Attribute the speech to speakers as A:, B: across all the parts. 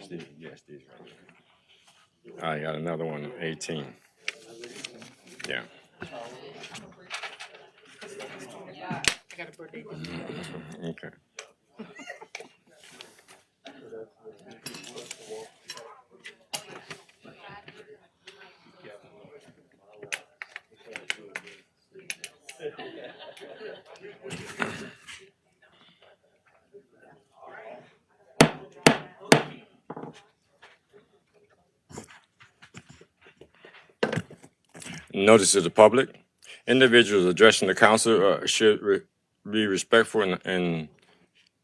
A: Steve, yes, Steve's right. I got another one, 18. Yeah.
B: I got a birthday.
A: Okay. Notice to the public. Individuals addressing the council should be respectful and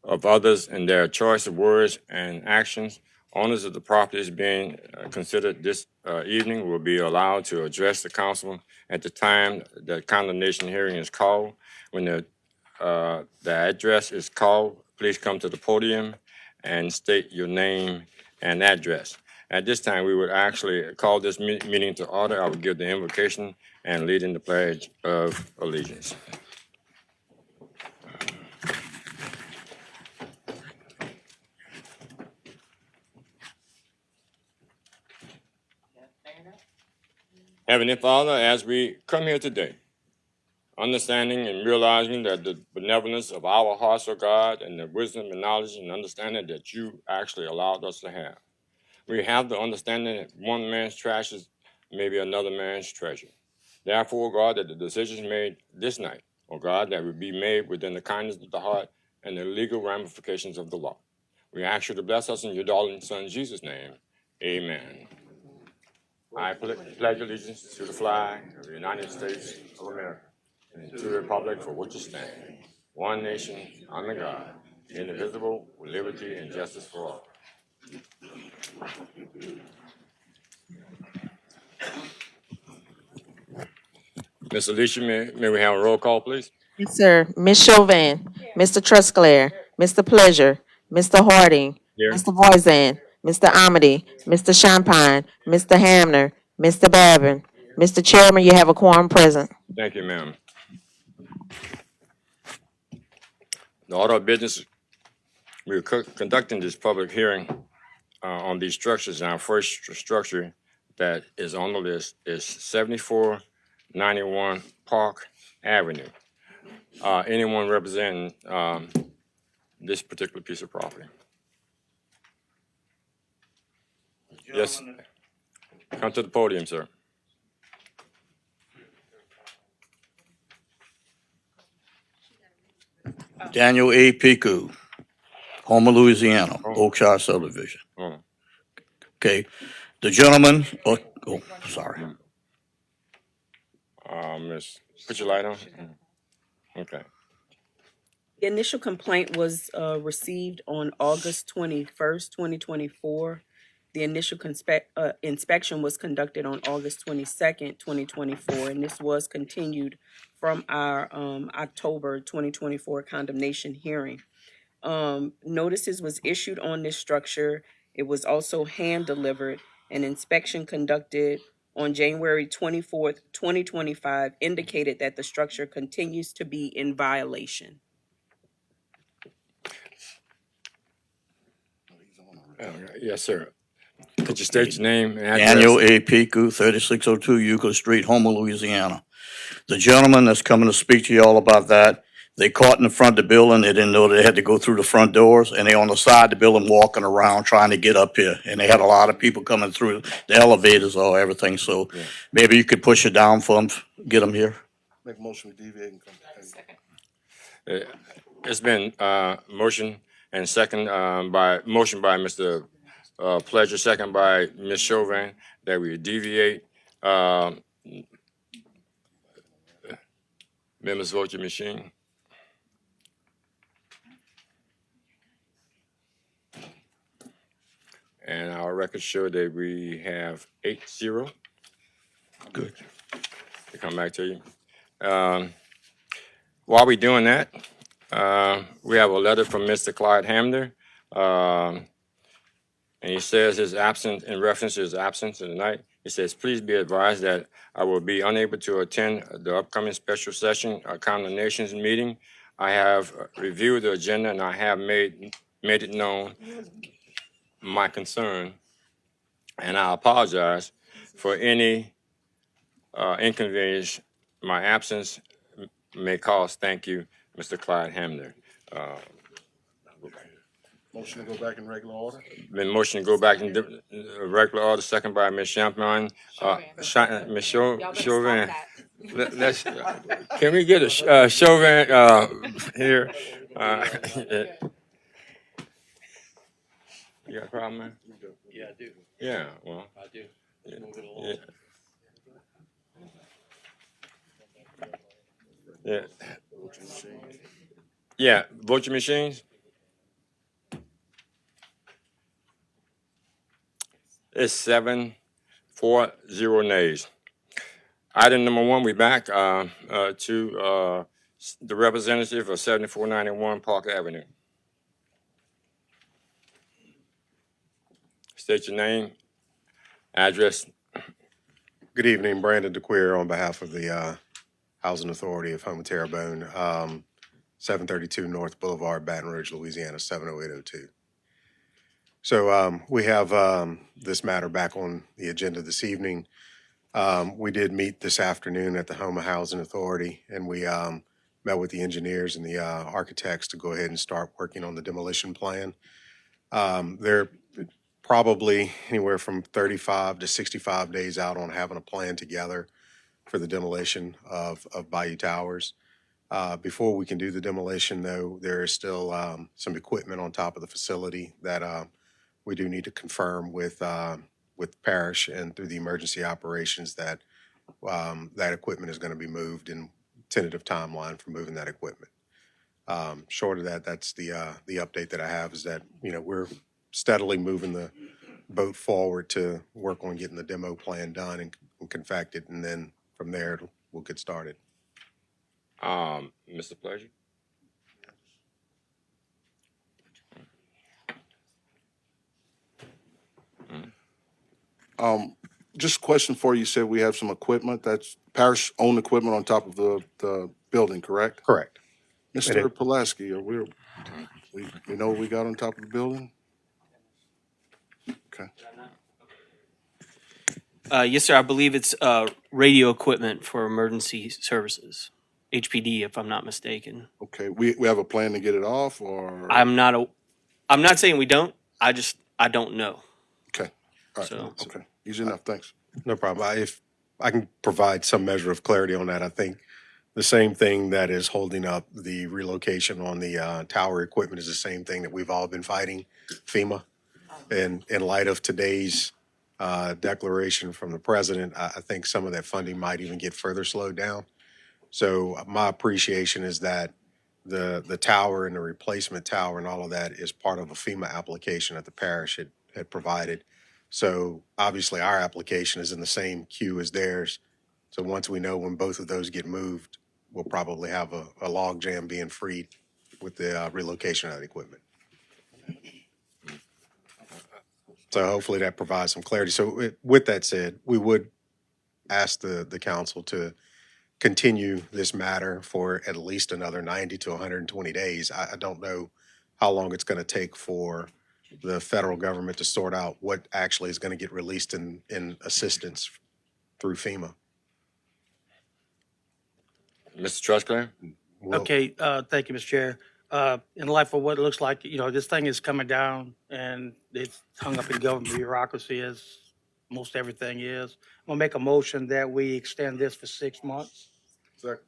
A: of others in their choice of words and actions. Owners of the properties being considered this evening will be allowed to address the council at the time the condemnation hearing is called. When the address is called, please come to the podium and state your name and address. At this time, we would actually call this meeting to order. I will give the invocation and lead in the pledge of allegiance. Heavenly Father, as we come here today, understanding and realizing that the benevolence of our hearts, O God, and the wisdom and knowledge and understanding that you actually allowed us to have. We have the understanding that one man's trash is maybe another man's treasure. Therefore, God, that the decisions made this night, O God, that would be made within the kindness of the heart and the legal ramifications of the law. We ask you to bless us in your darling Son, Jesus' name. Amen. I pledge allegiance to the flag of the United States of America and to the republic for which it stands, one nation, under God, indivisible, with liberty and justice for all. Ms. Alicia, may we have a roll call, please?
C: Yes, sir. Ms. Chauvin, Mr. Trusclair, Mr. Pleasure, Mr. Harding,
A: Here.
C: Mr. Voisin, Mr. Amity, Mr. Champagne, Mr. Hamner, Mr. Babin. Mr. Chairman, you have a quorum present.
A: Thank you, ma'am. The order of business, we're conducting this public hearing on these structures. And our first structure that is on the list is 7491 Park Avenue. Anyone representing this particular piece of property? Yes. Come to the podium, sir.
D: Daniel A. Piku, Homer, Louisiana, Oakshire subdivision. Okay, the gentleman, sorry.
A: Miss, put your light on. Okay.
E: The initial complaint was received on August 21st, 2024. The initial inspection was conducted on August 22nd, 2024, and this was continued from our October 2024 condemnation hearing. Notices was issued on this structure. It was also hand-delivered. An inspection conducted on January 24th, 2025 indicated that the structure continues to be in violation.
A: Yes, sir. Could you state your name and address?
D: Daniel A. Piku, 3602 Euclid Street, Homer, Louisiana. The gentleman that's coming to speak to you all about that, they caught in the front of the building. They didn't know they had to go through the front doors, and they on the side of the building walking around trying to get up here. And they had a lot of people coming through the elevators or everything. So maybe you could push it down for them, get them here.
F: Make a motion to deviate and come.
A: It's been motion and second by Mr. Pleasure, second by Ms. Chauvin, that we deviate. Members, vote your machine. And our records show that we have 8-0.
D: Good.
A: To come back to you. While we're doing that, we have a letter from Mr. Clyde Hamner And he says his absence, in reference to his absence tonight, he says, please be advised that I will be unable to attend the upcoming special session Condemnations meeting. I have reviewed the agenda and I have made it known my concern, and I apologize for any inconvenience my absence may cause. Thank you, Mr. Clyde Hamner.
F: Motion to go back in regular order?
A: Been motion to go back in regular order, second by Ms. Champagne. Ms. Chauvin, let's, can we get a Chauvin here? You got a problem, man?
D: Yeah, I do.
A: Yeah, well,
D: I do.
A: yeah. Yeah. Yeah, vote your machines. It's 7-4-0 nays. Item number 1, we back to the representative of 7491 Park Avenue. State your name, address.
G: Good evening, Brandon DeQueer on behalf of the Housing Authority of Home Terrebonne, 732 North Boulevard, Baton Rouge, Louisiana, 70802. So we have this matter back on the agenda this evening. We did meet this afternoon at the Home Housing Authority, and we met with the engineers and the architects to go ahead and start working on the demolition plan. They're probably anywhere from 35 to 65 days out on having a plan together for the demolition of Bayou Towers. Before we can do the demolition, though, there is still some equipment on top of the facility that we do need to confirm with Parish and through the emergency operations that that equipment is going to be moved and tentative timeline for moving that equipment. Short of that, that's the update that I have is that, you know, we're steadily moving the boat forward to work on getting the demo plan done and confected, and then from there we'll get started.
A: Mr. Pleasure.
F: Just a question for you. You said we have some equipment that's parish-owned equipment on top of the building, correct?
G: Correct.
F: Mr. Pulaski, we know what we got on top of the building? Okay.
H: Yes, sir. I believe it's radio equipment for emergency services, HPD, if I'm not mistaken.
F: Okay, we have a plan to get it off, or?
H: I'm not saying we don't. I don't know.
F: Okay, all right,
H: So-
F: okay, easy enough, thanks.
G: No problem. If I can provide some measure of clarity on that, I think the same thing that is holding up the relocation on the tower equipment is the same thing that we've all been fighting, FEMA. And in light of today's declaration from the president, I think some of that funding might even get further slowed down. So my appreciation is that the tower and the replacement tower and all of that is part of a FEMA application that the parish had provided. So obviously our application is in the same queue as theirs. So once we know when both of those get moved, we'll probably have a log jam being freed with the relocation of that equipment. So hopefully that provides some clarity. So with that said, we would ask the council to continue this matter for at least another 90 to 120 days. I don't know how long it's going to take for the federal government to sort out what actually is going to get released in assistance through FEMA.
A: Mr. Trusclair?
G: We'll-
B: Okay, thank you, Mr. Chair. In light of what it looks like, you know, this thing is coming down and it's hung up in government bureaucracy as most everything is. I'm gonna make a motion that we extend this for 6 months,
F: Second.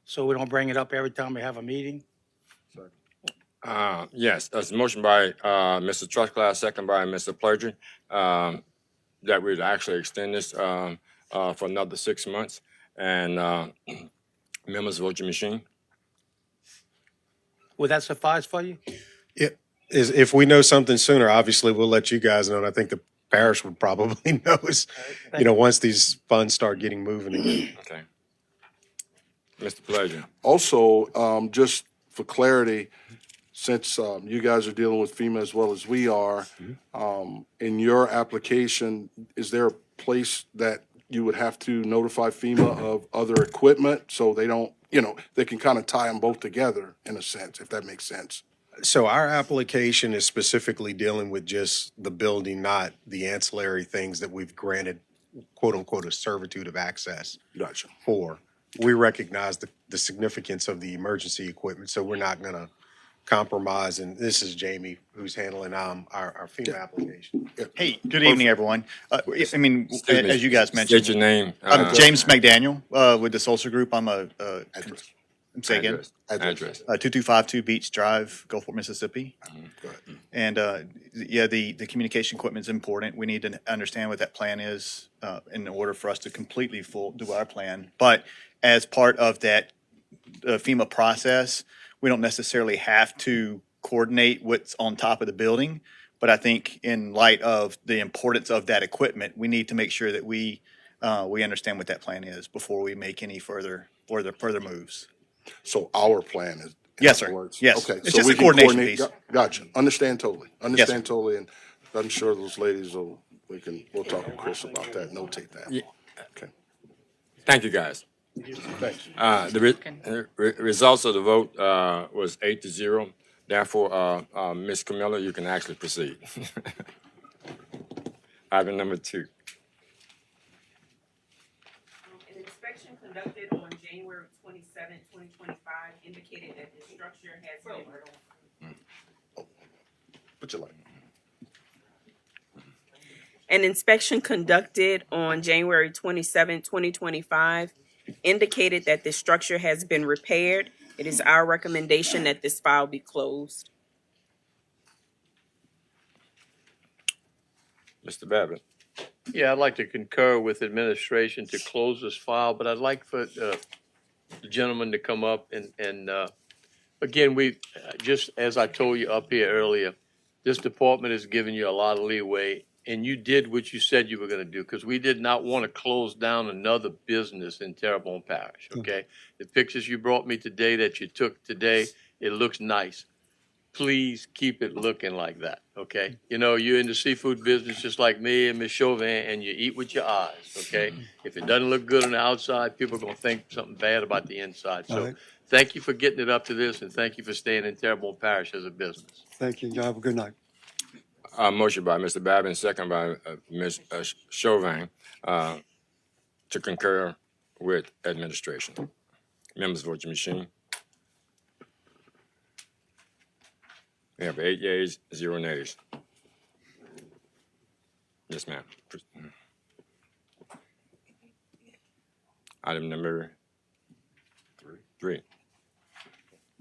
B: so we don't bring it up every time we have a meeting.
A: Yes, that's a motion by Mr. Trusclair, second by Mr. Pledger, that we'd actually extend this for another 6 months. And members, vote your machine.
B: Would that suffice for you?
G: If we know something sooner, obviously we'll let you guys know. And I think the parish would probably know once these funds start getting moving again.
A: Okay. Mr. Pledger.
F: Also, just for clarity, since you guys are dealing with FEMA as well as we are, in your application, is there a place that you would have to notify FEMA of other equipment so they don't, they can kind of tie them both together in a sense, if that makes sense?
G: So our application is specifically dealing with just the building, not the ancillary things that we've granted, quote unquote, a servitude of access
F: Gotcha.
G: for. We recognize the significance of the emergency equipment, so we're not gonna compromise. And this is Jamie who's handling our FEMA application.
I: Hey, good evening, everyone. I mean,
A: Excuse me,
I: as you guys
A: State
I: mentioned,
A: your name.
I: I'm James McDaniel with the Soldier Group. I'm
F: Address.
I: say again,
A: Address.
I: 2252 Beach Drive, Gulfport, Mississippi.
F: Go ahead.
I: And yeah, the communication equipment is important. We need to understand what that plan is in order for us to completely do our plan. But as part of that FEMA process, we don't necessarily have to coordinate what's on top of the building. But I think in light of the importance of that equipment, we need to make sure that we understand what that plan is before we make any further moves.
F: So our plan is. in
I: Yes,
F: other
I: sir.
F: words.
I: Yes.
F: Okay.
I: It's
F: so
I: just
F: we
I: a
F: can
I: coordination
F: coordinate-
I: piece.
F: Gotcha. Understand totally.
I: sir.
F: Understand totally. And I'm sure those ladies we'll talk with Chris about that, notate that.
A: Yeah.
F: Okay.
A: Thank you, guys.
F: Thanks.
A: The results of the vote was 8-0. Therefore, Ms. Camilla, you can actually proceed. Item number 2.
E: An inspection conducted on January 27, 2025 indicated that the structure has been.
F: Put your light.
E: An inspection conducted on January 27, 2025 indicated that the structure has been repaired. It is our recommendation that this file be closed.
A: Mr. Babbitt.
J: Yeah, I'd like to concur with administration to close this file, but I'd like for the gentleman to come up and again, just as I told you up here earlier, this department has given you a lot of leeway, and you did what you said you were gonna do, because we did not want to close down another business in Terrebonne Parish, okay? The pictures you brought me today that you took today, it looks nice. Please keep it looking like that, okay? You know, you're in the seafood business just like me and Ms. Chauvin, and you eat with your eyes, okay? If it doesn't look good on the outside, people are gonna think something bad about the inside. So thank you for getting it up to this, and thank you for staying in Terrebonne Parish as a business.
K: Thank you. Y'all have a good night.
A: Motion by Mr. Babbitt, and second by Ms. Chauvin to concur with administration. Members, vote your machine. We have 8 yeas, 0 nays. Yes, ma'am. Item number 3.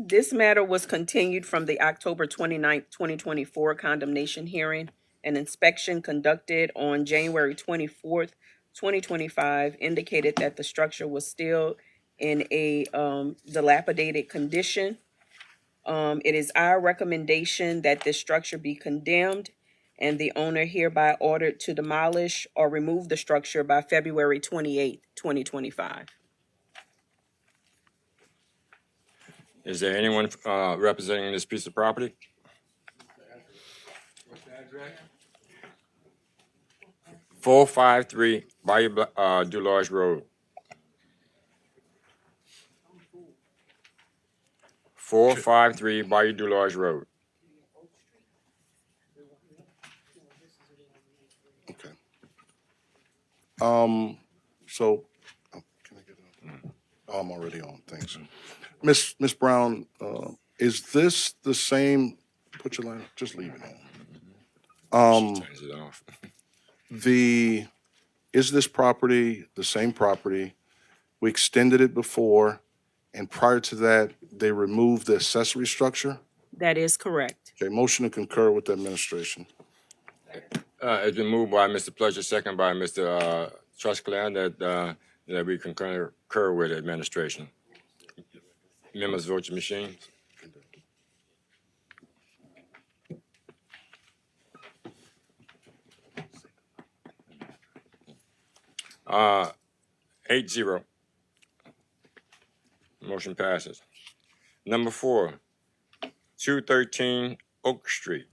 E: This matter was continued from the October 29th, 2024 condemnation hearing. An inspection conducted on January 24th, 2025 indicated that the structure was still in a dilapidated condition. It is our recommendation that this structure be condemned and the owner hereby ordered to demolish or remove the structure by February 28th, 2025.
A: Is there anyone representing this piece of property? Four 453 Bayou Dularge Road. 453 Bayou Dularge Road.
F: Okay. So, can I get oh, I'm already on, thanks. Miss Brown, is this the same, put your line, just leave it on.
A: She turns it off.
F: Is this property the same property? We extended it before, and prior to that, they removed the accessory structure?
E: That is correct.
F: Okay, motion to concur with the administration.
A: It's been moved by Mr. Pleasure, second by Mr. Trusclair, that we concur with administration. Members, vote your machines. Uh, 8-0. Motion passes. Number 4, 213 Oak Street.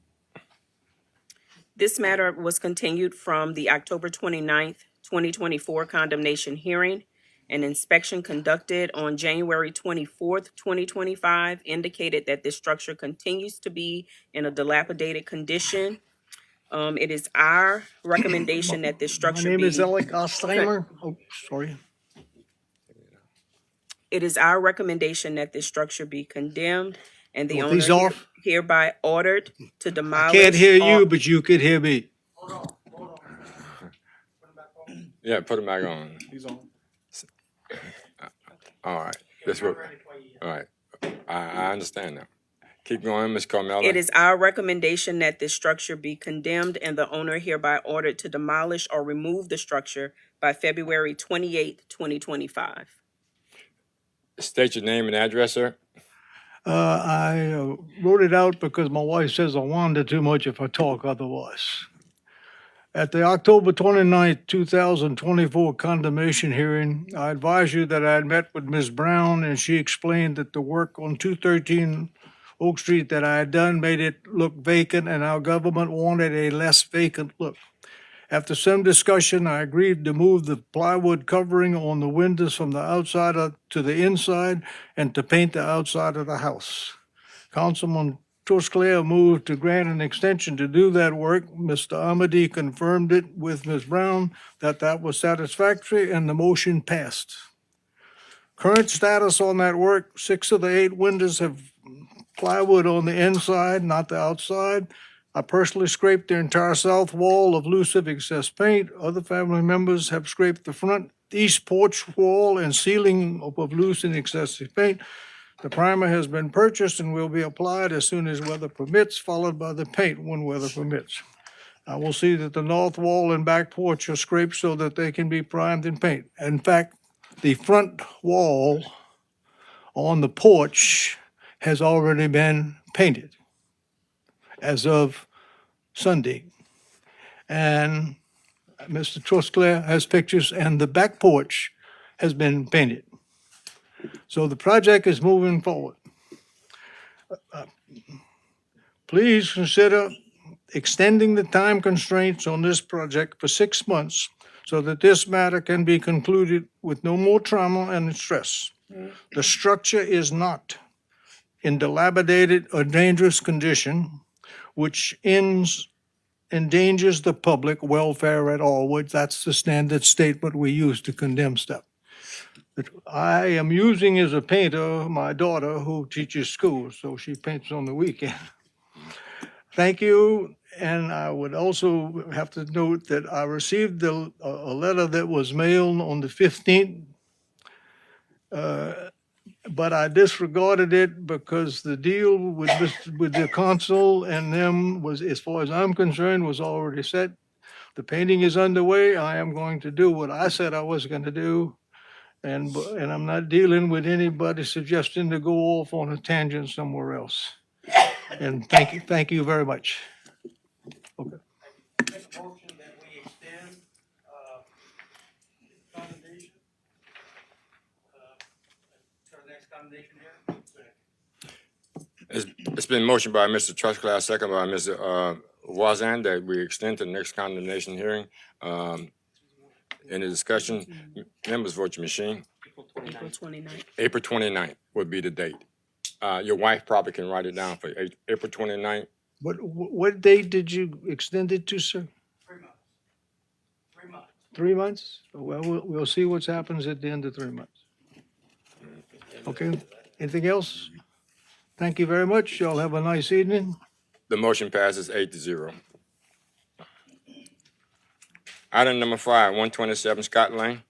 E: This matter was continued from the October 29th, 2024 condemnation hearing. An inspection conducted on January 24th, 2025 indicated that this structure continues to be in a dilapidated condition. It is our recommendation that this
K: My
E: structure
K: name
E: be.
K: is Alec Ostheimer. Oh, sorry.
E: It is our recommendation that this structure be condemned and the
K: Want
E: owner
K: these off?
E: hereby ordered to
K: I
E: demolish.
K: can't hear
E: all-
K: you, but you could hear me.
A: Yeah, put them back on.
K: He's on.
A: All right. This will. All right. I understand now. Keep going, Ms. Carmella.
E: It is our recommendation that this structure be condemned and the owner hereby ordered to demolish or remove the structure by February 28th, 2025.
A: State your name and address, sir.
K: I wrote it out because my wife says I wander too much if I talk otherwise. At the October 29th, 2024 condemnation hearing, I advised you that I had met with Ms. Brown and she explained that the work on 213 Oak Street that I had done made it look vacant and our government wanted a less vacant look. After some discussion, I agreed to move the plywood covering on the windows from the outside to the inside and to paint the outside of the house. Councilman Trosclair moved to grant an extension to do that work. Mr. Amity confirmed it with Ms. Brown that that was satisfactory and the motion passed. Current status on that work, 6 of the 8 windows have plywood on the inside, not the outside. I personally scraped the entire south wall of loose excess paint. Other family members have scraped the front east porch wall and ceiling of loose and excessive paint. The primer has been purchased and will be applied as soon as weather permits, followed by the paint when weather permits. I will see that the north wall and back porch are scraped so that they can be primed and painted. In fact, the front wall on the porch has already been painted as of Sunday. And Mr. Trosclair has pictures, and the back porch has been painted. So the project is moving forward. Please consider extending the time constraints on this project for 6 months so that this matter can be concluded with no more trauma and stress. The structure is not in dilapidated or dangerous condition, which endangers the public welfare at all, which that's the standard statement we use to condemn stuff. But I am using as a painter my daughter who teaches school, so she paints on the weekend. Thank you, and I would also have to note that I received a letter that was mailed on the 15th, but I disregarded it because the deal with the consul and them was, as far as I'm concerned, was already set. The painting is underway. I am going to do what I said I was going to do, and I'm not dealing with anybody suggesting to go off on a tangent somewhere else. And thank you very much. Okay.
B: Make a motion that we extend, condemnation, to the next condemnation hearing.
A: It's been motioned by Mr. Trusclair, second by Mr. Wazan, that we extend to the next condemnation hearing. Any discussion? Members, vote your machine.
E: April 29th.
A: April 29th would be the date. Your wife probably can write it down for April 29th.
K: What date did you extend it to, sir?
B: 3 months. 3 months.
K: 3 months? Well, we'll see what happens at the end of 3 months. Okay, anything else? Thank you very much. Y'all have a nice evening.
A: The motion passes 8-0. Item number 5, 127 Scott Lane.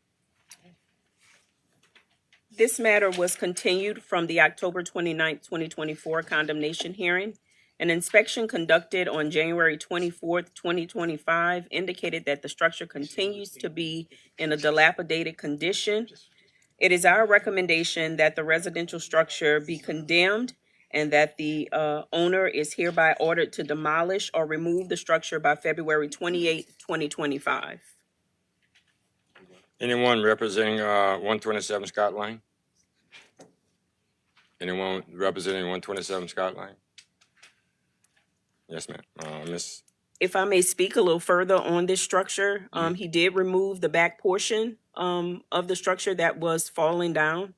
E: This matter was continued from the October 29th, 2024 condemnation hearing. An inspection conducted on January 24th, 2025 indicated that the structure continues to be in a dilapidated condition. It is our recommendation that the residential structure be condemned and that the owner is hereby ordered to demolish or remove the structure by February 28th, 2025.
A: Anyone representing 127 Scott Lane? Anyone representing 127 Scott Lane? Yes, ma'am. Miss.
E: If I may speak a little further on this structure, he did remove the back portion of the structure that was falling down,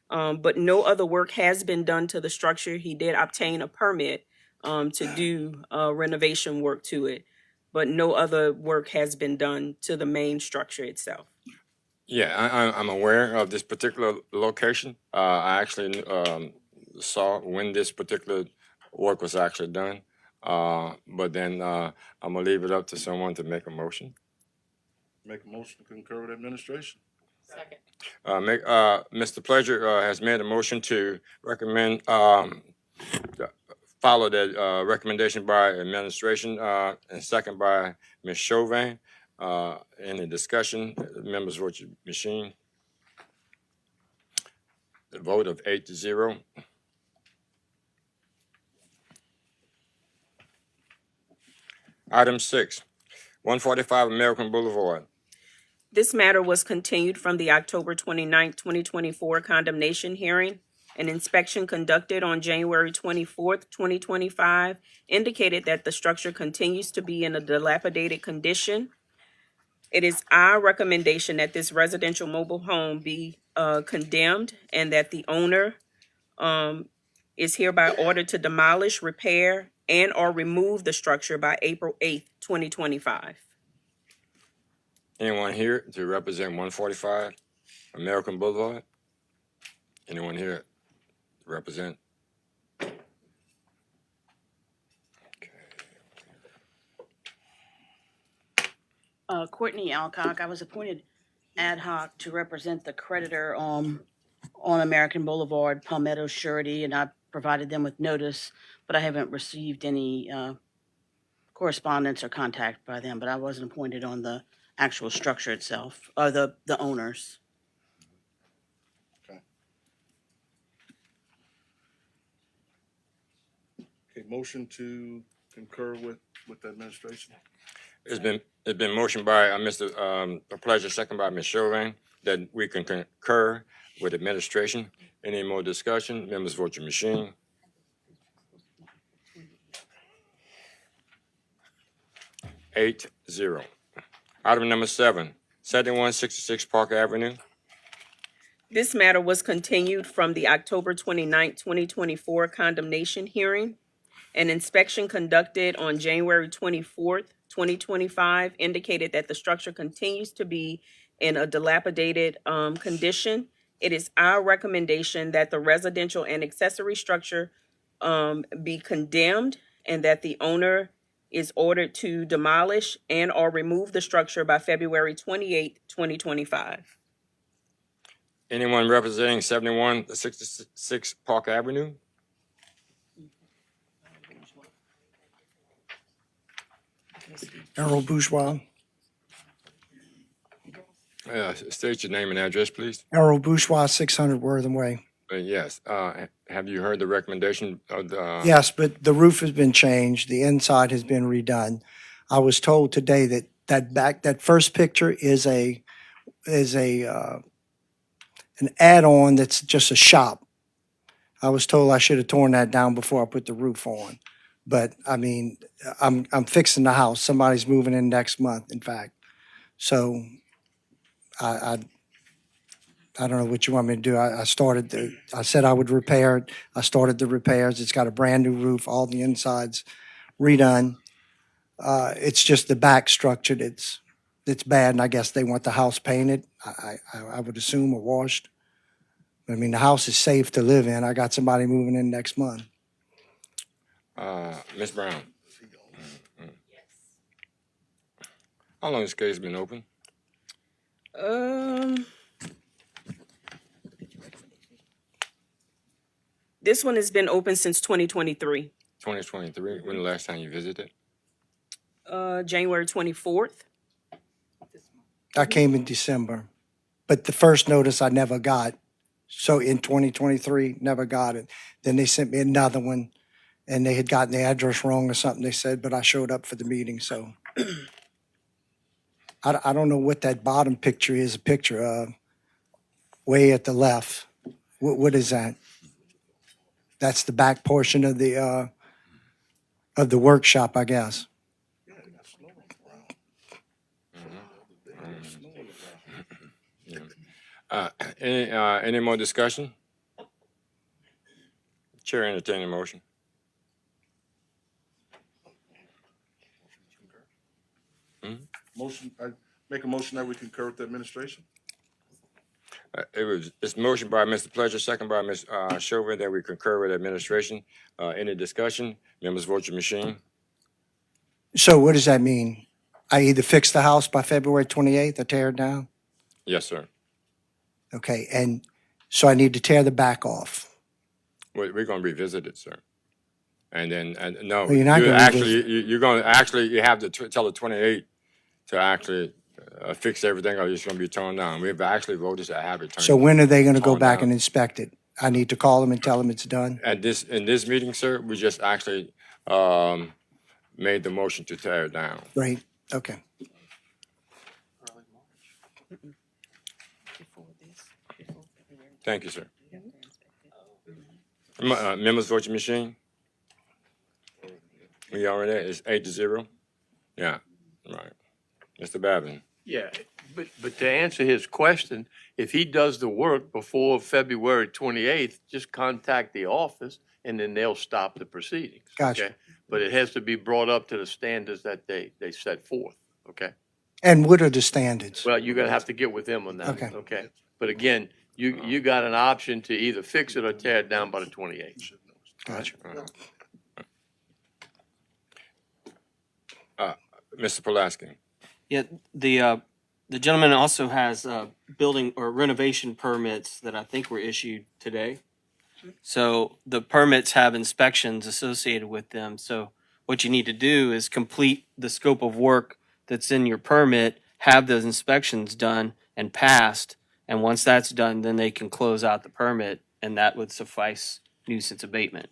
E: but no other work has been done to the structure. He did obtain a permit to do renovation work to it, but no other work has been done to the main structure itself.
A: Yeah, I'm aware of this particular location. I actually saw when this particular work was actually done. But then I'm gonna leave it up to someone to make a motion.
F: Make a motion to concur with administration.
A: Mr. Pleasure has made a motion to recommend follow that recommendation by administration and second by Ms. Chauvin. Any discussion? Members, vote your machine. The vote of 8-0. Item 6, 145 American Boulevard.
E: This matter was continued from the October 29th, 2024 condemnation hearing. An inspection conducted on January 24th, 2025 indicated that the structure continues to be in a dilapidated condition. It is our recommendation that this residential mobile home be condemned and that the owner is hereby ordered to demolish, repair, and or remove the structure by April 8th, 2025.
A: Anyone here to represent 145 American Boulevard? Anyone here to represent?
L: Courtney Alcock. I was appointed ad hoc to represent the creditor on American Boulevard, Palmetto Surety, and I provided them with notice, but I haven't received any correspondence or contact by them, but I wasn't appointed on the actual structure itself, or the owners.
F: Okay, motion to concur with the administration.
A: It's been motioned by Mr. Pleasure, second by Ms. Chauvin, that we can concur with administration. Any more discussion? Members, vote your machine. Eight, 0. Item number 7, 7166 Park Avenue.
E: This matter was continued from the October 29th, 2024 condemnation hearing. An inspection conducted on January 24th, 2025 indicated that the structure continues to be in a dilapidated condition. It is our recommendation that the residential and accessory structure be condemned and that the owner is ordered to demolish and or remove the structure by February 28th, 2025.
A: Anyone representing 7166 Park Avenue?
M: Errol Bourgeois.
A: State your name and address, please.
M: Errol Bourgeois, 600 Worthing Way.
A: Yes. Have you heard the recommendation of the?
M: Yes, but the roof has been changed. The inside has been redone. I was told today that first picture is an add-on that's just a shop. I was told I should have torn that down before I put the roof on. But I mean, I'm fixing the house. Somebody's moving in next month, in fact. So I don't know what you want me to do. I said I would repair it. I started the repairs. It's got a brand new roof, all the insides redone. It's just the back structure that's bad, and I guess they want the house painted. I would assume, or washed. I mean, the house is safe to live in. I got somebody moving in next month.
A: Ms. Brown. How long has this case been open?
E: This one has been open since 2023.
A: 2023. When the last time you visited?
E: January 24th.
M: I came in December, but the first notice I never got. So in 2023, never got it. Then they sent me another one, and they had gotten the address wrong or something, they said, but I showed up for the meeting, so. I don't know what that bottom picture is a picture of, way at the left. What is that? That's the back portion of the of the workshop, I guess.
A: Any more discussion? Chair entertaining motion.
F: Motion, I make a motion that we concur with the administration?
A: It's motion by Mr. Pleasure, second by Ms. Chauvin, that we concur with administration. Any discussion? Members vote your machine.
M: So what does that mean? I either fix the house by February 28th or tear it down?
A: Yes, sir.
M: Okay, and so I need to tear the back off.
A: We're gonna revisit it, sir. And then, no,
M: Well, you're not gonna
A: you're gonna actually, you have to tell the 28th to actually fix everything, or it's gonna be torn down. We've actually voted to have it
M: So
A: turned.
M: when are they gonna go
A: torn
M: back
A: down.
M: and inspect it? I need to call them and tell them it's done?
A: In this meeting, sir, we just actually, made the motion to tear it down.
M: Great, okay.
A: Thank you, sir. Members vote your machine? We already, it's 8-0? Yeah, right. Mr. Babin?
J: Yeah, but to answer his question, if he does the work before February 28th, just contact the office and then they'll stop the proceedings.
M: Gotcha.
J: Okay? But it has to be brought up to the standards that they set forth, okay?
M: And what are the standards?
J: Well, you're gonna have to get with them on that,
M: Okay.
J: okay? But again, you got an option to either fix it or tear it down by the 28th.
M: Gotcha.
A: Mr. Pulaski?
H: Yeah, the gentleman also has building or renovation permits that I think were issued today. So the permits have inspections associated with them. So what you need to do is complete the scope of work that's in your permit, have those inspections done and passed. And once that's done, then they can close out the permit, and that would suffice nuisance abatement.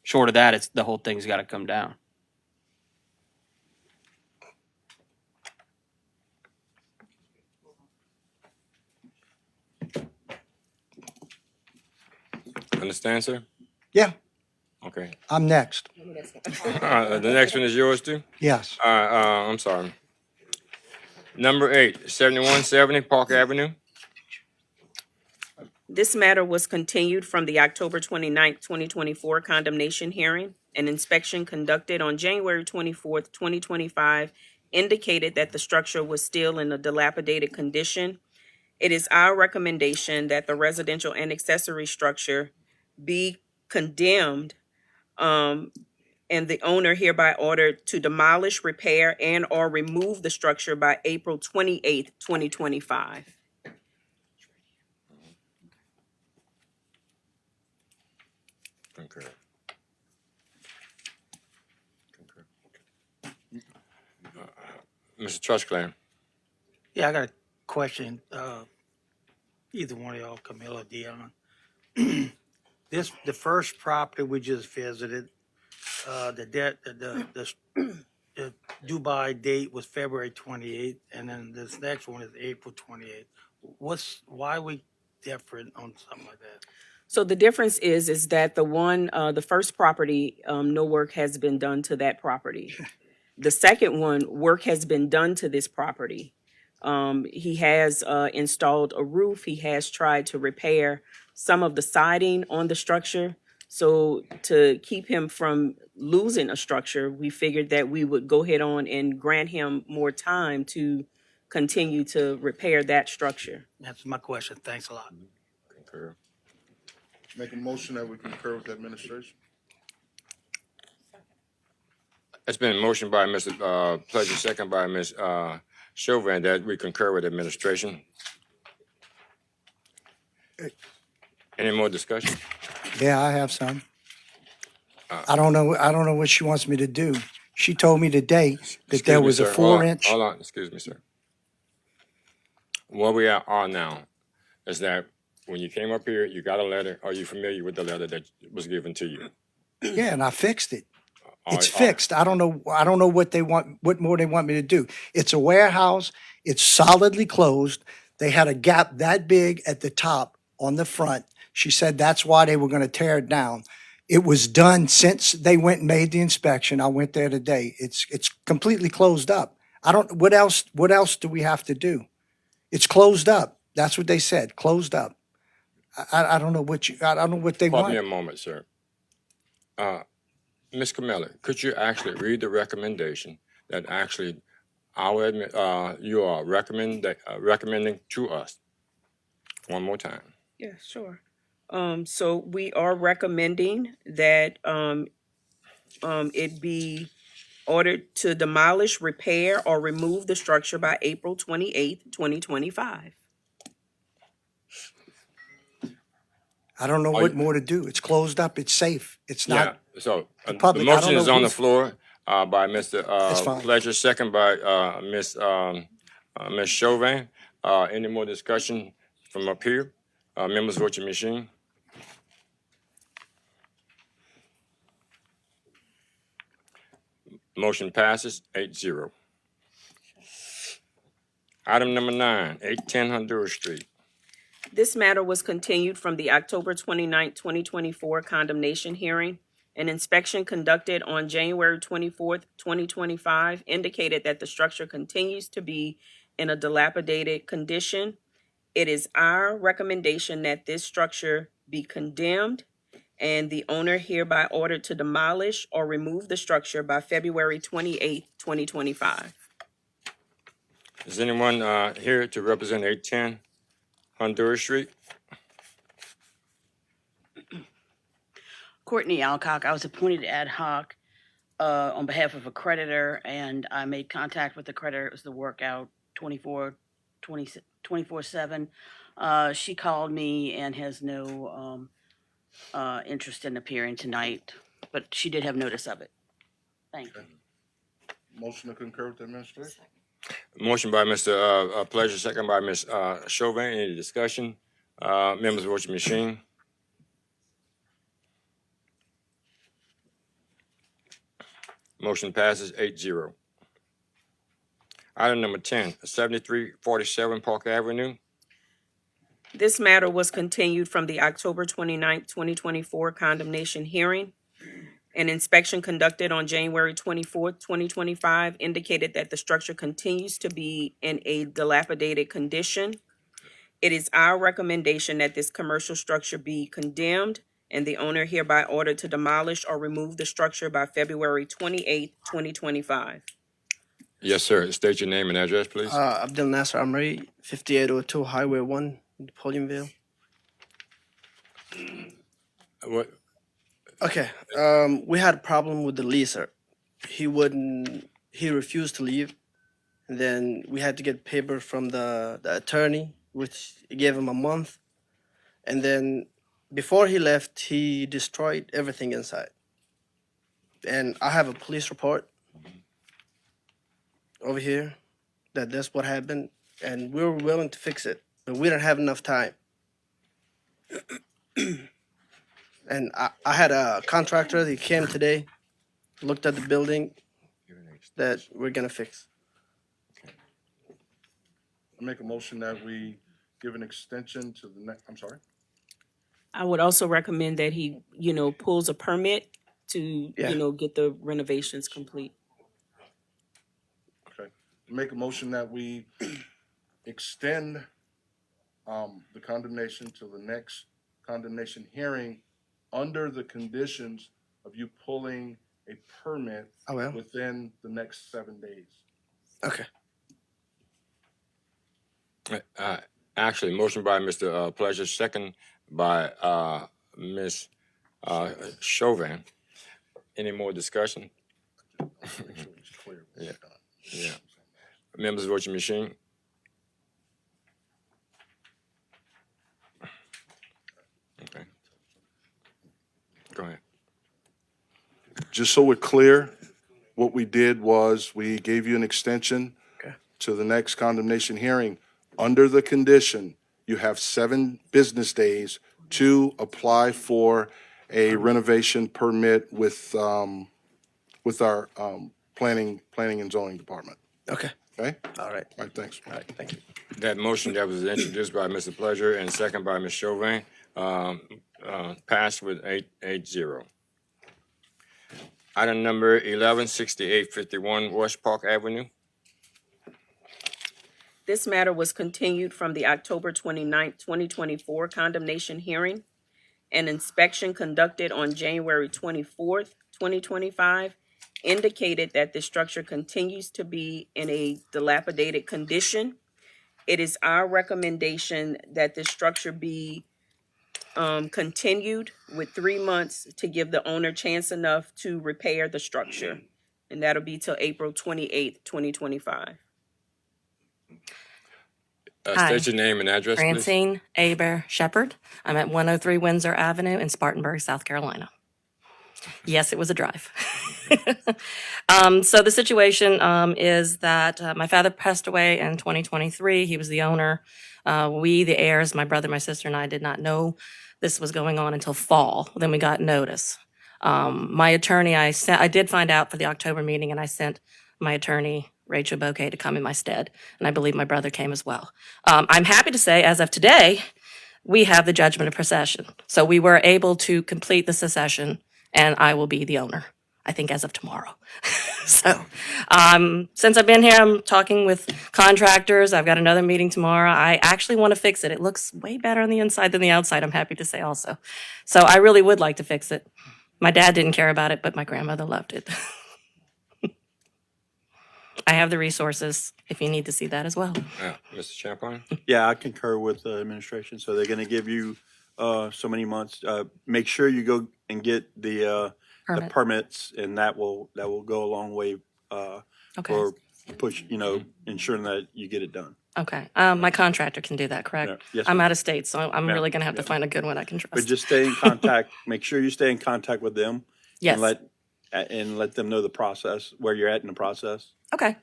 H: Short of that, the whole thing's got to come down.
A: Understand, sir?
M: Yeah,
A: Okay.
M: I'm next.
A: The next one is yours too?
M: Yes.
A: I'm sorry. Number 8, 7170 Park Avenue.
E: This matter was continued from the October 29th, 2024 condemnation hearing. An inspection conducted on January 24th, 2025 indicated that the structure was still in a dilapidated condition. It is our recommendation that the residential and accessory structure be condemned, and the owner hereby ordered to demolish, repair, and/or remove the structure by April 28th, 2025.
A: Concur. Mr. Trustclan?
B: Yeah, I got a question. Either one of y'all, Camilla, Dion. The first property we just visited, the Dubai date was February 28th, and then this next one is April 28th. Why are we different on something like that?
E: So the difference is that the first property, no work has been done to that property. The second one, work has been done to this property. He has installed a roof. He has tried to repair some of the siding on the structure. So to keep him from losing a structure, we figured that we would go ahead on and grant him more time to continue to repair that structure.
B: That's my question. Thanks a lot.
A: Concur.
F: Make a motion that we concur with the administration?
A: It's been motioned by Mr. Pleasure, second by Ms. Chauvin, that we concur with administration. Any more discussion?
M: Yeah, I have some. I don't know what she wants me to do. She told me today that
A: Excuse
M: there
A: me,
M: was a
A: sir. Hold on,
M: 4-inch.
A: Hold on, excuse me, sir. Where we are now is that when you came up here, you got a letter. Are you familiar with the letter that was given to you?
M: Yeah, and I fixed it. It's
A: Are-
M: fixed. I don't know what more they want me to do. It's a warehouse. It's solidly closed. They had a gap that big at the top on the front. She said that's why they were going to tear it down. It was done since they went and made the inspection. I went there today. It's completely closed up. I don't, what else do we have to do? It's closed up. That's what they said, closed up. I don't know I don't know what they
A: Pardon me
M: want.
A: a moment, sir. Ms. Camilla, could you actually read the recommendation that actually you are recommending to us one more time?
E: Yeah, sure. So we are recommending that it be ordered to demolish, repair, or remove the structure by April 28th, 2025.
M: I don't know
A: Are
M: what
A: you-
M: more to do. It's closed up. It's safe. It's
A: Yeah,
M: not,
A: so the
M: public. I
A: motion
M: don't
A: is
M: know
A: on the
M: who's-
A: floor by Mr.
M: That's fine.
A: Pledger, second by Ms. Chauvin. Any more discussion from up here? Members, vote your machine. Motion passes 8-0. Item number 9, 810 Honduras Street.
E: This matter was continued from the October 29th, 2024 condemnation hearing. An inspection conducted on January 24th, 2025 indicated that the structure continues to be in a dilapidated condition. It is our recommendation that this structure be condemned and the owner hereby ordered to demolish or remove the structure by February 28th, 2025.
A: Is anyone here to represent 810 Honduras Street?
L: Courtney Alcock, I was appointed ad hoc on behalf of a creditor, and I made contact with the creditor. It was the workout 24/7. She called me and has no interest in appearing tonight, but she did have notice of it. Thank you.
F: Motion to concur with the administration?
A: Motion by Mr. Pleasure, second by Ms. Chauvin. Any discussion? Members, vote your machine. Motion passes 8-0. Item number 10, 7347 Park Avenue.
E: This matter was continued from the October 29th, 2024 condemnation hearing. An inspection conducted on January 24th, 2025 indicated that the structure continues to be in a dilapidated condition. It is our recommendation that this commercial structure be condemned and the owner hereby ordered to demolish or remove the structure by February 28th, 2025.
A: Yes, sir. State your name and address, please.
N: Abdel Nasser Amri, 5802 Highway 1, Napoleonville.
A: What?
N: Okay, we had a problem with the leaser. He refused to leave. And then we had to get paper from the attorney, which gave him a month. And then before he left, he destroyed everything inside. And I have a police report over here that that's what happened. And we were willing to fix it, but we didn't have enough time. And I had a contractor that came today, looked at the building that we're gonna fix.
F: I make a motion that we give an extension to the next, I'm sorry?
E: I would also recommend that he, pulls a permit to,
N: Yeah.
E: get the renovations complete.
F: Okay. Make a motion that we extend the condemnation to the next condemnation hearing under the conditions of you pulling a permit
N: I will.
F: within the next 7 days.
N: Okay.
A: Actually, motion by Mr. Pleasure, second by Ms. Chauvin. Any more discussion?
F: Make sure it's clear what's
A: Yeah.
F: done.
A: Yeah. Members, vote your machine. Okay. Go ahead.
F: Just so we're clear, what we did was we gave you an extension
N: Okay.
F: to the next condemnation hearing. Under the condition, you have 7 business days to apply for a renovation permit with our planning and zoning department.
N: Okay.
F: Okay?
N: All right.
F: All right, thanks.
N: All right. Thank you.
A: That motion that was introduced by Mr. Pleasure and second by Ms. Chauvin passed with 8-0. Item number 11, 6851 West Park Avenue.
E: This matter was continued from the October 29th, 2024 condemnation hearing. An inspection conducted on January 24th, 2025 indicated that the structure continues to be in a dilapidated condition. It is our recommendation that the structure be continued with 3 months to give the owner chance enough to repair the structure. And that'll be till April 28th, 2025.
O: Hi.
A: State your name and address, please.
O: Francine Aber Shepherd. I'm at 103 Windsor Avenue in Spartanburg, South Carolina. Yes, it was a drive. So the situation is that my father passed away in 2023. He was the owner. We, the heirs, my brother, my sister, and I did not know this was going on until fall. Then we got notice. My attorney, I did find out for the October meeting, and I sent my attorney, Rachel Bouquet, to come in my stead. And I believe my brother came as well. I'm happy to say, as of today, we have the judgment of possession. So we were able to complete the succession, and I will be the owner, I think, as of tomorrow. So since I've been here, I'm talking with contractors. I've got another meeting tomorrow. I actually want to fix it. It looks way better on the inside than the outside, I'm happy to say also. So I really would like to fix it. My dad didn't care about it, but my grandmother loved it. I have the resources if you need to see that as well.
A: Mr. Champagne?
P: Yeah, I concur with the administration. So they're going to give you so many months. Make sure you go and get the
O: Permit.
P: permits, and that will go a long way
O: Okay.
P: for ensuring that you get it done.
O: Okay. My contractor can do that, correct?
P: Yeah. Yes,
O: I'm
P: ma'am.
O: out of state, so I'm
P: Yeah.
O: really going to have to
P: Yeah.
O: find a good one I can trust.
P: But just stay in contact. Make sure you stay in contact with them.
O: Yes.
P: And let them know the process, where you're at in the process.
O: Okay.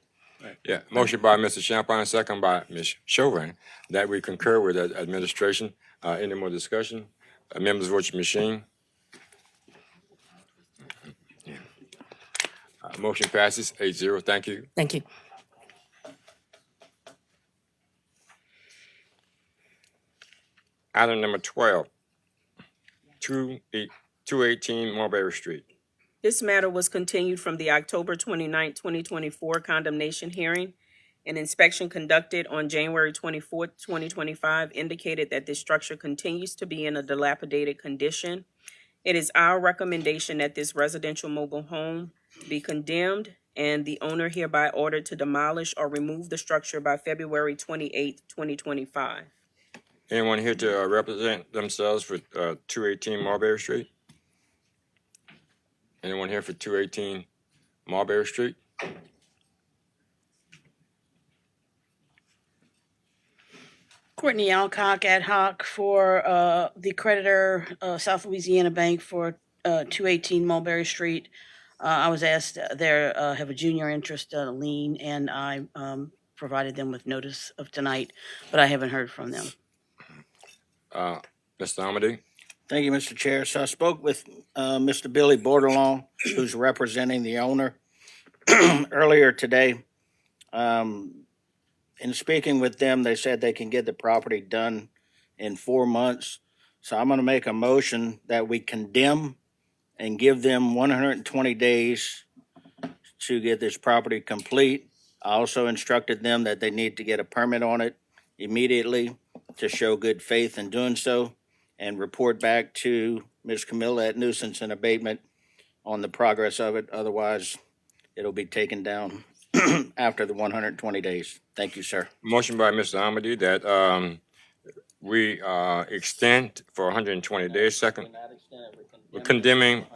A: Yeah, motion by Mr. Champagne, second by Ms. Chauvin, that we concur with the administration. Any more discussion? Members, vote your machine. Motion passes 8-0. Thank you.
O: Thank you.
A: Item number 12, 218 Mulberry Street.
E: This matter was continued from the October 29th, 2024 condemnation hearing. An inspection conducted on January 24th, 2025 indicated that this structure continues to be in a dilapidated condition. It is our recommendation that this residential mobile home be condemned and the owner hereby ordered to demolish or remove the structure by February 28th, 2025.
A: Anyone here to represent themselves for 218 Mulberry Street? Anyone here for 218 Mulberry Street?
L: Courtney Alcock ad hoc for the creditor, South Louisiana Bank for 218 Mulberry Street. I was asked, they have a junior interest lien, and I provided them with notice of tonight, but I haven't heard from them.
A: Mr. Amity?
Q: Thank you, Mr. Chair. So I spoke with Mr. Billy Bordelon, who's representing the owner, earlier today. In speaking with them, they said they can get the property done in 4 months. So I'm going to make a motion that we condemn and give them 120 days to get this property complete. I also instructed them that they need to get a permit on it immediately to show good faith in doing so, and report back to Ms. Camilla at Nuisance and Abatement on the progress of it. Otherwise, it'll be taken down after the 120 days. Thank you, sir.
A: Motion by Mr. Amity that we extend for 120 days. Second, we're condemning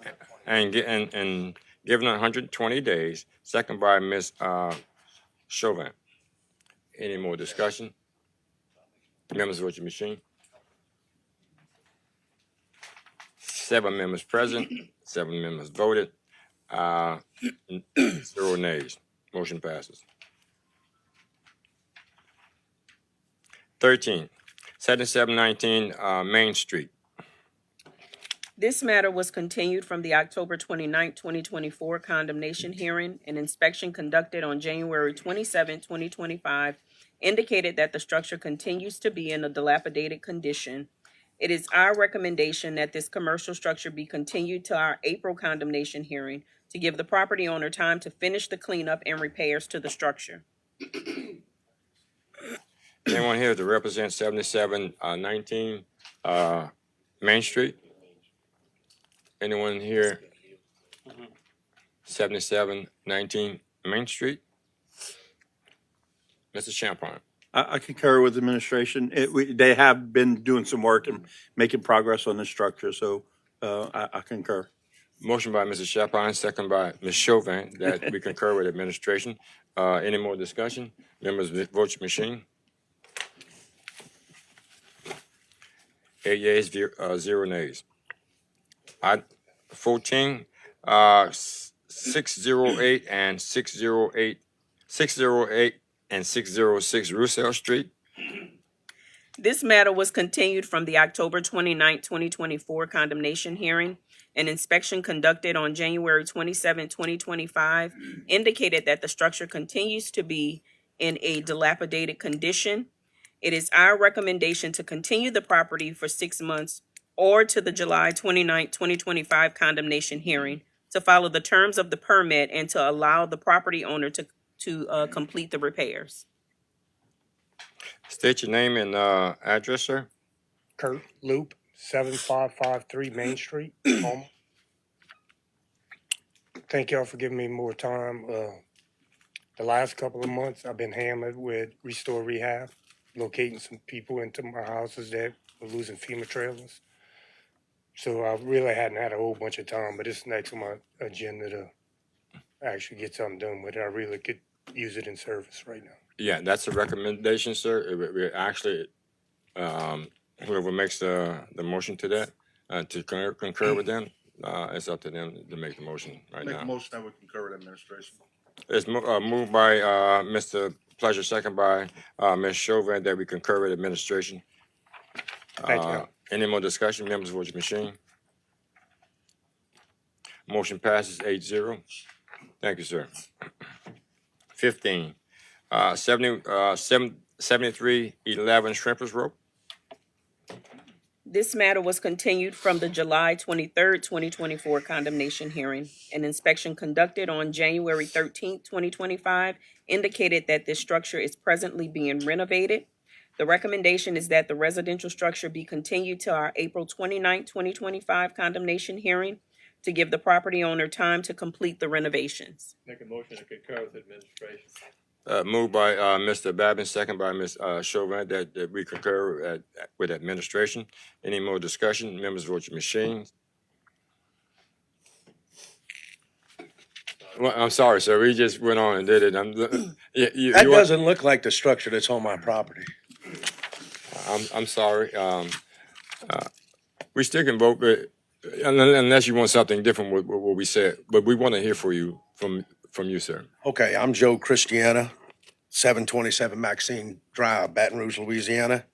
A: and giving 120 days. Second by Ms. Chauvin. Any more discussion? Members, vote your machine. 7 members present, 7 members voted, 0 nays. Motion passes. 13, 7719 Main Street.
E: This matter was continued from the October 29th, 2024 condemnation hearing. An inspection conducted on January 27th, 2025 indicated that the structure continues to be in a dilapidated condition. It is our recommendation that this commercial structure be continued to our April condemnation hearing to give the property owner time to finish the cleanup and repairs to the structure.
A: Anyone here to represent 7719 Main Street? Anyone here? 7719 Main Street? Mr. Champagne.
P: I concur with the administration. They have been doing some work and making progress on the structure, so I concur.
A: Motion by Mr. Champagne, second by Ms. Chauvin, that we concur with administration. Any more discussion? Members, vote your machine. 8 yeas, 0 nays. 14, 608 and 608 and 606 Rousseau Street.
E: This matter was continued from the October 29, 2024 condemnation hearing. An inspection conducted on January 27, 2025 indicated that the structure continues to be in a dilapidated condition. It is our recommendation to continue the property for 6 months or to the July 29, 2025 condemnation hearing to follow the terms of the permit and to allow the property owner to complete the repairs.
A: State your name and address, sir.
R: Kurt Loop, 7553 Main Street, Houma. Thank y'all for giving me more time. The last couple of months, I've been hammered with Restore Rehab, locating some people into my houses that were losing FEMA trailers. So I really hadn't had a whole bunch of time, but it's next on my agenda to actually get something done with it. I really could use it in service right now.
A: Yeah, that's a recommendation, sir. We actually, whoever makes the motion to that, to concur with them, it's up to them to make the motion right now.
F: Make a motion that we concur with administration.
A: It's moved by Mr. Pleasure, second by Ms. Chauvin, that we concur with administration.
R: Thank you.
A: Any more discussion? Members, vote your machine. Motion passes 8-0. Thank you, sir. 15, 7311 Shrimpers Road.
E: This matter was continued from the July 23rd, 2024 condemnation hearing. An inspection conducted on January 13th, 2025 indicated that this structure is presently being renovated. The recommendation is that the residential structure be continued to our April 29th, 2025 condemnation hearing to give the property owner time to complete the renovations.
J: Make a motion to concur with administration.
A: Moved by Mr. Babin, second by Ms. Chauvin, that we concur with administration. Any more discussion? Members, vote your machines. Well, I'm sorry, sir. We just went on and did it.
S: That doesn't look like the structure that's on my property.
A: I'm sorry. We still can vote, but unless you want something different with what we said. But we want to hear from you, sir.
S: Okay, I'm Joe Christiana, 727 Maxine Drive, Baton Rouge, Louisiana.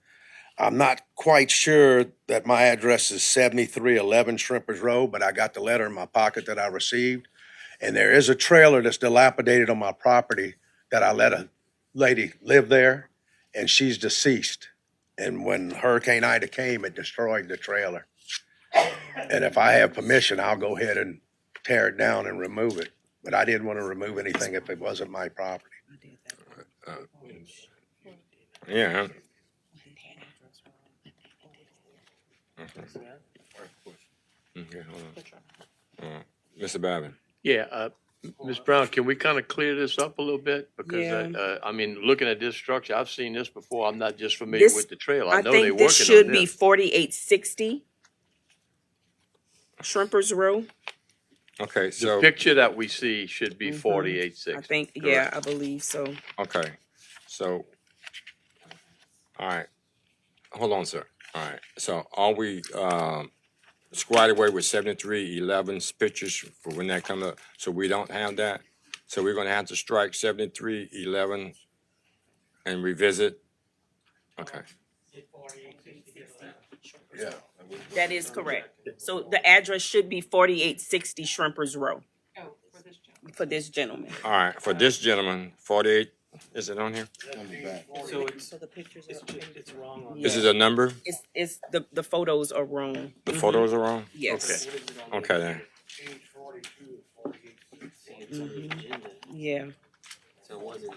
S: I'm not quite sure that my address is 7311 Shrimpers Road, but I got the letter in my pocket that I received. And there is a trailer that's dilapidated on my property that I let a lady live there, and she's deceased. And when Hurricane Ida came, it destroyed the trailer. And if I have permission, I'll go ahead and tear it down and remove it. But I didn't want to remove anything if it wasn't my property.
A: Yeah. Okay, hold on. Mr. Babin.
J: Yeah, Ms. Brown, can we kind of clear this up a little bit? Because,
E: Yeah.
J: I mean, looking at this structure, I've seen this before. I'm not just familiar with the trail. I know they're
E: think
J: working on
E: this
J: this.
E: should be 4860 Shrimpers Row.
A: Okay,
J: The
A: so,
J: picture that we see should be
E: Mhm.
J: 4860.
E: I think, yeah, I believe so.
A: okay, so, all right. Hold on, sir. All right, so are we squared away with 7311's pictures for when that comes up? So we don't have that? So we're gonna have to strike 7311 and revisit? Okay.
S: Yeah.
E: That is correct. So the address should be 4860 Shrimpers Row. For this gentleman.
A: All right, for this gentleman, 48, is it on here?
H: So it's,
E: So the pictures
H: it's wrong on.
A: This is a number?
E: It's the photos are wrong.
A: The photos are wrong?
E: Yes.
A: Okay then.
E: Yeah,
H: So was it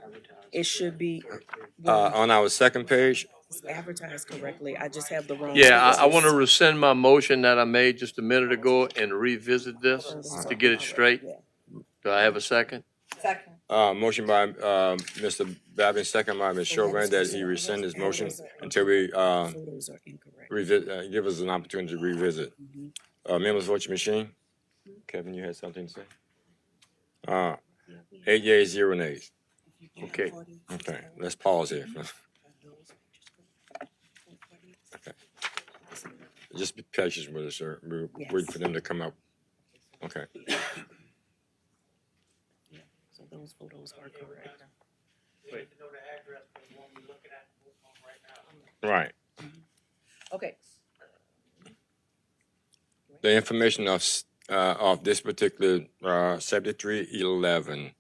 H: advertised?
E: it should be
A: On our second page,
E: it's advertised correctly. I just have the wrong.
J: Yeah, I want to
E: pages.
J: rescind my motion that I made just a minute ago and revisit this to get it straight. Do I have a second?
A: motion by Mr. Babin, second by Ms. Chauvin, that he rescind his motion until we
E: Photos are incorrect.
A: revisit, give us an opportunity to revisit. Members vote your machine. Kevin, you had something to say? 8 yeas, 0 nays.
J: Okay.
A: Okay, let's pause here. Okay. Just be patient with us, sir. We're waiting for them to come up. Okay.
E: So those photos are correct.
A: Right.
E: Okay.
A: The information of this particular 7311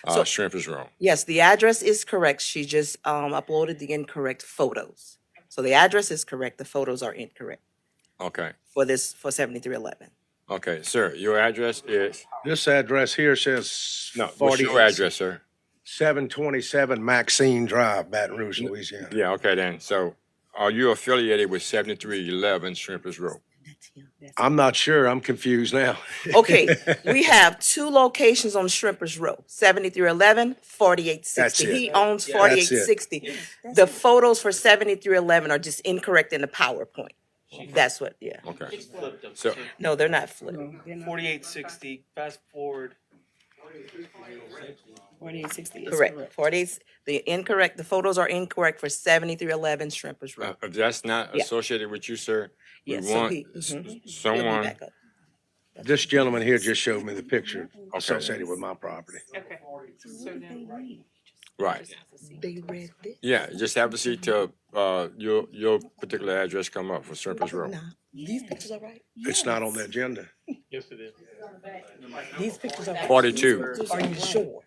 A: Shrimpers Row.
T: Yes, the address is correct. She just uploaded the incorrect photos. So the address is correct. The photos are incorrect
A: Okay.
T: for 7311.
A: Okay, sir, your address is?
S: This address here says
A: No, what's your address, sir?
S: 727 Maxine Drive, Baton Rouge, Louisiana.
A: Yeah, okay then. So are you affiliated with 7311 Shrimpers Row?
S: I'm not sure. I'm confused now.
T: Okay, we have two locations on Shrimpers Row, 7311, 4860.
S: That's it.
T: He owns
S: That's it.
T: 4860. The photos for 7311 are just incorrect in the PowerPoint. That's what, yeah.
A: Okay. So
T: No, they're not flipped.
H: 4860, fast forward.
E: 4860 is
T: Correct.
E: correct.
T: 48, the photos are incorrect for 7311 Shrimpers Row.
A: if that's not
T: Yeah.
A: associated with you, sir, we
T: Yes, so
A: want
T: he- He'll be
A: someone.
T: back up.
S: This gentleman here just showed me the picture associated with my property.
E: Okay. So then.
A: Right.
T: They read this.
A: Yeah, just have a seat till your particular address come up for Shrimpers Row.
T: Nah, these pictures are right.
S: It's not on the agenda.
J: Yes, it is.
T: These pictures are right.
A: 42.
T: Are you sure?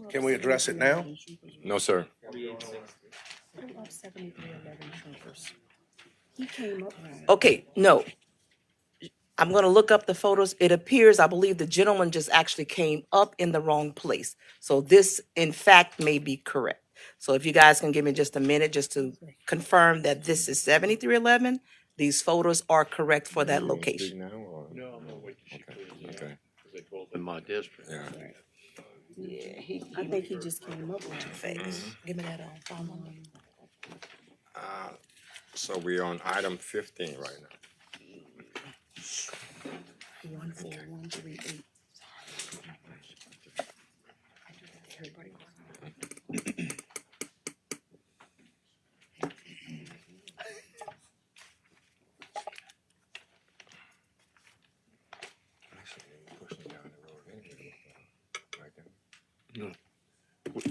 S: Can we address it now?
A: No, sir.
E: Pull up 7311 Shrimpers. He came up right.
T: Okay, no. I'm gonna look up the photos. It appears, I believe the gentleman just actually came up in the wrong place. So this, in fact, may be correct. So if you guys can give me just a minute just to confirm that this is 7311, these photos are correct for that location.
J: No, I'm gonna wait till she
A: Okay,
J: clears it
A: okay.
J: up, 'cause they both in my district.
A: Yeah.
E: Yeah, I think he just came up with
T: Face. Give me that phone number.
A: So we're on item 15 right now.
E: 14138.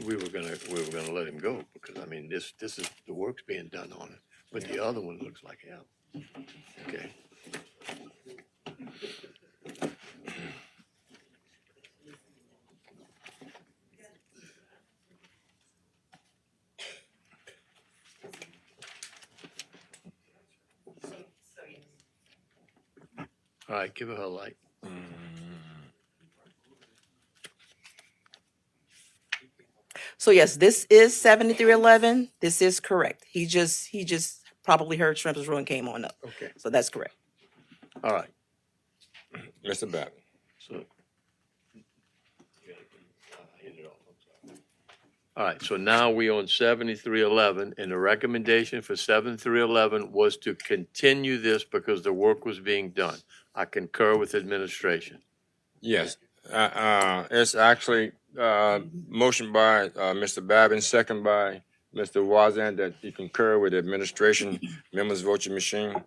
J: We were gonna let him go because, I mean, this is, the work's being done on it, but the other one looks like hell. Okay. All right, give her her light.
T: So yes, this is 7311. This is correct. He just probably heard Shrimpers Row and came on up.
J: Okay.
T: So that's correct.
J: All right,
A: Mr. Babin.
J: so. All right, so now we on 7311, and the recommendation for 7311 was to continue this because the work was being done. I concur with administration.
A: Yes. It's actually motion by Mr. Babin, second by Mr. Wazan, that he concur with the administration. Members vote your machine.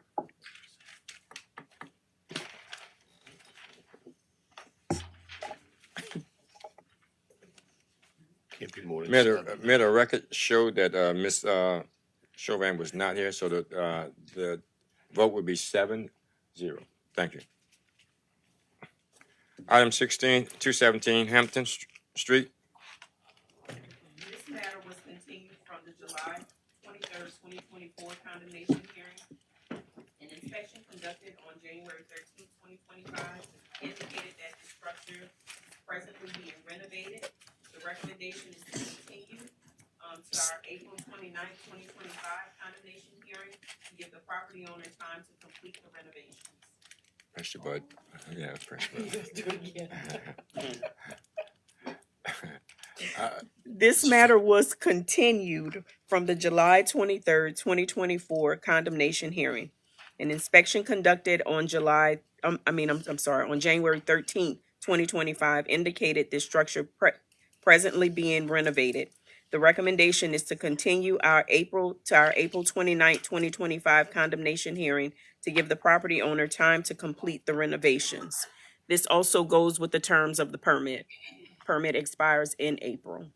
J: Can't be more than
A: May
J: seven.
A: the record show that Ms. Chauvin was not here, so that the vote would be 7-0. Thank you. Item 16, 217 Hampton Street.
E: This matter was continued from the July 23rd, 2024 condemnation hearing. An inspection conducted on January 13th, 2025 indicated that the structure presently being renovated. The recommendation is to continue to our April 29th, 2025 condemnation hearing to give the property owner time to complete the renovations.
A: Press your button. Yeah, press your button.
E: This matter was continued from the July 23rd, 2024 condemnation hearing. An inspection conducted on on January 13th, 2025 indicated this structure presently being renovated. The recommendation is to continue our April 29th, 2025 condemnation hearing to give the property owner time to complete the renovations. This also goes with the terms of the permit. Permit expires in April.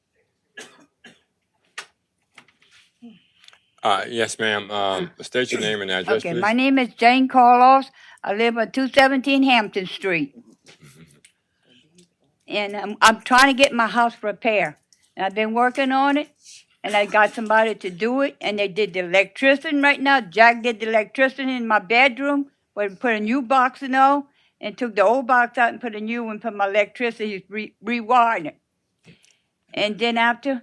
A: Yes, ma'am. State your name and address,
U: Okay,
A: please.
U: my name is Jane Carlos. I live at 217 Hampton Street. And I'm trying to get my house repaired. And I've been working on it, and I got somebody to do it, and they did the electricity right now. Jack did the electricity in my bedroom, where he put a new box and all, and took the old box out and put a new one for my electricity. He's rewiring it. And then after,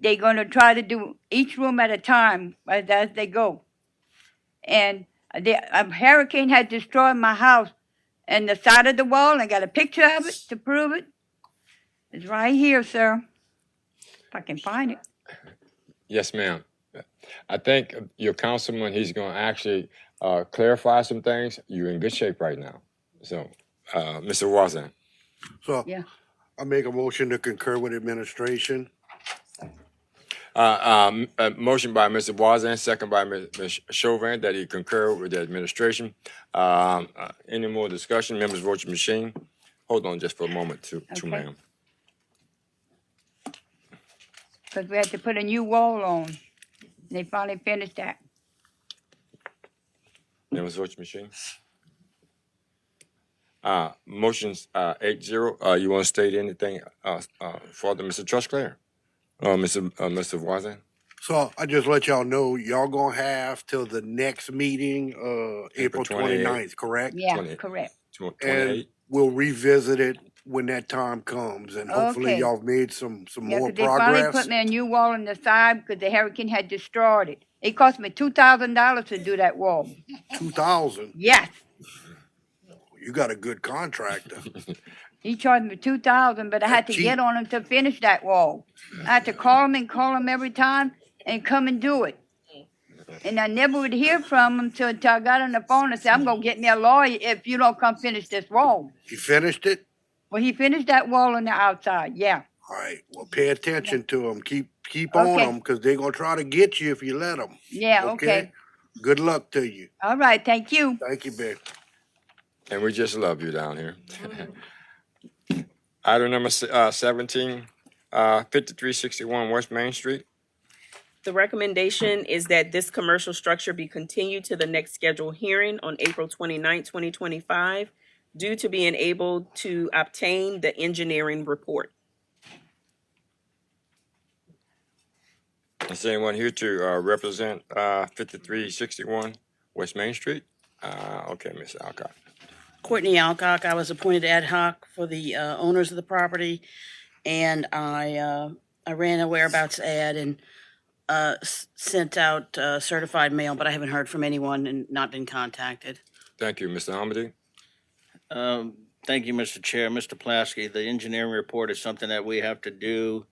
U: they're going to try to do each room at a time as they go. And a hurricane had destroyed my house and the side of the wall, and I got a picture of it to prove it. It's right here, sir. If I can find it.
A: Yes, ma'am. I think your councilman, he's going to actually clarify some things. You're in good shape right now. So, Mr. Wazan.
S: So
U: Yeah.
S: I make a motion to concur with administration.
A: Motion by Mr. Wazan, second by Ms. Chauvin, that he concur with the administration. Any more discussion? Members, vote your machine. Hold on just for a moment, too,
U: Okay.
A: ma'am.
U: Because we had to put a new wall on. They finally finished that.
A: Members, vote your machine. Motion's 8-0. You want to state anything further, Mr. Trustclair? Mr. Wazan?
S: So I just let y'all know, y'all gonna have till the next meeting, April 29th, correct?
U: Yeah,
A: 28.
U: correct.
S: And
A: 28.
S: we'll revisit it when that time comes, and hopefully
U: Okay.
S: y'all have made some
U: Yeah,
S: more
U: 'cause they finally put
S: progress.
U: me a new wall on the side because the hurricane had destroyed it. It cost me $2,000 to do that wall.
S: 2,000,
U: Yes.
S: you got a good contractor.
U: He charged me $2,000, but I had to
S: Cheap.
U: get on him to finish that wall. I had to call him every time and come and do it. And I never would hear from him till I got on the phone and said, I'm gonna get me a lawyer if you don't come finish this wall.
S: You finished it?
U: Well, he finished that wall on the outside, yeah.
S: All right, well, pay attention to them, keep on
U: Okay.
S: them, because they're gonna try to get you if you let them.
U: Yeah, okay.
S: Good luck to you.
U: All right, thank you.
S: Thank you, babe.
A: And we just love you down here. Item number 17, 5361 West Main Street.
E: The recommendation is that this commercial structure be continued to the next scheduled hearing on April 29th, 2025, due to being able to obtain the engineering report.
A: Is anyone here to represent 5361 West Main Street? Okay, Ms. Alcott.
L: Courtney Alcock. I was appointed ad hoc for the owners of the property, and I ran a whereabouts ad and sent out certified mail, but I haven't heard from anyone and not been contacted.
A: Thank you, Mr. Hamady.
Q: Thank you, Mr. Chair. Mr. Plasky, the engineering report is something that we have to do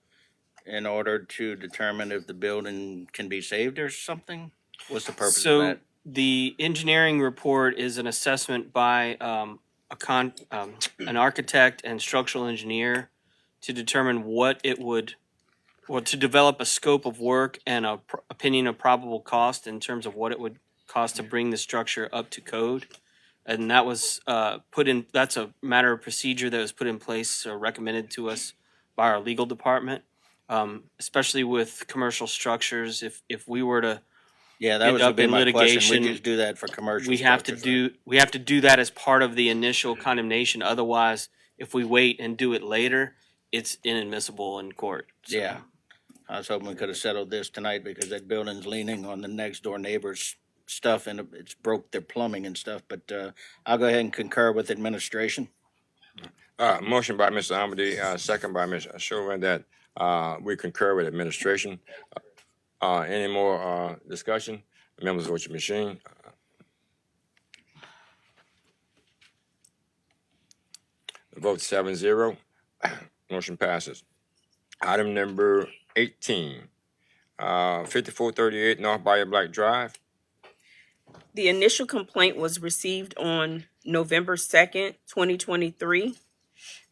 Q: in order to determine if the building can be saved or something? What's the purpose of
H: So
Q: that?
H: the engineering report is an assessment by an architect and structural engineer to determine what it would, well, to develop a scope of work and a opinion of probable cost in terms of what it would cost to bring the structure up to code. And that was that's a matter of procedure that was put in place or recommended to us by our legal department, especially with commercial structures. If we were to
Q: Yeah, that
H: end
Q: was
H: up
Q: be
H: in
Q: my
H: litigation,
Q: question. We just do that for commercial
H: we have to
Q: structures,
H: we have to do that as part of the initial condemnation. Otherwise, if we wait and do it later, it's inadmissible in court. So,
Q: Yeah. I was hoping we could have settled this tonight because that building's leaning on the next door neighbor's stuff and it's broke their plumbing and stuff, but I'll go ahead and concur with administration.
A: Motion by Mr. Amity, second by Ms. Chauvin, that we concur with administration. Any more discussion? Members, vote your machine. Vote 7-0. Motion passes. Item number 18, 5438 North Bayou Black Drive.
E: The initial complaint was received on November 2nd, 2023.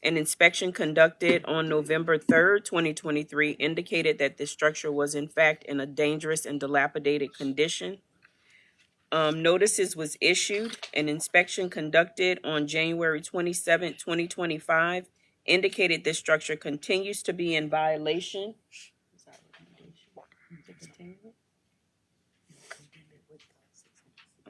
E: An inspection conducted on November 3rd, 2023 indicated that this structure was in fact in a dangerous and dilapidated condition. Notices was issued. An inspection conducted on January 27th, 2025 indicated this structure continues to be in violation.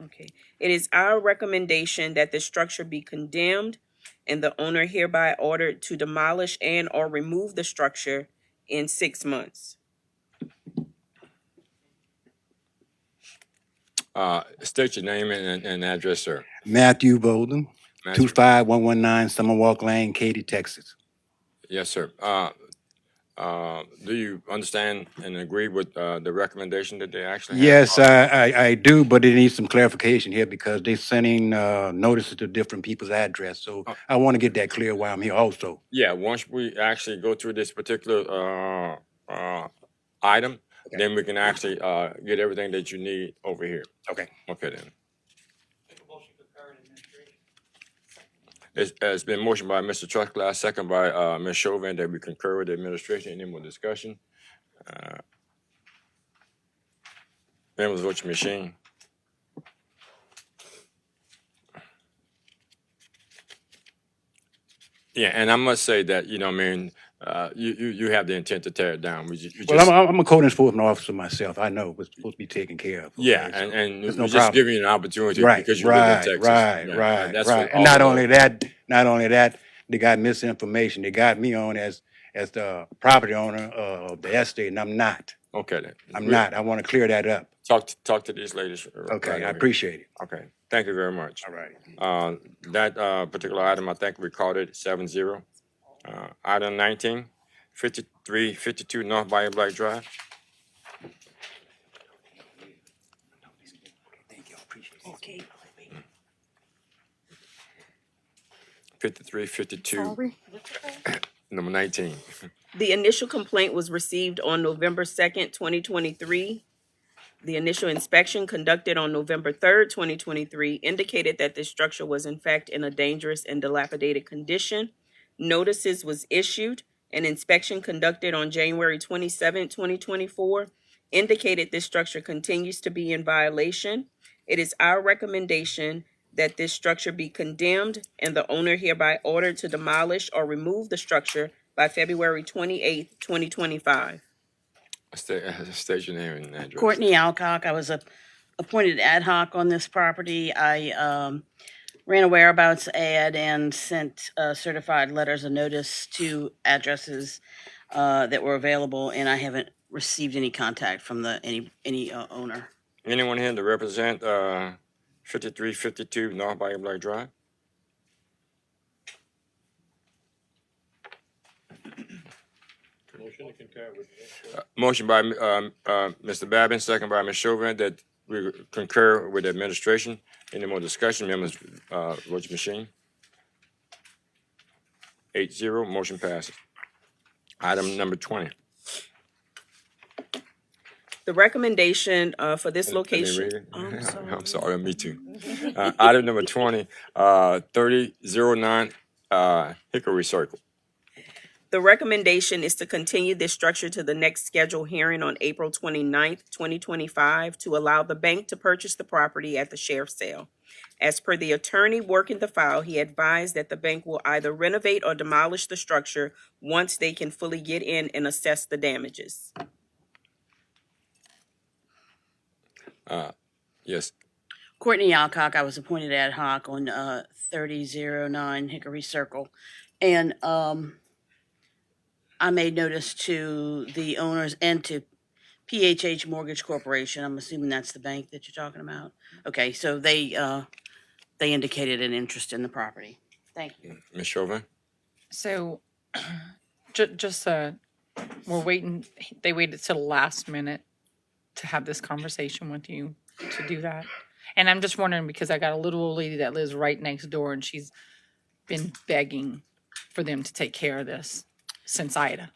E: Okay. It is our recommendation that the structure be condemned and the owner hereby ordered to demolish and or remove the structure in 6 months.
A: State your name and address, sir.
C: Matthew Bolden,
A: Matthew.
C: 25119 Summerwalk Lane, Katy, Texas.
A: Yes, sir. Do you understand and agree with the recommendation that they actually have?
C: Yes, I do, but it needs some clarification here because they're sending notices to different people's address. So I want to get that clear while I'm here also.
A: Yeah, once we actually go through this particular item, then we can actually get everything that you need over here.
C: Okay.
A: Okay, then. It's been motioned by Mr. Trustclass, second by Ms. Chauvin, that we concur with the administration. Any more discussion? Members, vote your machine. Yeah, and I must say that, you know, I mean, you have the intent to tear it down.
C: Well, I'm a code enforcement officer myself. I know what's supposed to be taken care of.
A: Yeah,
C: okay, so
A: and
C: there's
A: we're
C: no
A: just
C: problem.
A: giving you an opportunity
C: Right,
A: because you live in
C: right,
A: Texas.
C: right,
A: Yeah,
C: right,
A: that's
C: right.
A: what
C: And
A: all
C: not
A: of
C: only
A: us-
C: that, they got misinformation. They got me on as the property owner of the estate, and I'm not.
A: Okay, then.
C: I'm not. I want to clear that up.
A: Talk to these ladies.
C: Okay,
A: right
C: I
A: over here.
C: appreciate it.
A: Okay, thank you very much.
C: All right.
A: That particular item, I think we called it 7-0. Item 19, 5352 North Bayou Black Drive.
L: Okay.
A: 5352, number 19.
E: The initial complaint was received on November 2nd, 2023. The initial inspection conducted on November 3rd, 2023 indicated that this structure was in fact in a dangerous and dilapidated condition. Notices was issued. An inspection conducted on January 27th, 2024 indicated this structure continues to be in violation. It is our recommendation that this structure be condemned and the owner hereby ordered to demolish or remove the structure by February 28th, 2025.
A: State your name and address.
L: Courtney Alcock. I was appointed ad hoc on this property. I ran a whereabouts ad and sent certified letters of notice to addresses that were available, and I haven't received any contact from any owner.
A: Anyone here to represent 5352 North Bayou Black Drive?
J: Motion to concur with.
A: Motion by Mr. Babin, second by Ms. Chauvin, that we concur with the administration. Any more discussion? Members, vote your machine. 8-0, motion passes. Item number 20.
E: The recommendation for this
A: Let me
E: location.
A: read it.
E: I'm sorry.
A: I'm sorry, me too. Item number 20, 3009 Hickory Circle.
E: The recommendation is to continue this structure to the next scheduled hearing on April 29th, 2025, to allow the bank to purchase the property at the sheriff's sale. As per the attorney working the file, he advised that the bank will either renovate or demolish the structure once they can fully get in and assess the damages.
A: Yes.
L: Courtney Alcock. I was appointed ad hoc on 3009 Hickory Circle, and I made notice to the owners and to PHH Mortgage Corporation. I'm assuming that's the bank that you're talking about. Okay, so they indicated an interest in the property. Thank you.
A: Ms. Chauvin?
D: So, just we're waiting. They waited till the last minute to have this conversation with you to do that. And I'm just wondering because I got a little old lady that lives right next door, and she's been begging for them to take care of this since Ida.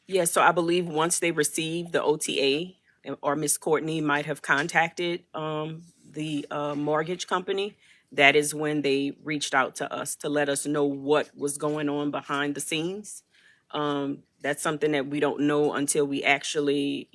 E: Yeah, so I believe once they receive the OTA, or Miss Courtney might have contacted the mortgage company. That is when they reached out to us to let us know what was going on behind the scenes. That's something that we don't know until we actually,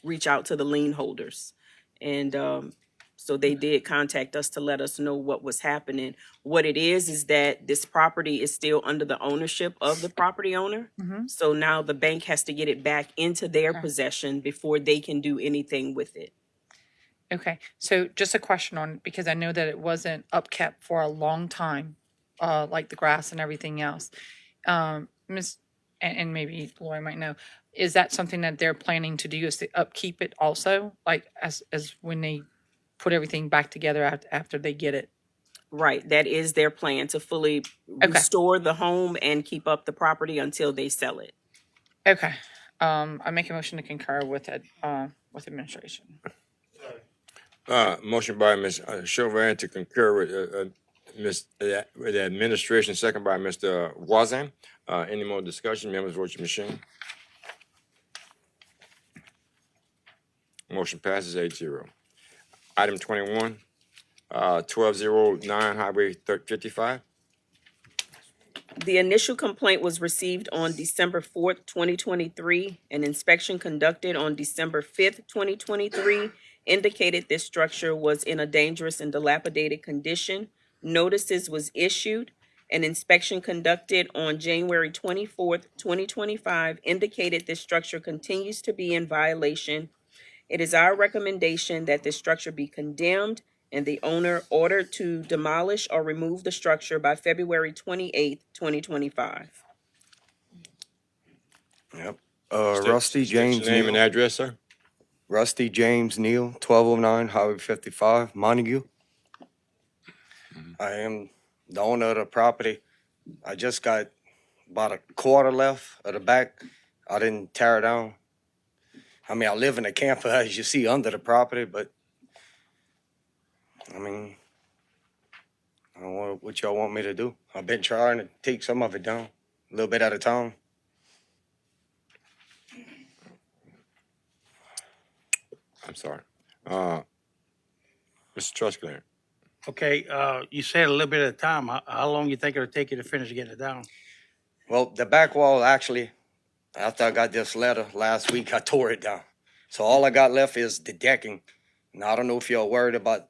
E: reach out to the lien holders. And so they did contact us to let us know what was happening. What it is that this property is still under the ownership of the property owner.
D: Mhm.
E: So now the bank has to get it back into their
D: Okay.
E: possession before they can do anything with it.
D: Okay, so just a question on, because I know that it wasn't upkept for a long time, like the grass and everything else. Miss, and maybe Lori might know, is that something that they're planning to do, is to upkeep it also? Like as when they put everything back together after they get it?
E: Right, that is their plan, to fully restore the home and keep up the property until they sell it.
D: Okay, I make a motion to concur with it, with administration.
A: Motion by Ms. Chauvin to concur with with the administration, second by Mr. Voisin. Any more discussion? Members, vote your machine. Motion passes 8-0. Item 21, 1209 Highway 55.
E: The initial complaint was received on December 4th, 2023. An inspection conducted on December 5th, 2023 indicated this structure was in a dangerous and dilapidated condition. Notices was issued. An inspection conducted on January 24th, 2025 indicated this structure continues to be in violation. It is our recommendation that this structure be condemned and the owner ordered to demolish or remove the structure by February 28th, 2025.
V: Yep.
A: State your name and address, sir.
V: Rusty James Neal, 1209 Highway 55, Montague. I am the owner of the property. I just got about a quarter left of the back. I didn't tear it down. I mean, I live in a camper, as you see, under the property, but I mean, I don't know what y'all want me to do. I've been trying to take some of it down, a little bit at a time.
A: I'm sorry. Mr. Trusclair.
B: Okay, you said a little bit at a time. How long you think it'll take you to finish getting it down?
V: Well, the back wall, actually, after I got this letter last week, I tore it down. So all I got left is the decking. Now, I don't know if you're worried about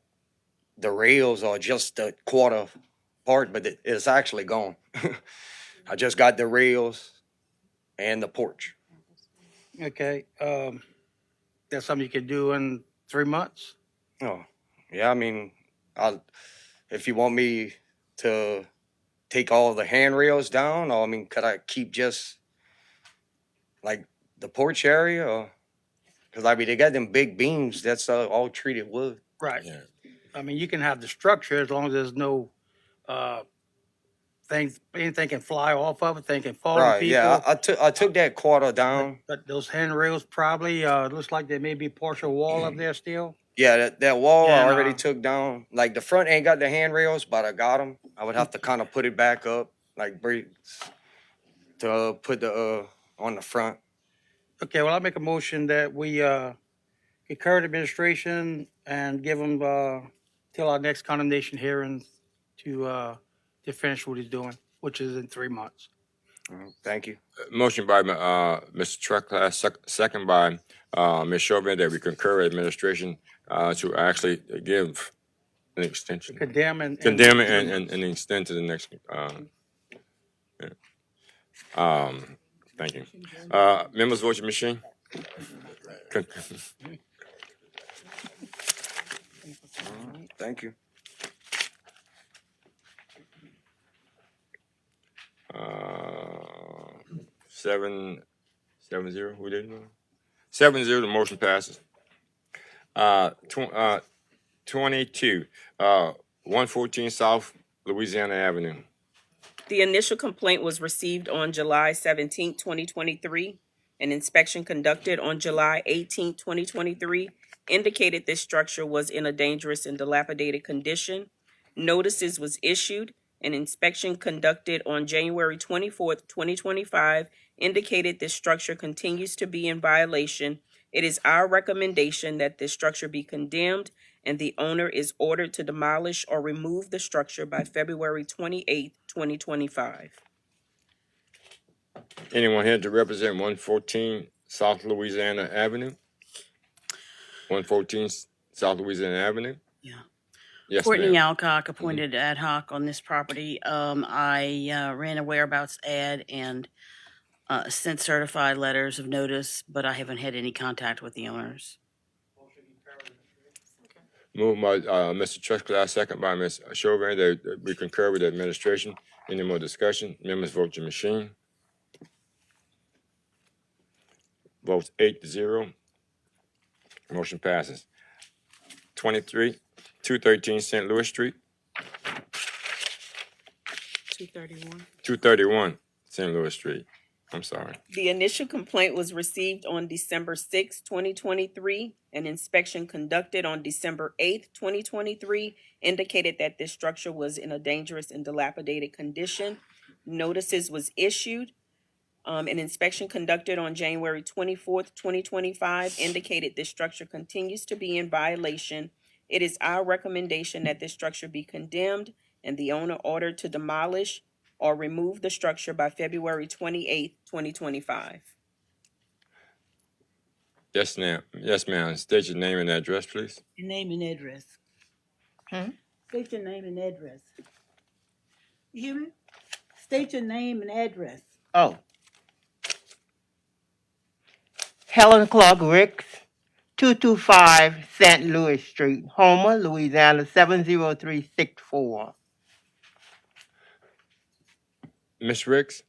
V: the rails or just the quarter part, but it's actually gone. I just got the rails and the porch.
B: Okay, that's something you can do in 3 months?
V: Oh, yeah, I mean, if you want me to take all the handrails down, or I mean, could I keep just like the porch area? Or because I mean, they got them big beams. That's all treated wood.
B: Right. I mean, you can have the structure as long as there's no anything can fly off of it, thing can fall on
V: Right.
B: people.
V: Yeah, I took that quarter down.
B: But those handrails probably, looks like there may be partial wall up there still.
V: Yeah, that wall I
B: And,
V: already took down. Like the front ain't got the handrails, but I got them. I would have to kind of put it back up, like bricks, to put the on the front.
B: Okay, well, I make a motion that we concur the administration and give him till our next condemnation hearing to finish what he's doing, which is in 3 months.
V: Thank you.
A: Motion by Mr. Trucklass, second by Ms. Chauvin, that we concur with administration to actually give an extension.
B: Condemn and
A: extend to the next. Thank you. Members, vote your machine.
V: Thank you.
A: 7-0. Who did it? 7-0. The motion passes. 22. 114 South Louisiana Avenue.
E: The initial complaint was received on July 17, 2023. An inspection conducted on July 18, 2023 indicated this structure was in a dangerous and dilapidated condition. Notices was issued. An inspection conducted on January 24th, 2025 indicated this structure continues to be in violation. It is our recommendation that this structure be condemned and the owner is ordered to demolish or remove the structure by February 28th, 2025.
A: Anyone here to represent 114 South Louisiana Avenue? 114 South Louisiana Avenue?
L: Yeah.
A: Yes,
L: Courtney
A: ma'am.
L: Alcock, appointed ad hoc on this property. I ran a whereabouts ad and sent certified letters of notice, but I haven't had any contact with the owners.
A: Moved by Mr. Truscott, second by Ms. Chauvin, that we concur with the administration. Any more discussion? Members, vote your machine. Votes 8-0. Motion passes. 213 St. Louis Street.
E: 231.
A: 231 St. Louis Street. I'm sorry.
E: The initial complaint was received on December 6, 2023. An inspection conducted on December 8, 2023 indicated that this structure was in a dangerous and dilapidated condition. Notices was issued. An inspection conducted on January 24th, 2025 indicated this structure continues to be in violation. It is our recommendation that this structure be condemned and the owner ordered to demolish or remove the structure by February 28th, 2025.
A: Yes, ma'am. Yes, ma'am. State your name and address, please.
G: Your name and address. State your name and address. You hear me? State your name and address.
I: Oh. Helen Clark Ricks, 225 St. Louis Street, Homer, Louisiana, 70364.
A: Miss Ricks?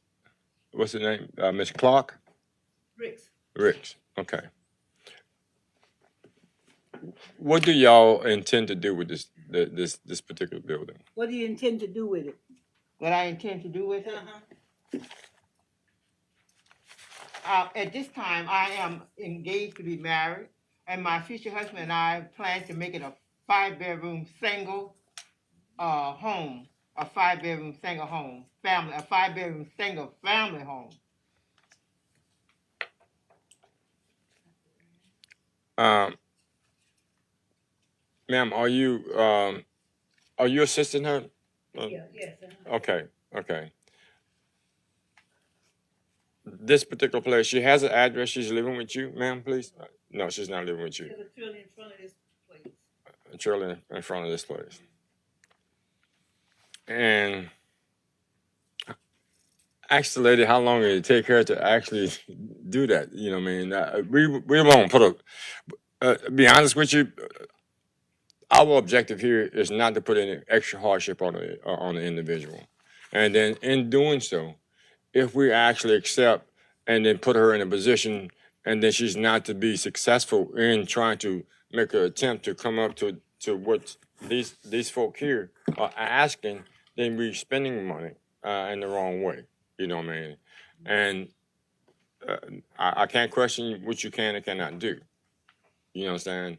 A: What's the name? Miss Clark?
G: Ricks.
A: Ricks. Okay. What do y'all intend to do with this particular building?
G: What do you intend to do with it?
I: What I intend to do with it? At this time, I am engaged to be married, and my future husband and I plan to make it a 5-bedroom single home, a 5-bedroom single home, family, a 5-bedroom single family home.
A: Ma'am, are you assisting her?
G: Yes.
A: Okay. This particular place, she has an address. She's living with you, ma'am, please? No, she's not living with you.
G: There's a trailer in front of this place.
A: A trailer in front of this place. And ask the lady how long it take her to actually do that. You know what I mean? We won't put be honest with you, our objective here is not to put any extra hardship on the individual. And then in doing so, if we actually accept and then put her in a position and then she's not to be successful in trying to make an attempt to come up to what these folk here are asking, then we're spending money in the wrong way. You know what I mean? And I can't question what you can and cannot do. You know what I'm saying?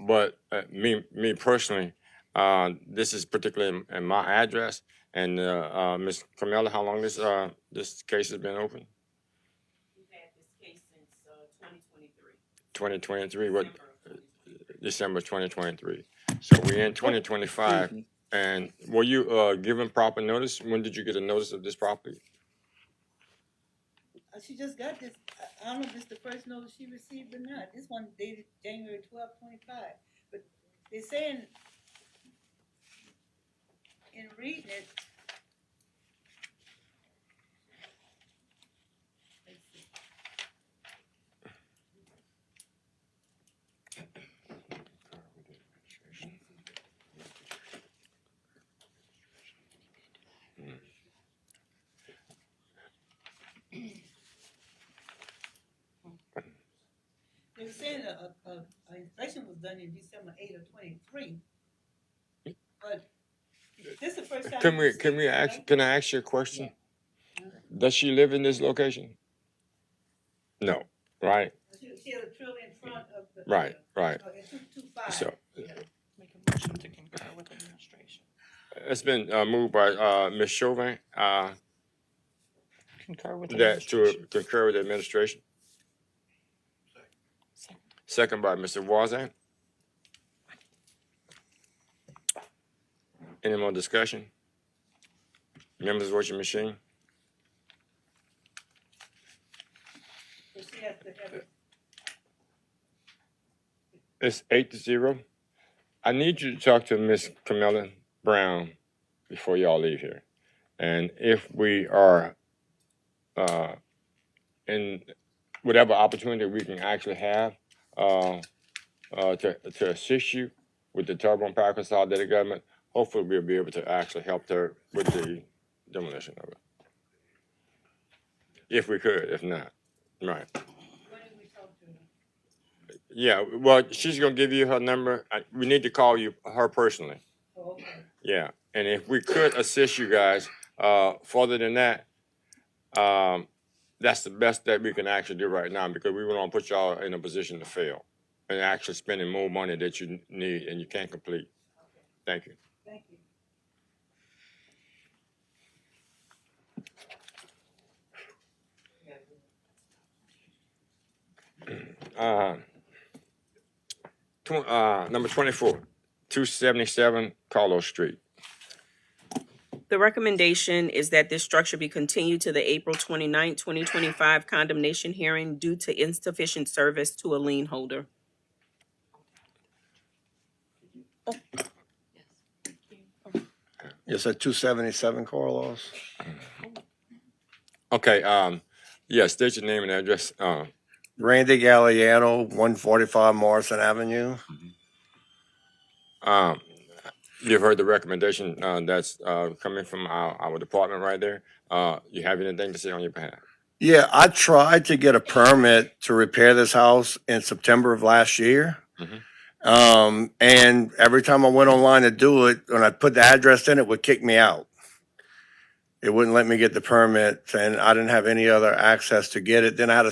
A: But me personally, this is particularly in my address. And Ms. Carmela, how long this case has been open?
E: We've had this case since 2023.
A: 2023, what? December 2023. So we're in 2025. And were you given proper notice? When did you get a notice of this property?
G: She just got this. I don't know if this is the first notice she received or not. This one dated January 12, 25. But they're saying in reading it, they were saying an inspection was done in December 8 of 23. But
E: This is the first time.
A: Can I ask you a question? Does she live in this location? No, right?
G: She had a trailer in front of the.
A: Right.
G: It's 225.
A: So
D: Make a motion to concur with administration.
A: it's been moved by Ms. Chauvin
D: Concur with
A: that
D: administration.
A: to concur with the administration. Second by Mr. Wazan. Any more discussion? Members, vote your machine.
G: So she has to have it.
A: It's 8-0. I need you to talk to Miss Camilla Brown before y'all leave here. And if we are in whatever opportunity we can actually have to assist you with the Terrebonne Parish Consolidated Government, hopefully we'll be able to actually help her with the demolition of it. If we could, if not. Right. Yeah, well, she's gonna give you her number. We need to call her personally. Yeah, and if we could assist you guys, further than that, that's the best that we can actually do right now because we don't want to put y'all in a position to fail and actually spending more money that you need and you can't complete. Thank you.
G: Thank you.
A: 24, 277 Carlos Street.
E: The recommendation is that this structure be continued to the April 29, 2025 condemnation hearing due to insufficient service to a lien holder.
S: Yes, at 277 Carlos.
A: Okay, yeah, state your name and address.
S: Randy Galliano, 145 Morrison Avenue.
A: You've heard the recommendation that's coming from our department right there. You have anything to say on your behalf?
S: Yeah, I tried to get a permit to repair this house in September of last year. And every time I went online to do it, when I put the address in, it would kick me out. It wouldn't let me get the permit, and I didn't have any other access to get it. Then I had a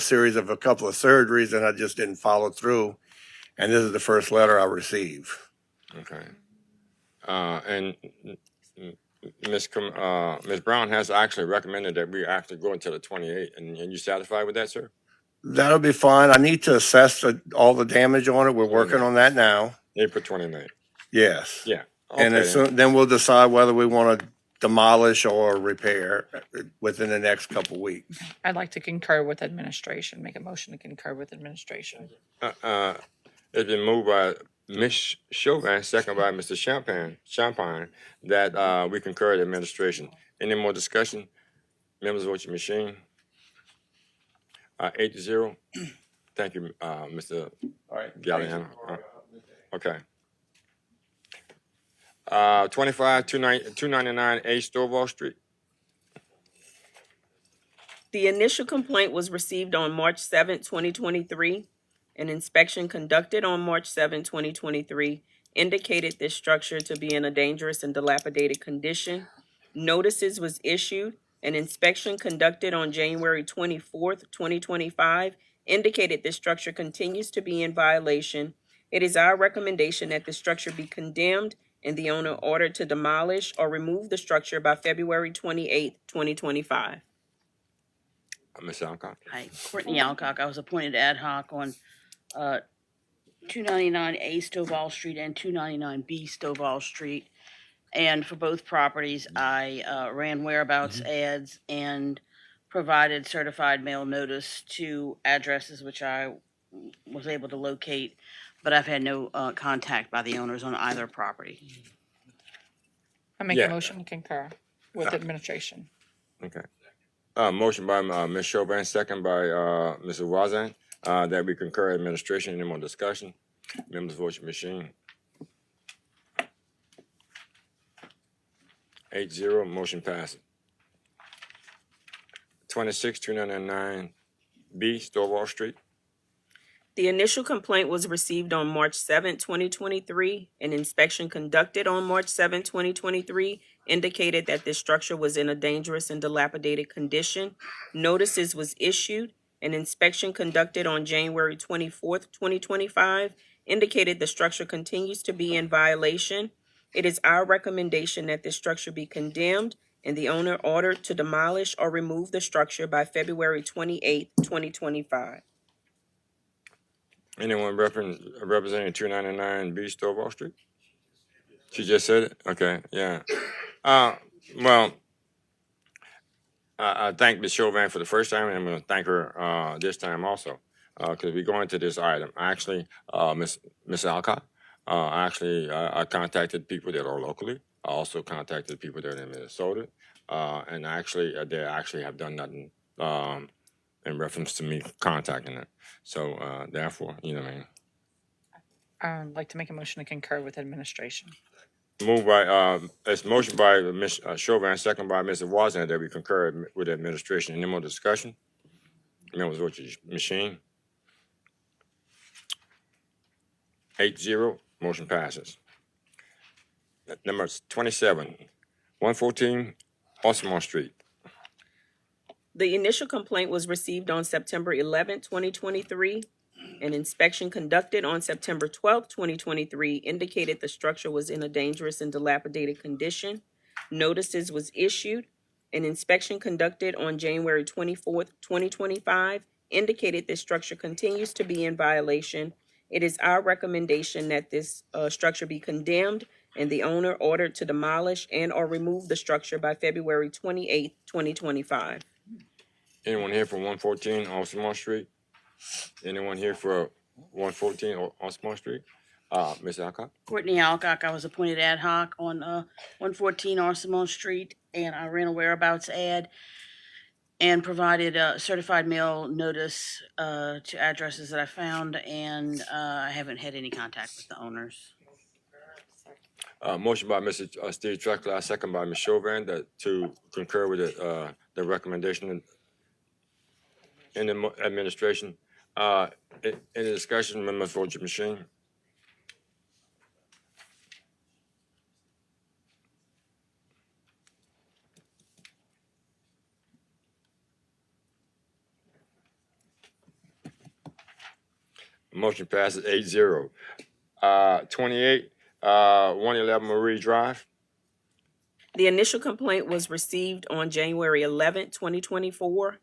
S: couple of surgeries, and I just didn't follow through. And this is the first letter I received.
A: Okay. And Ms. Brown has actually recommended that we actually go until the 28th. And you satisfied with that, sir?
S: That'll be fine. I need to assess all the damage on it. We're working on that now.
A: April 29th.
S: Yes.
A: Yeah. Okay.
S: And then we'll decide whether we want to demolish or repair within the next couple weeks.
D: I'd like to concur with administration, make a motion to concur with administration.
A: It's been moved by Ms. Chauvin, second by Mr. Champagne, that we concur with administration. Any more discussion? Members, vote your machine. 8-0. Thank you, Mr. Galliano. Okay. 25 299 A Stovall Street.
E: The initial complaint was received on March 7, 2023. An inspection conducted on March 7, 2023 indicated this structure to be in a dangerous and dilapidated condition. Notices was issued. An inspection conducted on January 24th, 2025 indicated this structure continues to be in violation. It is our recommendation that the structure be condemned and the owner ordered to demolish or remove the structure by February 28th, 2025.
A: Ms. Alcock.
L: Hi, Courtney Alcock. I was appointed ad hoc on 299A Stovall Street and 299B Stovall Street. And for both properties, I ran whereabouts ads and provided certified mail notice to addresses which I was able to locate, but I've had no contact by the owners on either property.
D: I make a motion to concur with administration.
A: Okay. Motion by Ms. Chauvin, second by Mr. Wazan, that we concur administration. Any more discussion? Members, vote your machine. 8-0, motion passes. 26 299 B Stovall Street.
E: The initial complaint was received on March 7, 2023. An inspection conducted on March 7, 2023 indicated that this structure was in a dangerous and dilapidated condition. Notices was issued. An inspection conducted on January 24th, 2025 indicated the structure continues to be in violation. It is our recommendation that this structure be condemned and the owner ordered to demolish or remove the structure by February 28th, 2025.
A: Anyone representing 299 B Stovall Street? She just said it? Okay, yeah. Well, I thank Ms. Chauvin for the first time, and I'm going to thank her this time also, because we go into this item. Actually, Ms. Alcott, I contacted people that are locally. I also contacted people that are in Minnesota, and they actually have done nothing in reference to me contacting them. So therefore, you know what I mean.
D: I'd like to make a motion to concur with administration.
A: Moved by, it's motion by Ms. Chauvin, second by Mr. Wozniak, that we concur with the administration. Any more discussion? Members, vote your machine. 8-0, motion passes. Number 27, 114 Baltimore Street.
E: The initial complaint was received on September 11, 2023. An inspection conducted on September 12, 2023 indicated the structure was in a dangerous and dilapidated condition. Notices was issued. An inspection conducted on January 24, 2025 indicated this structure continues to be in violation. It is our recommendation that this structure be condemned and the owner ordered to demolish and or remove the structure by February 28, 2025.
A: Anyone here for 114 Baltimore Street? Anyone here for 114 Baltimore Street? Ms. Alcott?
L: Courtney Alcock, I was appointed ad hoc on 114 Arsimon Street, and I ran a whereabouts ad and provided a certified mail notice to addresses that I found, and I haven't had any contact with the owners.
A: Motion by Mr. Steve Treckler, second by Ms. Chauvin, to concur with the recommendation in the administration. Any discussion, members, vote your machine. Motion passes 8-0. 28, 111 Marie Drive.
E: The initial complaint was received on January 11, 2024.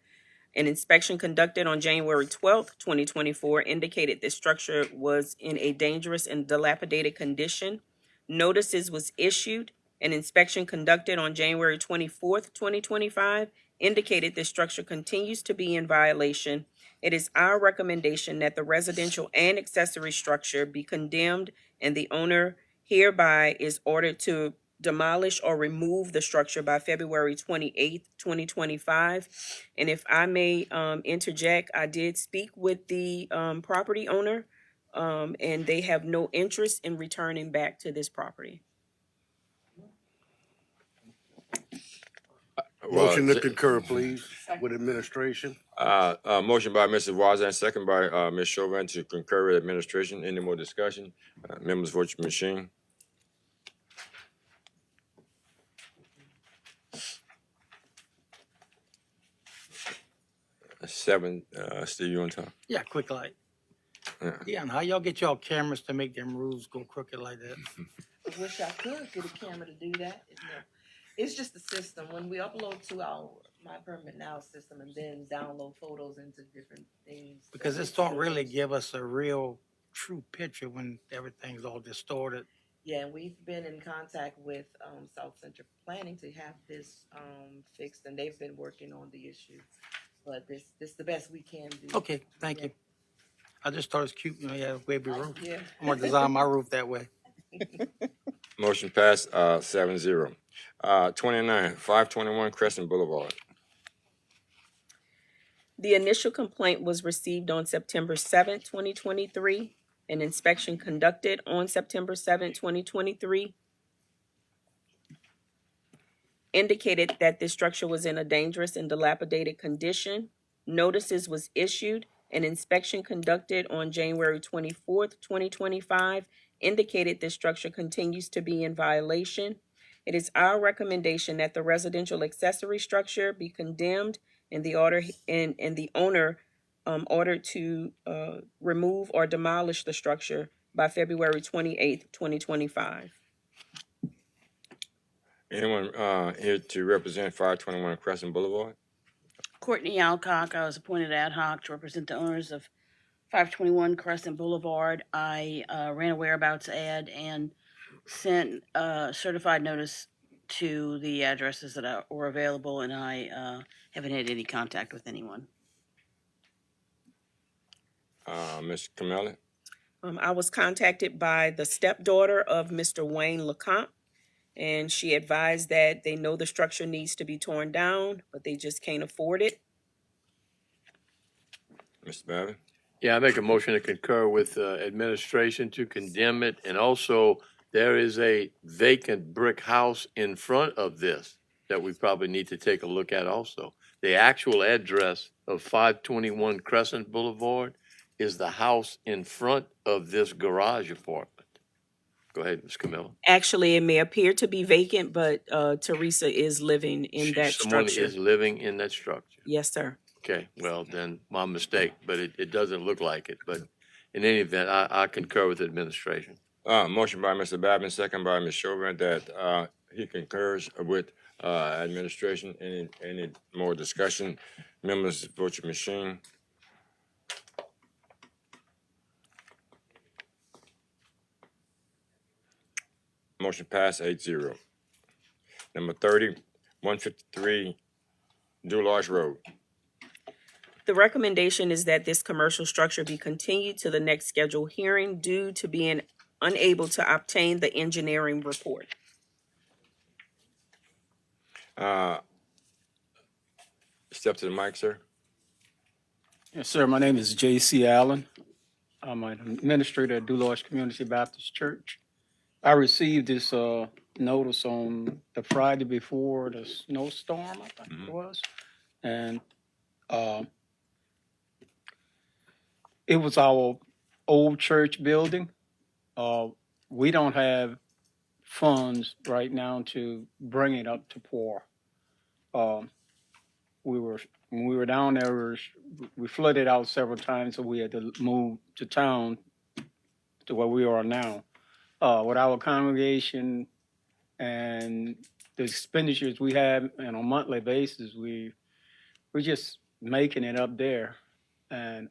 E: An inspection conducted on January 12, 2024 indicated this structure was in a dangerous and dilapidated condition. Notices was issued. An inspection conducted on January 24, 2025 indicated this structure continues to be in violation. It is our recommendation that the residential and accessory structure be condemned and the owner hereby is ordered to demolish or remove the structure by February 28th, 2025. And if I may interject, I did speak with the property owner, and they have no interest in returning back to this property.
S: Motion to concur, please, with administration.
A: Motion by Mr. Wazan, second by Ms. Chauvin to concur with administration. Any more discussion? Members, vote your machine. Seven, Steve, you on top?
B: Yeah, quick light.
A: Yeah.
B: Yeah, and how y'all get y'all cameras to make them rules go crooked like that?
T: I wish I could get a camera to do that. It's just the system. When we upload to our My Permit Now system and then download photos into different things.
B: Because this don't really give us a real true picture when everything's all distorted.
T: Yeah, and we've been in contact with South Central Planning to have this fixed, and they've been working on the issue. But this is the best we can do.
B: Okay, thank you. I just thought it's cute, you know, yeah, wavy roof.
T: Yeah.
B: I'm gonna design my roof that way.
A: Motion passed 7-0. 29, 521 Crescent Boulevard.
E: The initial complaint was received on September 7, 2023. An inspection conducted on September 7, 2023 indicated that this structure was in a dangerous and dilapidated condition. Notices was issued. An inspection conducted on January 24th, 2025 indicated this structure continues to be in violation. It is our recommendation that the residential accessory structure be condemned and the owner ordered to remove or demolish the structure by February 28th, 2025.
A: Anyone here to represent 521 Crescent Boulevard?
L: Courtney Alcock, I was appointed ad hoc to represent the owners of 521 Crescent Boulevard. I ran a whereabouts ad and sent a certified notice to the addresses that were available, and I haven't had any contact with anyone.
A: Ms. Camella?
E: I was contacted by the stepdaughter of Mr. Wayne LeCompte, and she advised that they know the structure needs to be torn down, but they just can't afford it.
A: Mr. Babbitt?
J: Yeah, I make a motion to concur with administration to condemn it. And also, there is a vacant brick house in front of this that we probably need to take a look at also. The actual address of 521 Crescent Boulevard is the house in front of this garage apartment. Go ahead, Ms. Camilla.
E: Actually, it may appear to be vacant, but Teresa is living in that
J: Someone
E: structure.
J: is living in that structure.
E: Yes, sir.
J: Okay, well, then my mistake, but it doesn't look like it. But in any event, I concur with the administration.
A: Motion by Mr. Babbitt, second by Ms. Chauvin, that he concurs with administration. Any more discussion? Members, vote your machine. Motion passed 8-0. Number 30, 153 Dularge Road.
E: The recommendation is that this commercial structure be continued to the next scheduled hearing due to being unable to obtain the engineering report.
A: Step to the mic, sir.
K: Yes, sir. My name is J.C. Allen. I'm an administrator at Dularge Community Baptist Church. I received this notice on the Friday before the snowstorm, I think it was. And it was our old church building. We don't have funds right now to bring it up to par. When we were down there, we flooded out several times, so we had to move to town to where we are now. With our congregation and the expenditures we have on a monthly basis, we're just making it up there. And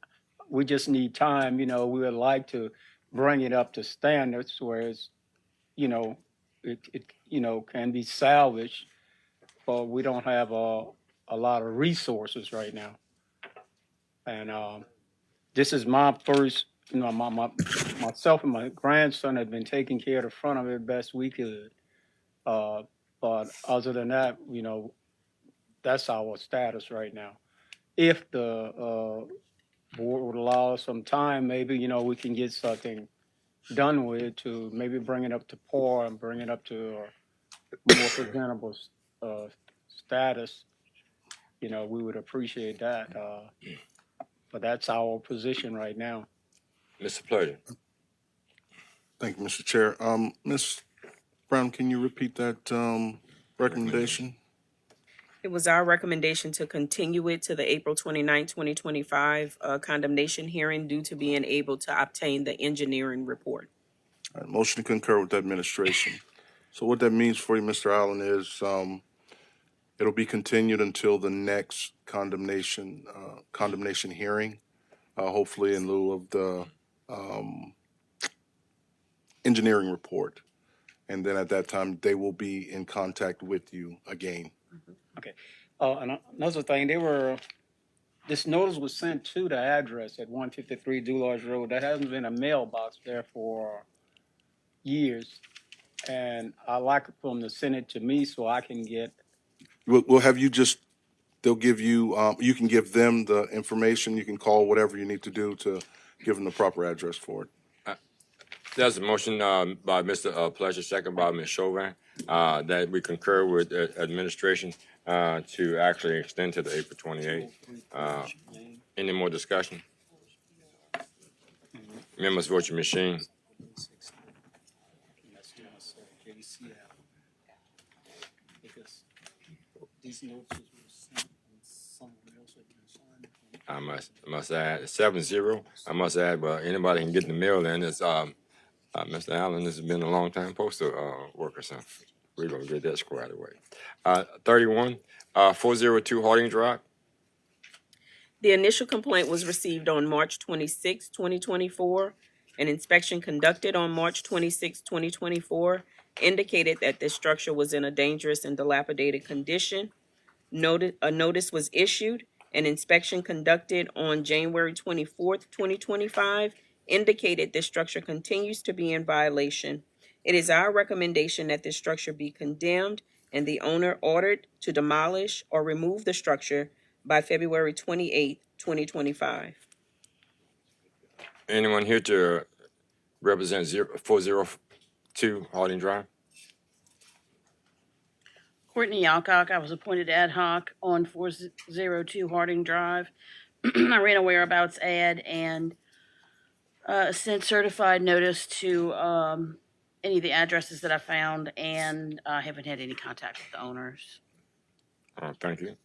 K: we just need time, you know, we would like to bring it up to standards where it's, you know, it can be salvaged, but we don't have a lot of resources right now. And this is my first, you know, myself and my grandson have been taking care of the front of it best we could. But other than that, you know, that's our status right now. If the board would allow us some time, maybe, you know, we can get something done with it to maybe bring it up to par and bring it up to a more presentable status. You know, we would appreciate that. But that's our position right now.
A: Mr. Plater.
F: Thank you, Mr. Chair. Ms. Brown, can you repeat that recommendation?
E: It was our recommendation to continue it to the April 29, 2025 condemnation hearing due to being able to obtain the engineering report.
F: All right, motion to concur with the administration. So what that means for you, Mr. Allen, is it'll be continued until the next condemnation hearing, hopefully in lieu of the engineering report. And then at that time, they will be in contact with you again.
K: Okay. And another thing, this notice was sent to the address at 153 Dularge Road. There hasn't been a mailbox there for years. And I like for them to send it to me so I can get.
F: We'll have you they'll give you, you can give them the information. You can call whatever you need to do to give them the proper address for it.
A: There's a motion by Mr. Pleasure, second by Ms. Chauvin, that we concur with administration to actually extend to the April 28th. Any more discussion? Members, vote your machine. I must add 7-0. I must add, well, anybody can get the mail in. It's Mr. Allen. This has been a long time postal worker, so we're gonna get that squared away. 31, 402 Harding Drive.
E: The initial complaint was received on March 26, 2024. An inspection conducted on March 26, 2024 indicated that this structure was in a dangerous and dilapidated condition. A notice was issued. An inspection conducted on January 24th, 2025 indicated this structure continues to be in violation. It is our recommendation that this structure be condemned and the owner ordered to demolish or remove the structure by February 28th, 2025.
A: Anyone here to represent 402 Harding Drive?
L: Courtney Alcock, I was appointed ad hoc on 402 Harding Drive. I ran a whereabouts ad and sent certified notice to any of the addresses that I found, and I haven't had any contact with the owners.
A: Thank you.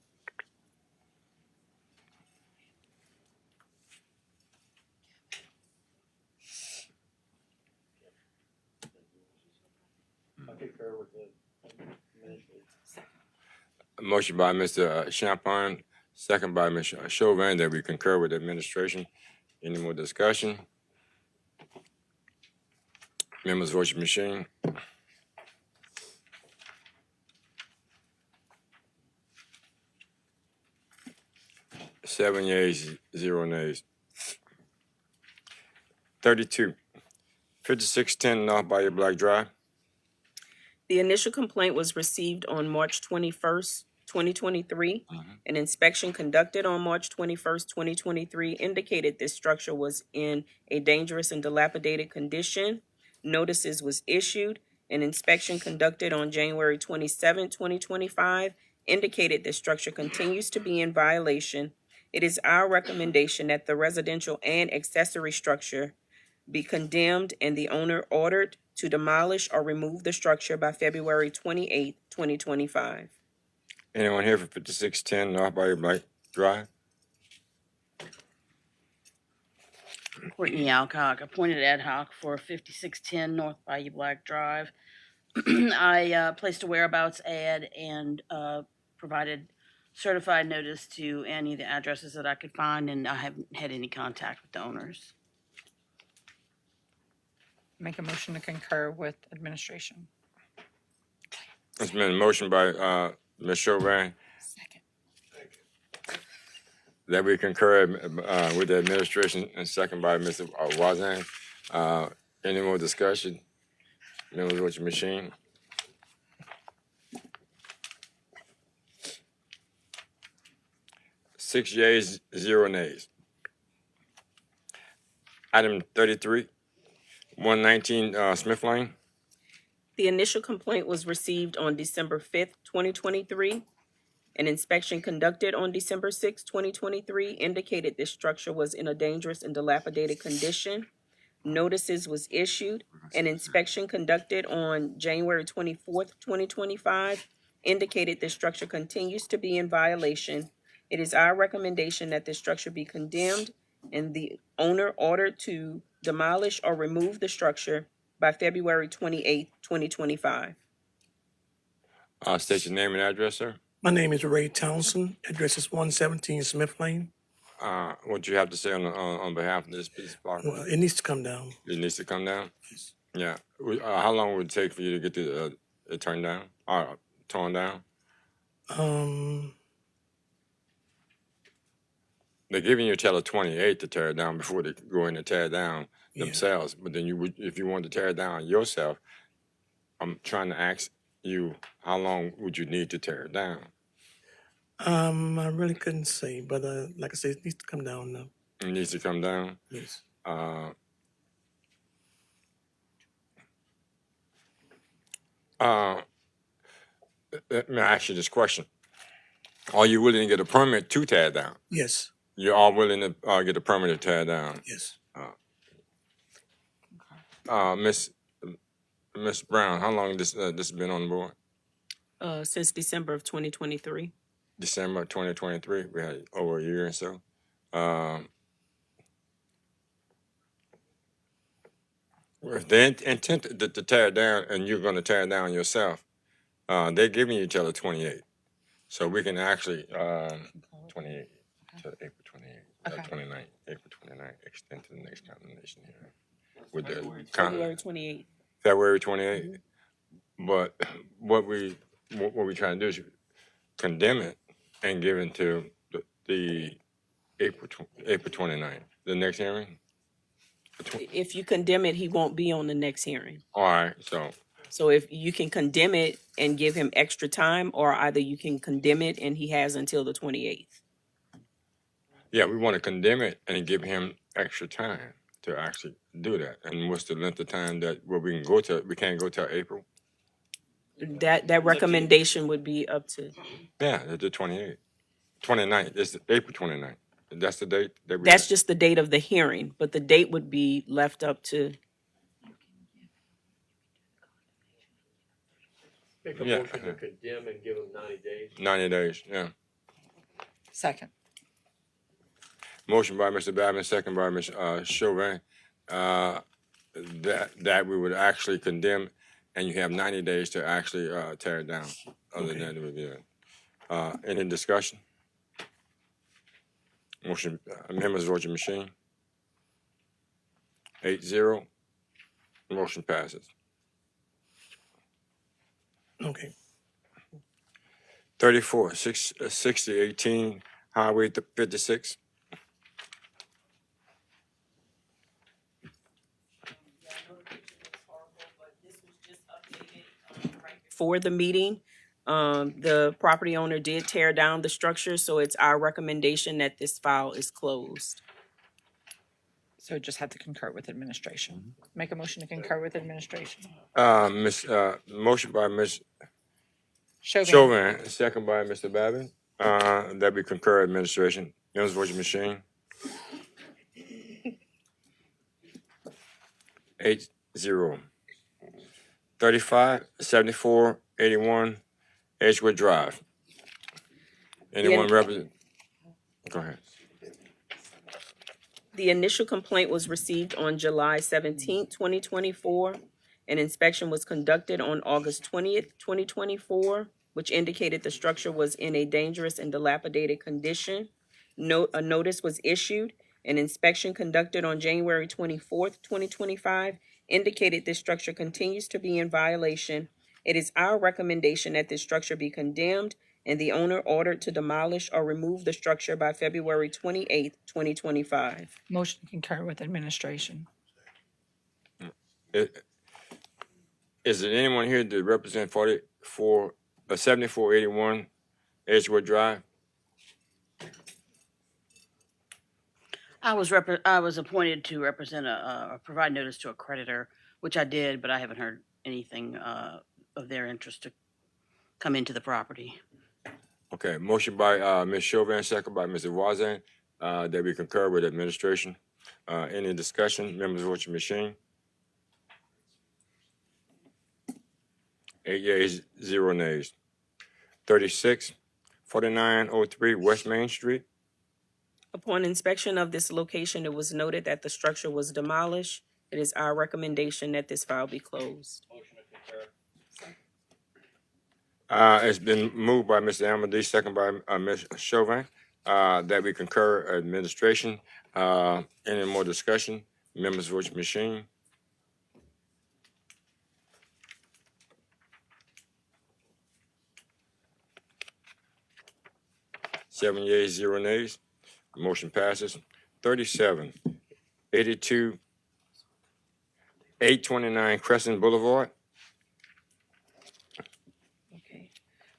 A: A motion by Mr. Champagne, second by Ms. Chauvin, that we concur with the administration. Any more discussion? Members, vote your machine. Seven yeas, 0 nays. 32, 5610 North Bayou Black Drive.
E: The initial complaint was received on March 21st, 2023. An inspection conducted on March 21st, 2023 indicated this structure was in a dangerous and dilapidated condition. Notices was issued. An inspection conducted on January 27, 2025 indicated this structure continues to be in violation. It is our recommendation that the residential and accessory structure be condemned and the owner ordered to demolish or remove the structure by February 28, 2025.
A: Anyone here for 5610 North Bayou Black Drive?
L: Courtney Alcock, appointed ad hoc for 5610 North Bayou Black Drive. I placed a whereabouts ad and provided certified notice to any of the addresses that I could find, and I haven't had any contact with the owners.
D: Make a motion to concur with administration.
A: It's been a motion by Ms. Chauvin.
D: Second.
A: That we concur with the administration, and second by Mr. Wazan. Any more discussion? Members, vote your machine. Six yeas, 0 nays. Item 33, 119 Smith Lane.
E: The initial complaint was received on December 5th, 2023. An inspection conducted on December 6, 2023 indicated this structure was in a dangerous and dilapidated condition. Notices was issued. An inspection conducted on January 24th, 2025 indicated this structure continues to be in violation. It is our recommendation that this structure be condemned and the owner ordered to demolish or remove the structure by February 28th, 2025.
A: State your name and address, sir.
M: My name is Ray Townsend. Address is 117 Smith Lane.
A: What do you have to say on behalf of this piece of property?
M: Well, it needs to come down.
A: It needs to come down? Yeah. How long would it take for you to get it turned down or torn down? They're giving you till the 28th to tear it down before they go in and tear it down themselves. But then if you want to tear it down yourself, I'm trying to ask you, how long would you need to tear it down?
M: I really couldn't say, but like I said, it needs to come down now.
A: It needs to come down?
M: Yes.
A: Let me ask you this question. Are you willing to get a permit to tear it down?
M: Yes.
A: You are willing to get a permit to tear it down?
M: Yes.
A: Miss Brown, how long this been on the board?
E: Since December of 2023.
A: December 2023. We had over a year or so. Um, if they intent to tear it down, and you're going to tear it down yourself, they're giving you till the 28th, so we can actually 28 to April 28th, 29th, April 29th, extend to the next condemnation hearing with the
E: February 28th.
A: February 28th. But what we trying to do is condemn it and give it to the April 29th, the next hearing.
E: If you condemn it, he won't be on the next hearing.
A: All right,
E: So if you can condemn it and give him extra time, or either you can condemn it and he has until the 28th.
A: yeah, we want to condemn it and give him extra time to actually do that. And what's the length of time that we can go to? We can't go till April.
E: That recommendation would be up to.
A: Yeah, the 28th, 29th. It's April 29th. That's the date that we.
E: That's just the date of the hearing, but the date would be left up to.
J: Make a
A: Yeah.
J: motion to condemn and give them 90 days.
A: 90 days. Yeah.
D: Second.
A: Motion by Mr. Babin, second by Ms. Chauvin, that we would actually condemn, and you have 90 days to actually tear it down, other than the review. Any discussion? Motion, members vote your machine. 8-0. Motion passes.
M: Okay.
A: 34, 6018, Highway 56.
E: For the meeting, the property owner did tear down the structure, so it's our recommendation that this file is closed.
D: So just have to concur with administration. Make a motion to concur with administration.
A: Motion by Ms.
D: Chauvin.
A: Chauvin, second by Mr. Babin, that we concur administration. Members vote your machine. 8-0. 35, 74, 81, Edgewood Drive. Anyone represent? Go ahead.
E: The initial complaint was received on July 17th, 2024. An inspection was conducted on August 20th, 2024, which indicated the structure was in a dangerous and dilapidated condition. A notice was issued. An inspection conducted on January 24th, 2025, indicated this structure continues to be in violation. It is our recommendation that this structure be condemned and the owner ordered to demolish or remove the structure by February 28th, 2025.
D: Motion to concur with administration.
A: Is there anyone here to represent 7481 Edgewood Drive?
L: I was appointed to represent provide notice to a creditor, which I did, but I haven't heard anything of their interest to come into the property.
A: Okay, motion by Ms. Chauvin, second by Mr. Voisin, that we concur with administration. Any discussion? Members vote your machine. 8 yeas, 0 nays. 36, 4903 West Main Street.
E: Upon inspection of this location, it was noted that the structure was demolished. It is our recommendation that this file be closed.
A: It's been moved by Mr. Amadee, second by Ms. Chauvin, that we concur administration. Any more discussion? Members vote your machine. Seven yeas, 0 nays. Motion passes. 37, 82, 829 Crescent Boulevard.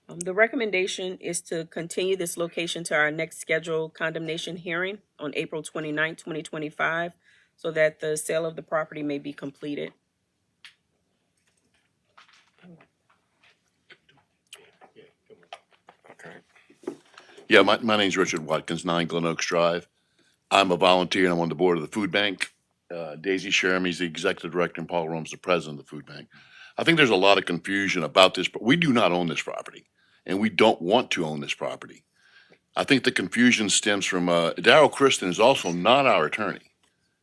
E: The recommendation is to continue this location to our next scheduled condemnation hearing on April 29th, 2025, so that the sale of the property may be completed.
A: Okay.
N: Yeah, my name's Richard Watkins, 9 Glen Oaks Drive. I'm a volunteer and I'm on the board of the food bank. Daisy Sheremy's the executive director and Paul Rome's the president of the food bank. I think there's a lot of confusion about this, but we do not own this property and we don't want to own this property. I think the confusion stems from, Darrell Kristen is also not our attorney.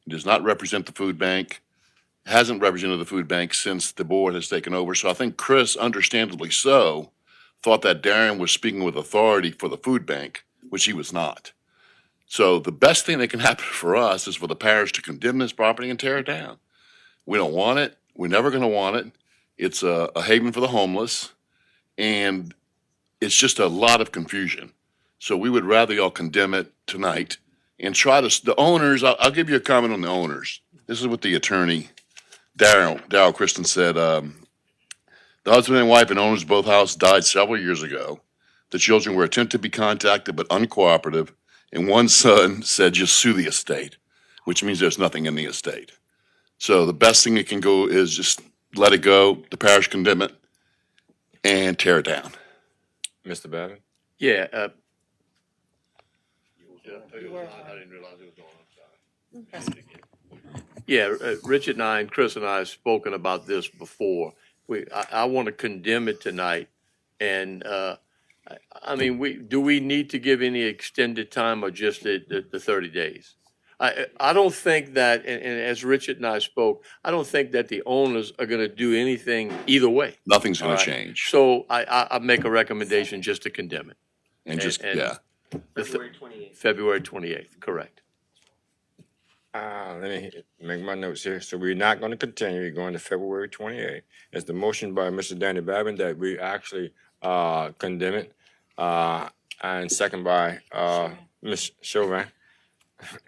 N: He does not represent the food bank, hasn't represented the food bank since the board has taken over. So I think Chris, understandably so, thought that Darren was speaking with authority for the food bank, which he was not. So the best thing that can happen for us is for the parish to condemn this property and tear it down. We don't want it. We're never going to want it. It's a haven for the homeless, and it's just a lot of confusion. So we would rather y'all condemn it tonight and try to, the owners, I'll give you a comment on the owners. This is what the attorney, Darrell Kristen said, the husband and wife and owners of both houses died several years ago. The children were attempted to be contacted but uncooperative, and one son said just sue the estate, which means there's nothing in the estate. So the best thing that can go is just let it go, the parish condemn it, and tear it down.
A: Mr. Babin?
J: Yeah, yeah, Richard and I and Chris and I have spoken about this before. I want to condemn it tonight. And, I mean, do we need to give any extended time or just the 30 days? I don't think that, and as Richard and I spoke, I don't think that the owners are going to do anything either way.
N: Nothing's going
J: All
N: to
J: right?
N: change.
J: So I make a recommendation just to condemn it.
N: And just, yeah.
J: February 28th, correct.
A: Let me make my notes here. So we're not going to continue. We're going to February 28th. It's the motion by Mr. Danny Babin that we actually condemn it, and second by Ms. Chauvin.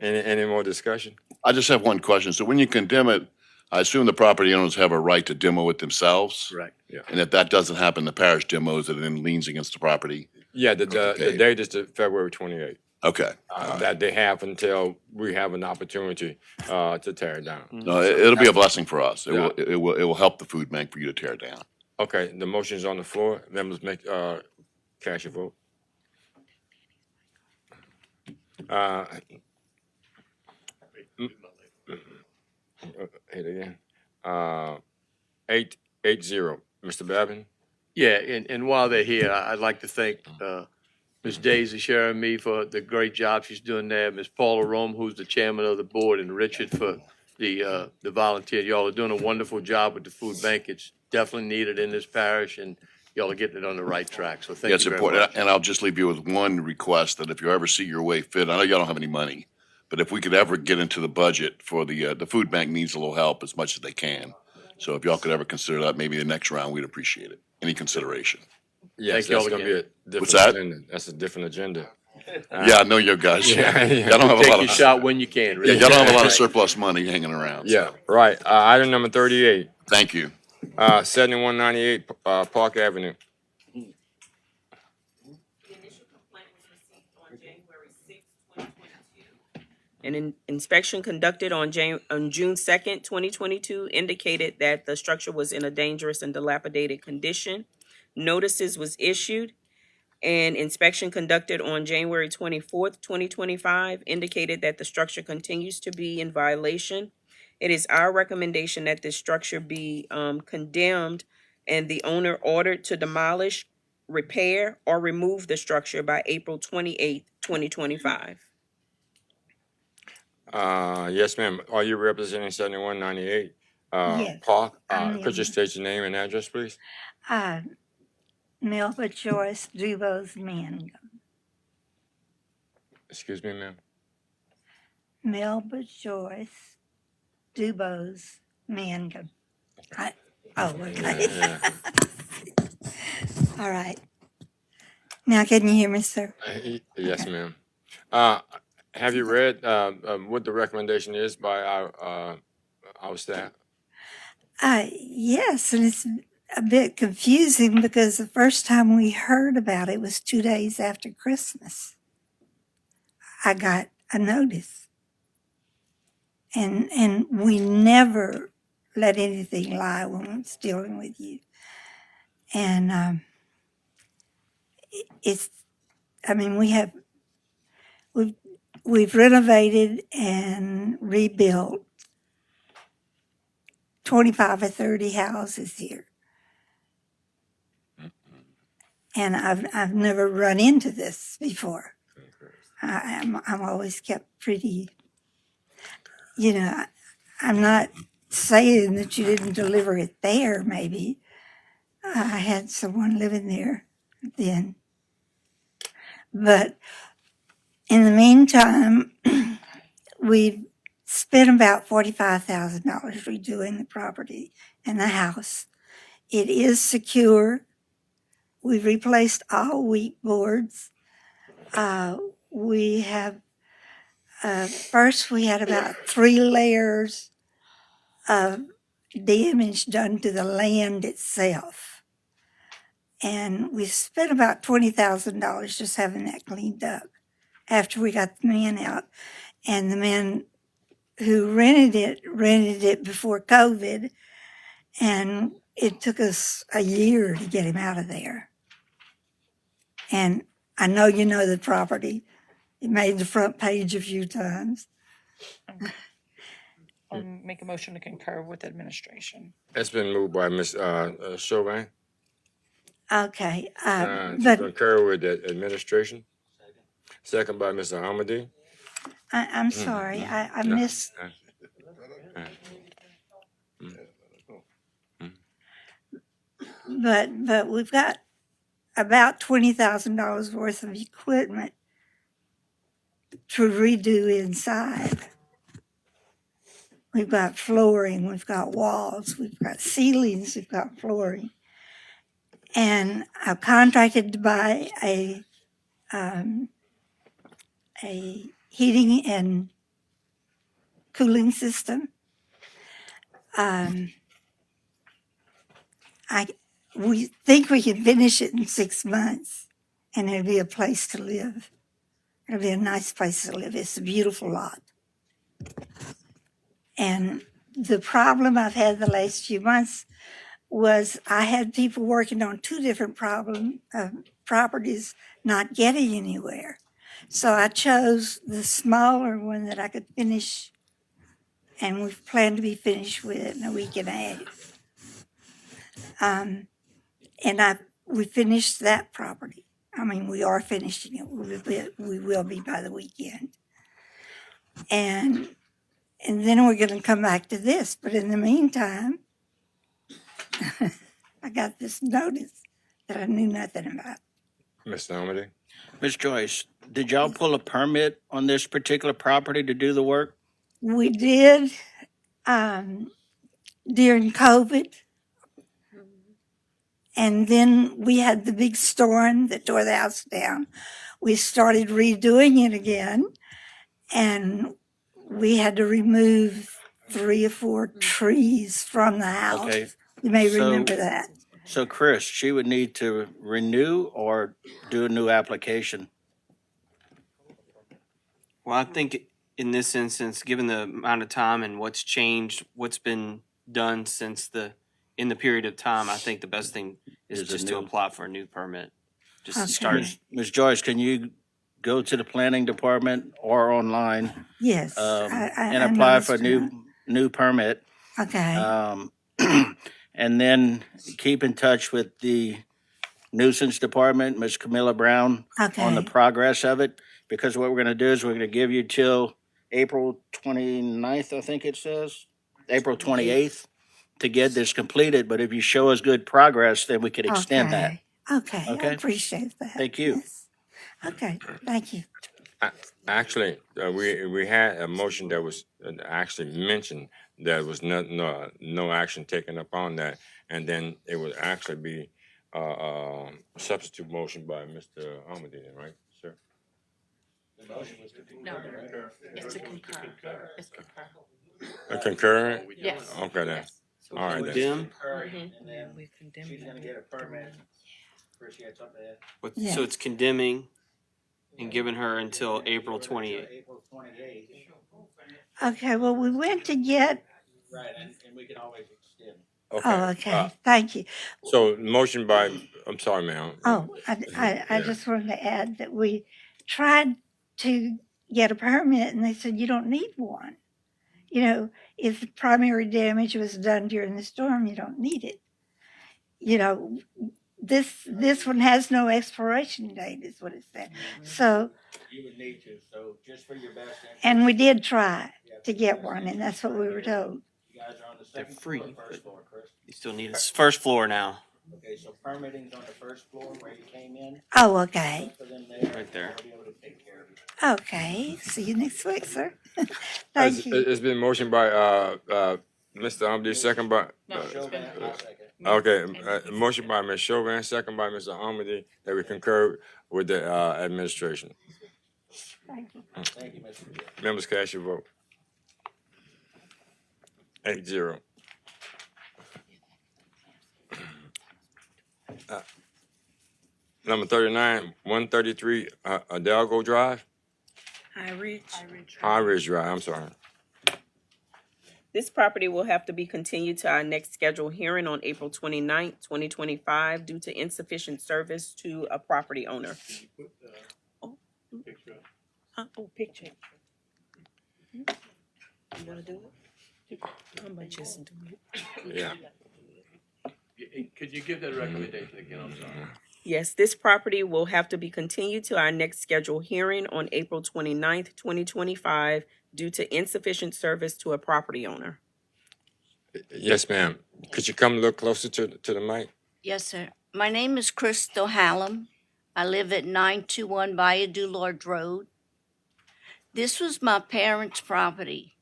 A: Any more discussion?
N: I just have one question. So when you condemn it, I assume the property owners have a right to demo it themselves?
J: Correct.
A: Yeah.
N: And if that doesn't happen, the parish demos it and then leans against the property?
A: Yeah, the date is the February 28th.
N: Okay.
A: That they have until we have an opportunity to tear it down.
N: No, it'll be a blessing for us. It will help the food bank for you to tear it down.
A: Okay, the motion's on the floor. Members make cast your vote. Hit again. 8-0. Mr. Babin?
J: Yeah, and while they're here, I'd like to thank Ms. Daisy Sheremy for the great job she's doing there, Ms. Paula Rome, who's the chairman of the board, and Richard for the volunteer. Y'all are doing a wonderful job with the food bank. It's definitely needed in this parish, and y'all are getting it on the right track. So thank
N: It's
J: you very
N: important.
J: much.
N: And I'll just leave you with one request, that if you ever see your way fit, I know y'all don't have any money, but if we could ever get into the budget for the food bank needs a little help as much as they can. So if y'all could ever consider that, maybe the next round, we'd appreciate it. Any consideration?
A: Yes,
J: Thank y'all
A: that's going to be a
J: again.
A: different
N: What's that?
A: agenda. That's a different agenda.
N: Yeah, I know you guys.
A: Yeah.
N: Y'all don't have a
J: Take
N: lot
J: your
N: of,
J: shot when you can,
N: yeah,
J: Richard.
N: y'all don't have a lot of surplus money hanging around.
A: Yeah,
N: So,
A: right. Item number 38,
N: thank you.
A: 7198 Park Avenue.
E: The initial complaint was received on January 6, 2022. An inspection conducted on June 2nd, 2022 indicated that the structure was in a dangerous and dilapidated condition. Notices was issued. An inspection conducted on January 24th, 2025 indicated that the structure continues to be in violation. It is our recommendation that this structure be condemned and the owner ordered to demolish, repair, or remove the structure by April 28th, 2025.
A: Yes, ma'am. Are you representing 7198
O: Yes,
A: Park?
O: I'm
A: Could you
O: the-
A: state your name and address, please?
O: Melba Joyce Dubose Mangum.
A: Excuse me, ma'am.
O: Melba Joyce Dubose Mangum. Okay.
A: Yeah.
O: All right. Now, can you hear me, sir?
A: Yes, ma'am. Have you read what the recommendation is by our staff?
O: Yes, and it's a bit confusing because the first time we heard about it was 2 days after Christmas. I got a notice. And we never let anything lie when it's dealing with you. And it's, I mean, we've renovated and rebuilt 25 or 30 houses here. And I've never run into this before. I'm always kept pretty, I'm not saying that you didn't deliver it there, maybe. I had someone living there then. But in the meantime, we've spent about $45,000 redoing the property and the house. It is secure. We've replaced all weak boards. We have, first we had about 3 layers of damage done to the land itself. And we spent about $20,000 just having that cleaned up after we got the men out. And the men who rented it before COVID, and it took us a year to get him out of there. And I know you know the property. It made the front page a few times.
D: I'll make a motion to concur with administration.
A: It's been moved by Ms. Chauvin,
O: Okay,
A: to
O: but
A: concur with the administration. Second by Mr. Hamady.
O: I'm sorry, I missed. But we've got about $20,000 worth of equipment to redo inside. We've got flooring, we've got walls, we've got ceilings, we've got flooring. And I've contracted to buy a heating and cooling system. We think we can finish it in 6 months, and it'll be a place to live. It'll be a nice place to live. It's a beautiful lot. And the problem I've had the last few months was I had people working on 2 different properties not getting anywhere. So I chose the smaller one that I could finish, and we've planned to be finished with it in a week and a half. And we finished that property. I mean, we are finishing it. We will be by the weekend. And then we're going to come back to this. But in the meantime, I got this notice that I knew nothing about.
A: Mr. Hamady.
Q: Ms. Joyce, did y'all pull a permit on this particular property to do the work?
O: We did during COVID. And then we had the big storm that tore the house down. We started redoing it again, and we had to remove 3 or 4 trees from the house.
Q: Okay.
O: You may
Q: So-
O: remember that.
Q: So Chris, she would need to renew or do a new application?
H: Well, I think in this instance, given the amount of time and what's changed, what's been done in the period of time, I think the best thing is
Q: Is a
H: just to
Q: new-
H: apply for a new permit. Just
O: Okay.
H: to start.
Q: Ms. Joyce, can you go to the planning department or online
O: Yes.
Q: and apply for a new permit?
O: Okay.
Q: And then keep in touch with the nuisance department, Ms. Camilla Brown, on the
O: Okay.
Q: progress of it. Because what we're gonna do is we're gonna give you till April 29th, I think it says, April 28th, to get this completed. But if you show us good progress, then we could extend that.
O: Okay.
Q: Okay.
O: I appreciate that.
Q: Thank you.
O: Yes. Okay. Thank you.
A: Actually, we had a motion that was actually mentioned. There was no action taken upon that, and then it would actually be a substitute motion by Mr. Hamady, right, sir?
D: No, it's to concur. It's concur.
A: A concurrent?
D: Yes.
A: Okay then.
D: Yes.
A: All right then.
H: Condemn?
Q: And then
T: We condemned
Q: she's gonna get a permit. Chris, you had something to add?
O: Yeah.
H: So it's condemning and giving her until April 28th.
Q: April 28th.
O: Okay. Well, we went to get.
Q: Right, and we can always extend.
O: Oh, okay. Thank you.
A: So motion by, I'm sorry, ma'am.
O: Oh, I just wanted to add that we tried to get a permit, and they said you don't need one. If the primary damage was done during the storm, you don't need it. You know, this one has no expiration date, is what it said. So,
Q: You would need to, so just for your best interest.
O: and we did try to get one, and that's what we were told.
Q: You guys are on the
H: They're
Q: second
H: free,
Q: floor, or
H: but
Q: first floor, Chris?
H: you still need a first floor now,
Q: Okay, so permitting's on the first floor where you came in.
O: Oh, okay.
Q: Look for them there.
H: right there.
Q: They'll be able to take care of you.
O: Okay. See you next week, sir.
A: It's,
O: Thank you.
A: it's been motioned by Mr. Umdy, second by
Q: Chauvin, I'll second.
A: okay, motion by Ms. Chauvin, second by Mr. Umdy, that we concur with the administration.
O: Thank you.
Q: Thank you, Mr. Gill.
A: Members, cast your vote. 8-0. Number 39, 133 Adelgo Drive,
E: High Ridge.
A: High Ridge Drive. I'm sorry.
E: This property will have to be continued to our next scheduled hearing on April 29th, 2025, due to insufficient service to a property owner. Picture. You wanna do it? I'm gonna just do it.
A: Yeah.
J: Could you give that recommendation again? I'm sorry.
E: Yes, this property will have to be continued to our next scheduled hearing on April 29th, 2025, due to insufficient service to a property owner.
A: Yes, ma'am. Could you come a little closer to the mic?
U: Yes, sir. My name is Crystal Hallam. I live at 921 Bayou du Lord Road. This was my parents' property.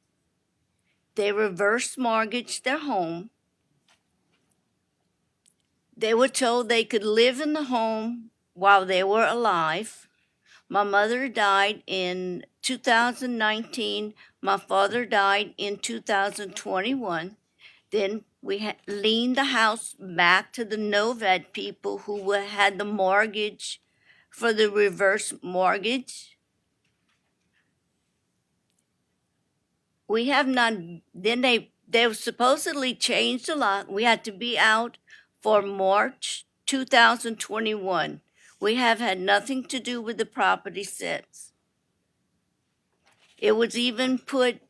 U: They reverse mortgaged their home. They were told they could live in the home while they were alive. My mother died in 2019. My father died in 2021. Then we leaned the house back to the Novad people who had the mortgage for the reverse mortgage. We have not, then they supposedly changed a lot. We had to be out for March 2021. We have had nothing to do with the property since. It was even put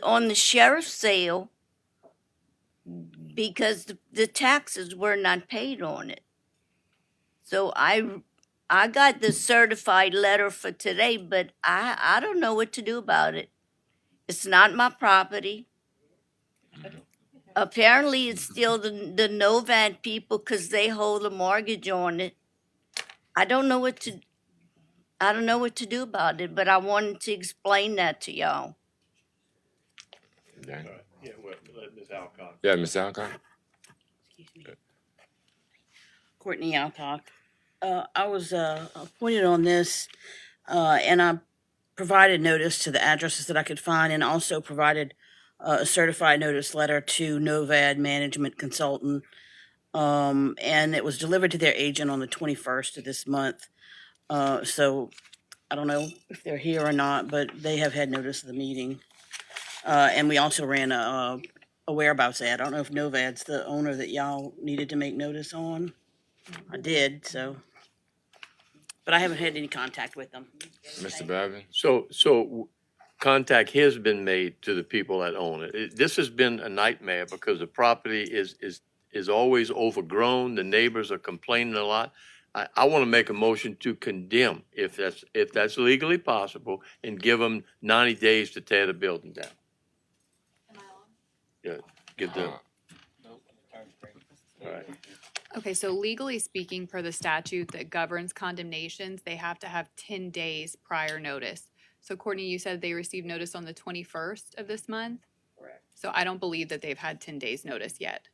U: on the sheriff's sale because the taxes were not paid on it. So I got the certified letter for today, but I don't know what to do about it. It's not my property. Apparently, it's still the Novad people because they hold a mortgage on it. I don't know what to do about it, but I wanted to explain that to y'all.
A: Yeah,
J: Yeah, well, let Ms. Alcock.
A: yeah, Ms. Alcott.
L: Courtney Alcock. I was appointed on this, and I provided notice to the addresses that I could find, and also provided a certified notice letter to Novad Management Consultant, and it was delivered to their agent on the 21st of this month. So I don't know if they're here or not, but they have had notice of the meeting. And we also ran a whereabouts ad. I don't know if Novad's the owner that y'all needed to make notice on. I did, so. But I haven't had any contact with them.
A: Mr. Babin?
J: So contact has been made to the people that own it. This has been a nightmare because the property is always overgrown. The neighbors are complaining a lot. I want to make a motion to condemn, if that's legally possible, and give them 90 days to tear the building down. Yeah, give them. All right.
P: Okay, so legally speaking, per the statute that governs condemnations, they have to have 10 days prior notice. So Courtney, you said they received notice on the 21st of this month?
L: Correct.
P: So I don't believe that they've had 10 days notice yet.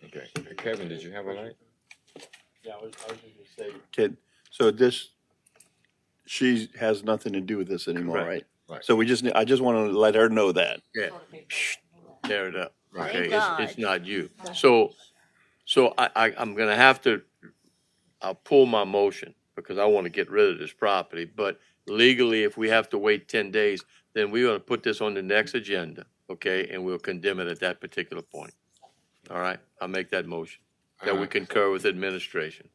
A: Okay. Kevin, did you have a light?
J: Yeah, I was just gonna say.
R: So she has nothing to do with this anymore,
J: Correct.
R: right?
A: Right.
R: So I just want to let her know that.
J: Yeah. Tear it up.
A: Right.
J: Okay,
U: Thank
J: it's
U: God.
J: not you. So I'm gonna have to, I'll pull my motion because I want to get rid of this property. But legally, if we have to wait 10 days, then we're gonna put this on the next agenda, okay? And we'll condemn it at that particular point. All right, I'll make that motion, that we concur with administration.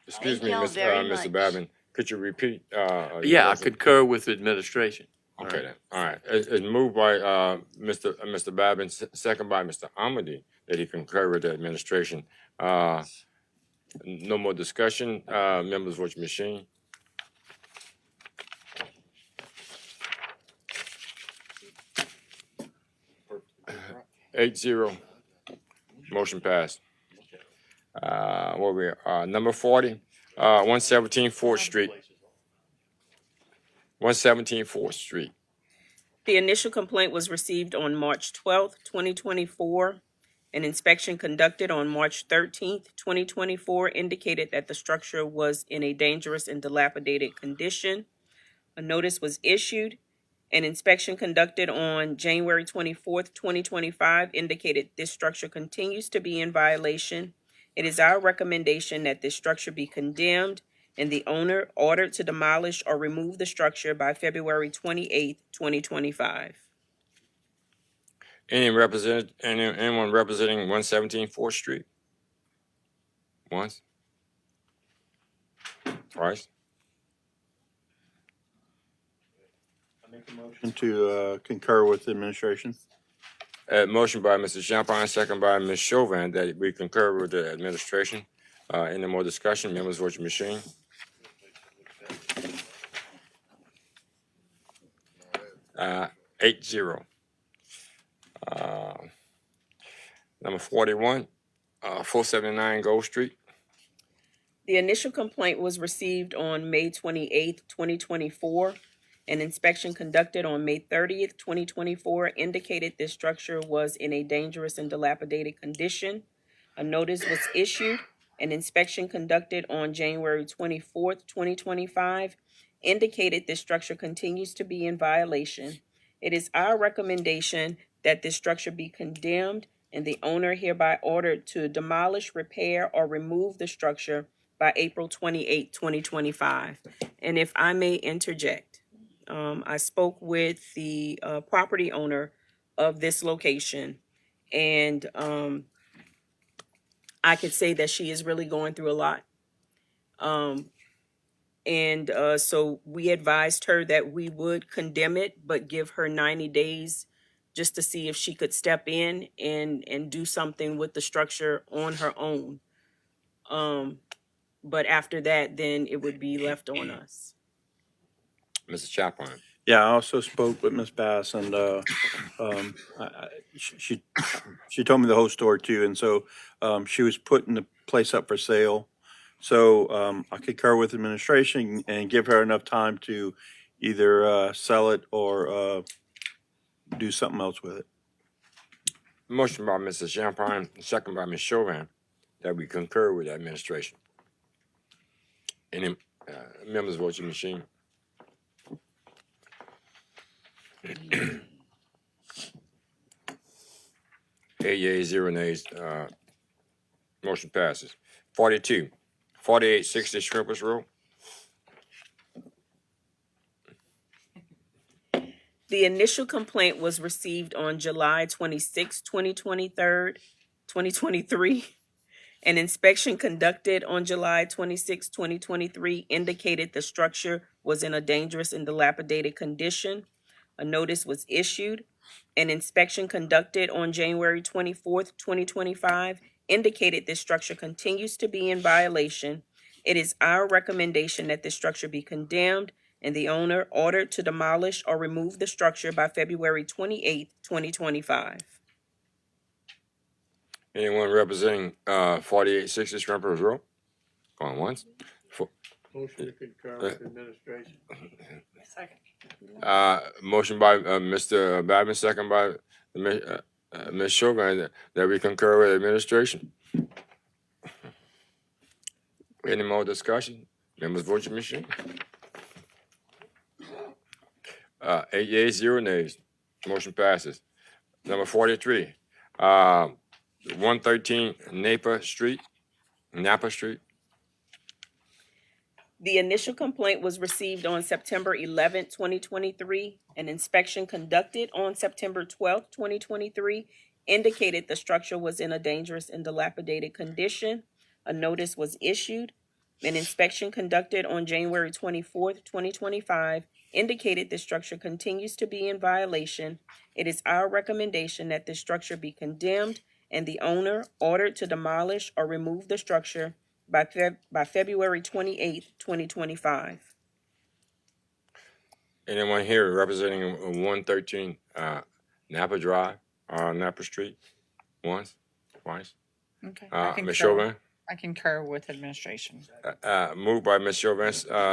A: Excuse me,
U: y'all very
A: Mr.
U: much.
A: Babin, could you repeat?
J: Yeah, I concur with administration.
A: Okay then, all right. It's moved by, Mr. Babin, second by Mr. Amity, that he concur with the administration. No more discussion, members, vote your machine. Eight zero, motion passed. Where we are, number 40, 117 4th Street. 117 4th Street.
E: The initial complaint was received on March 12th, 2024. An inspection conducted on March 13th, 2024 indicated that the structure was in a dangerous and dilapidated condition. A notice was issued. An inspection conducted on January 24th, 2025 indicated this structure continues to be in violation. It is our recommendation that this structure be condemned and the owner ordered to demolish or remove the structure by February 28th, 2025.
A: Anyone representing 117 4th Street? Once? Twice?
R: Motion to concur with the administration.
A: Motion by Mr. Champagne, second by Ms. Chauvin, that we concur with the administration. Any more discussion? Members, vote your machine. Eight zero. Number 41, 479 Gold Street.
E: The initial complaint was received on May 28th, 2024. An inspection conducted on May 30th, 2024 indicated this structure was in a dangerous and dilapidated condition. A notice was issued. An inspection conducted on January 24th, 2025 indicated this structure continues to be in violation. It is our recommendation that this structure be condemned and the owner hereby ordered to demolish, repair, or remove the structure by April 28, 2025. And if I may interject, I spoke with the property owner of this location, and I could say that she is really going through a lot. So we advised her that we would condemn it, but give her 90 days just to see if she could step in and do something with the structure on her own. But after that, then it would be left on us.
A: Mr. Chaplain.
R: Yeah, I also spoke with Ms. Bass, and she told me the whole story too. And so she was putting the place up for sale. So I concur with administration and give her enough time to either sell it or do something else with it.
A: Motion by Mr. Champagne, second by Ms. Chauvin, that we concur with the administration. Any members, vote your machine. Eight yeas, 0 nays. Motion passes. 42, 4860 Shrimpers Road.
E: The initial complaint was received on July 26, 2023. An inspection conducted on July 26, 2023 indicated the structure was in a dangerous and dilapidated condition. A notice was issued. An inspection conducted on January 24th, 2025 indicated this structure continues to be in violation. It is our recommendation that this structure be condemned and the owner ordered to demolish or remove the structure by February 28th, 2025.
A: Anyone representing 4860 Shrimpers Road? Going once.
J: Motion to concur with administration.
D: Second.
A: Motion by Mr. Babin, second by Ms. Chauvin, that we concur with administration. Any more discussion? Members, vote your machine. 8 yeas, 0 nays. Motion passes. Number 43, 113 Napa Street.
E: The initial complaint was received on September 11th, 2023. An inspection conducted on September 12th, 2023 indicated the structure was in a dangerous and dilapidated condition. A notice was issued. An inspection conducted on January 24th, 2025 indicated this structure continues to be in violation. It is our recommendation that this structure be condemned and the owner ordered to demolish or remove the structure by February 28th, 2025.
A: Anyone here representing 113 Napa Drive, Napa Street? Once, twice?
D: Okay. I
A: Ms.
D: concur.
A: Chauvin?
D: I concur with administration.
A: Moved by Ms. Chauvin,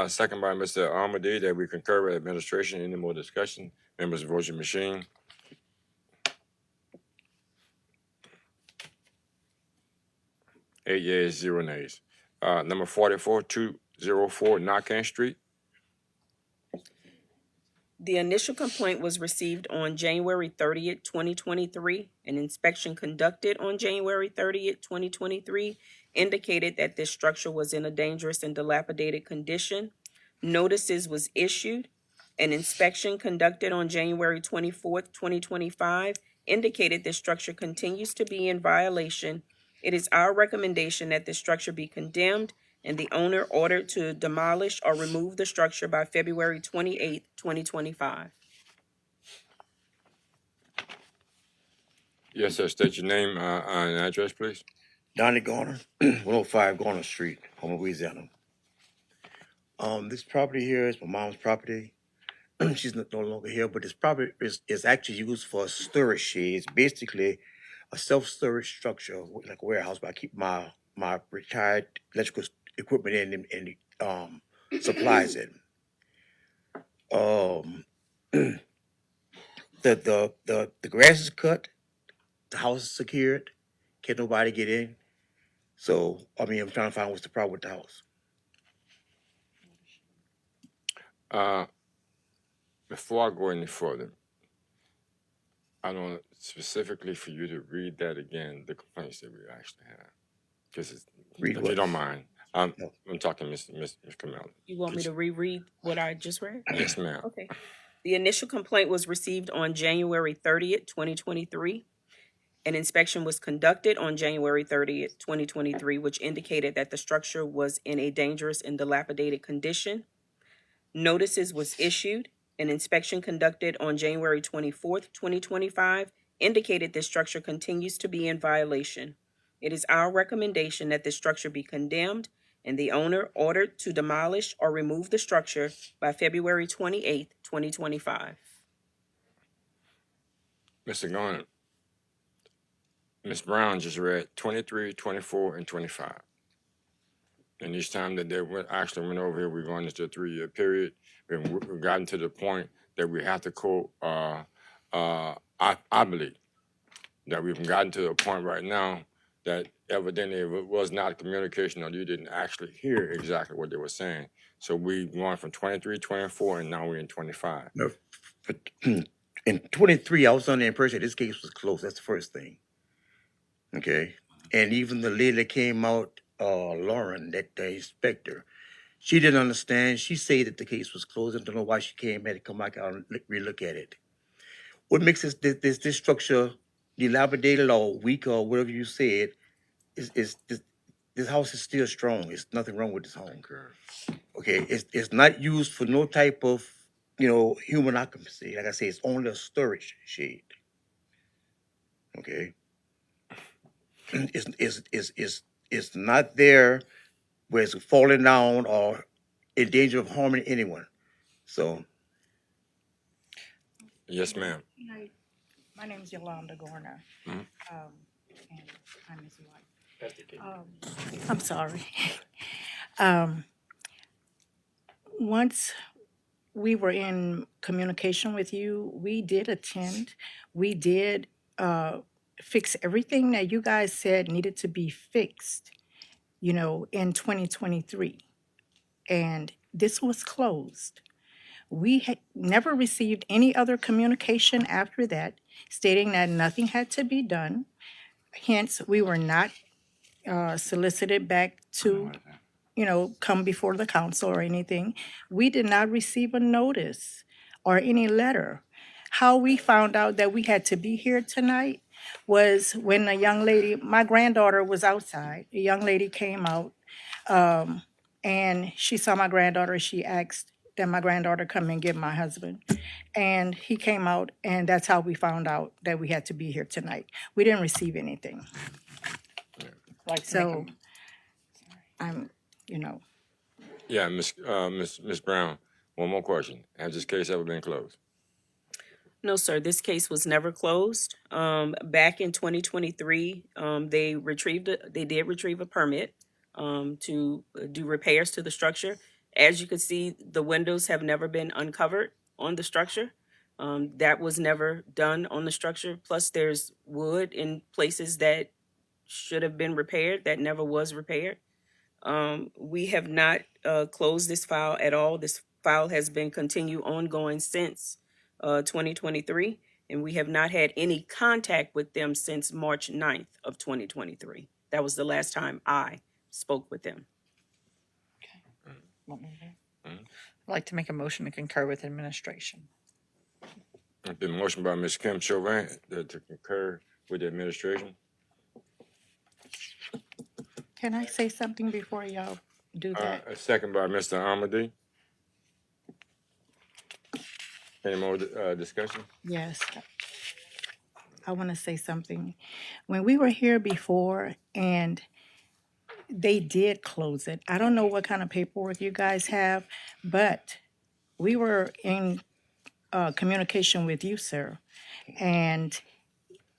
A: second by Mr. Armadillo, that we concur with administration. Any more discussion? Members, vote your machine. Eight yeas, 0 nays. Number 44204 Narcan Street.
E: The initial complaint was received on January 30th, 2023. An inspection conducted on January 30th, 2023 indicated that this structure was in a dangerous and dilapidated condition. Notices was issued. An inspection conducted on January 24th, 2025 indicated this structure continues to be in violation. It is our recommendation that this structure be condemned and the owner ordered to demolish or remove the structure by February 28th, 2025.
A: Yes, sir. State your name and address, please.
C: Donnie Garner, 105 Garner Street, Homer, Louisiana. This property here is my mom's property. She's no longer here, but this property is actually used for a storage shed. It's basically a self-storage structure, like a warehouse, but I keep my retired electrical equipment in and supplies it. The grass is cut, the house is secured, can't nobody get in. So I mean, I'm trying to find what's the problem with the house.
A: Before I go any further, I don't specifically for you to read that again, the complaints that we actually have. Because if you don't mind, I'm talking to Ms. Kamala.
E: You want me to reread what I just read?
A: Yes, ma'am.
E: Okay. The initial complaint was received on January 30th, 2023. An inspection was conducted on January 30th, 2023, which indicated that the structure was in a dangerous and dilapidated condition. Notices was issued. An inspection conducted on January 24th, 2025, indicated this structure continues to be in violation. It is our recommendation that this structure be condemned and the owner ordered to demolish or remove the structure by February 28th, 2025.
A: Mr. Garner, Ms. Brown just read 23, 24, and 25. And each time that they actually went over here, we're going into a 3-year period. We've gotten to the point that we have to quote, I believe that we've gotten to a point right now that evidently it was not communication or you didn't actually hear exactly what they were saying. So we going from 23, 24, and now we're in 25.
C: No, but in 23, I was under the impression this case was closed. That's the first thing. Okay. And even the lady that came out, Lauren, that the inspector, she didn't understand. She said that the case was closed. I don't know why she came back to come back out and relook at it. What makes this structure dilapidated or weak or whatever you said is this house is still strong. There's nothing wrong with this home. Okay, it's not used for no type of human occupancy. Like I say, it's only a storage shed. Okay, it's not there where it's falling down or in danger of harming anyone. So.
A: Yes, ma'am.
V: My name is Yolanda Garner.
A: Mhm.
V: And I'm his wife. I'm sorry. Once we were in communication with you, we did attend. We did fix everything that you guys said needed to be fixed, in 2023. And this was closed. We had never received any other communication after that stating that nothing had to be done. Hence, we were not solicited back to, come before the council or anything. We did not receive a notice or any letter. How we found out that we had to be here tonight was when a young lady, my granddaughter was outside. A young lady came out and she saw my granddaughter. She asked that my granddaughter come and get my husband. And he came out, and that's how we found out that we had to be here tonight. We didn't receive anything.
D: Like to make
V: So I'm, you know,
A: Yeah, Miss Brown, one more question. Has this case ever been closed?
E: No, sir, this case was never closed. Back in 2023, they did retrieve a permit to do repairs to the structure. As you can see, the windows have never been uncovered on the structure. That was never done on the structure. Plus, there's wood in places that should have been repaired that never was repaired. We have not closed this file at all. This file has been continued ongoing since 2023, and we have not had any contact with them since March 9th of 2023. That was the last time I spoke with them.
D: I'd like to make a motion to concur with administration.
A: It's been motioned by Ms. Kim Chauvin to concur with the administration.
V: can I say something before y'all do that?
A: A second by Mr. Amadi. Any more discussion?
V: Yes. I want to say something. When we were here before and they did close it, I don't know what kind of paperwork you guys have, but we were in communication with you, sir. And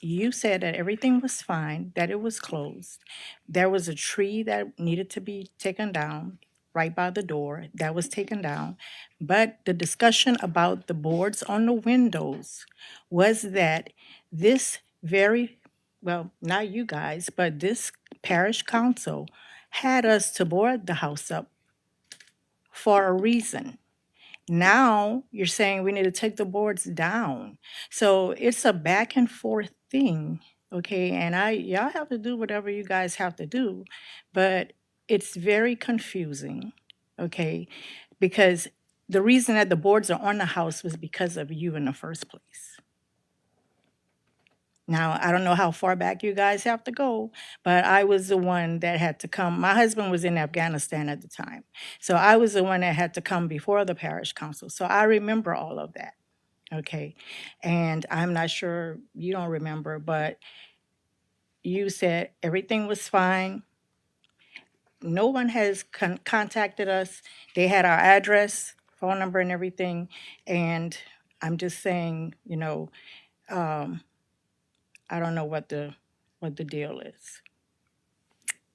V: you said that everything was fine, that it was closed. There was a tree that needed to be taken down right by the door. That was taken down. But the discussion about the boards on the windows was that this well, not you guys, but this parish council had us to board the house up for a reason. Now you're saying we need to take the boards down. So it's a back and forth thing, okay? And y'all have to do whatever you guys have to do, but it's very confusing, okay? Because the reason that the boards are on the house was because of you in the first place. Now, I don't know how far back you guys have to go, but I was the one that had to come. My husband was in Afghanistan at the time. So I was the one that had to come before the parish council. So I remember all of that. Okay. And I'm not sure you don't remember, but you said everything was fine. No one has contacted us. They had our address, phone number, and everything. And I'm just saying, you know, I don't know what the deal is.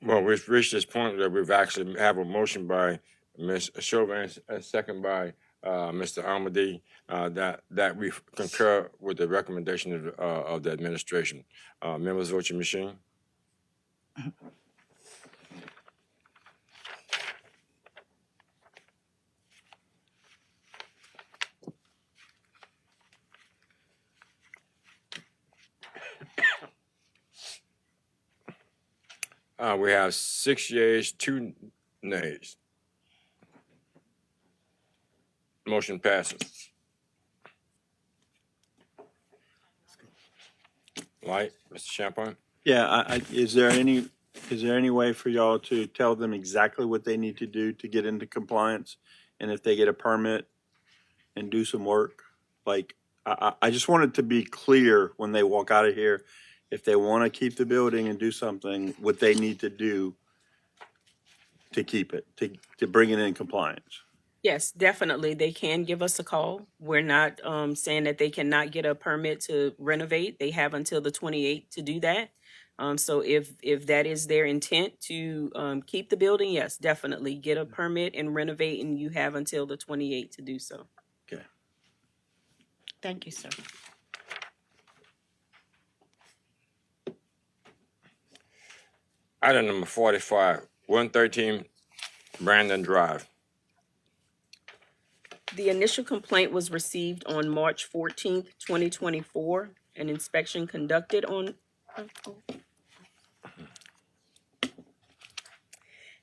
A: Well, we've reached this point that we've actually have a motion by Ms. Chauvin, a second by Mr. Amadi, that we concur with the recommendation of the administration. Members, vote your machine. We have 6 yeas, 2 nays. Motion passes. Light, Mr. Champagne?
R: Yeah, is there any way for y'all to tell them exactly what they need to do to get into compliance? And if they get a permit and do some work? Like, I just want it to be clear when they walk out of here, if they want to keep the building and do something, what they need to do to keep it, to bring it in compliance.
E: Yes, definitely. They can give us a call. We're not saying that they cannot get a permit to renovate. They have until the 28th to do that. So if that is their intent to keep the building, yes, definitely get a permit and renovate, and you have until the 28th to do so.
R: Okay.
V: Thank you, sir.
A: Item number 45, 113 Brandon Drive.
E: The initial complaint was received on March 14th, 2024. An inspection conducted on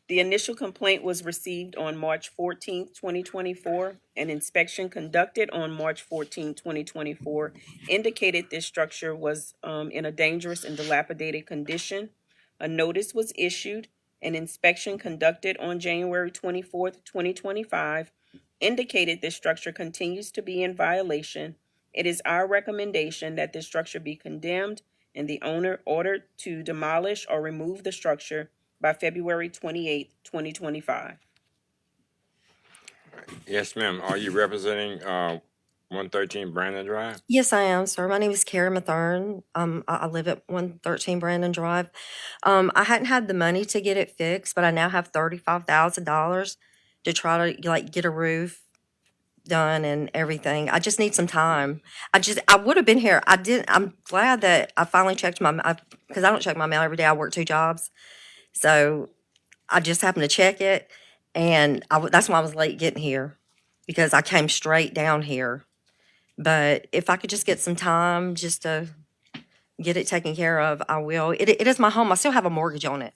E: The initial complaint was received on March 14th, 2024. An inspection conducted on March 14th, 2024 indicated this structure was in a dangerous and dilapidated condition. A notice was issued. An inspection conducted on January 24th, 2025. indicated this structure continues to be in violation, it is our recommendation that this structure be condemned and the owner ordered to demolish or remove the structure by February 28th, 2025.
A: Yes, ma'am. Are you representing 113 Brandon Drive?
G: Yes, I am, sir. My name is Karen Mathern. I live at 113 Brandon Drive. I hadn't had the money to get it fixed, but I now have $35,000 to try to like get a roof done and everything. I just need some time. I would have been here. I'm glad that I finally checked because I don't check my mail every day. I work 2 jobs. So I just happened to check it, and that's why I was late getting here, because I came straight down here. But if I could just get some time just to get it taken care of, I will. It is my home. I still have a mortgage on it.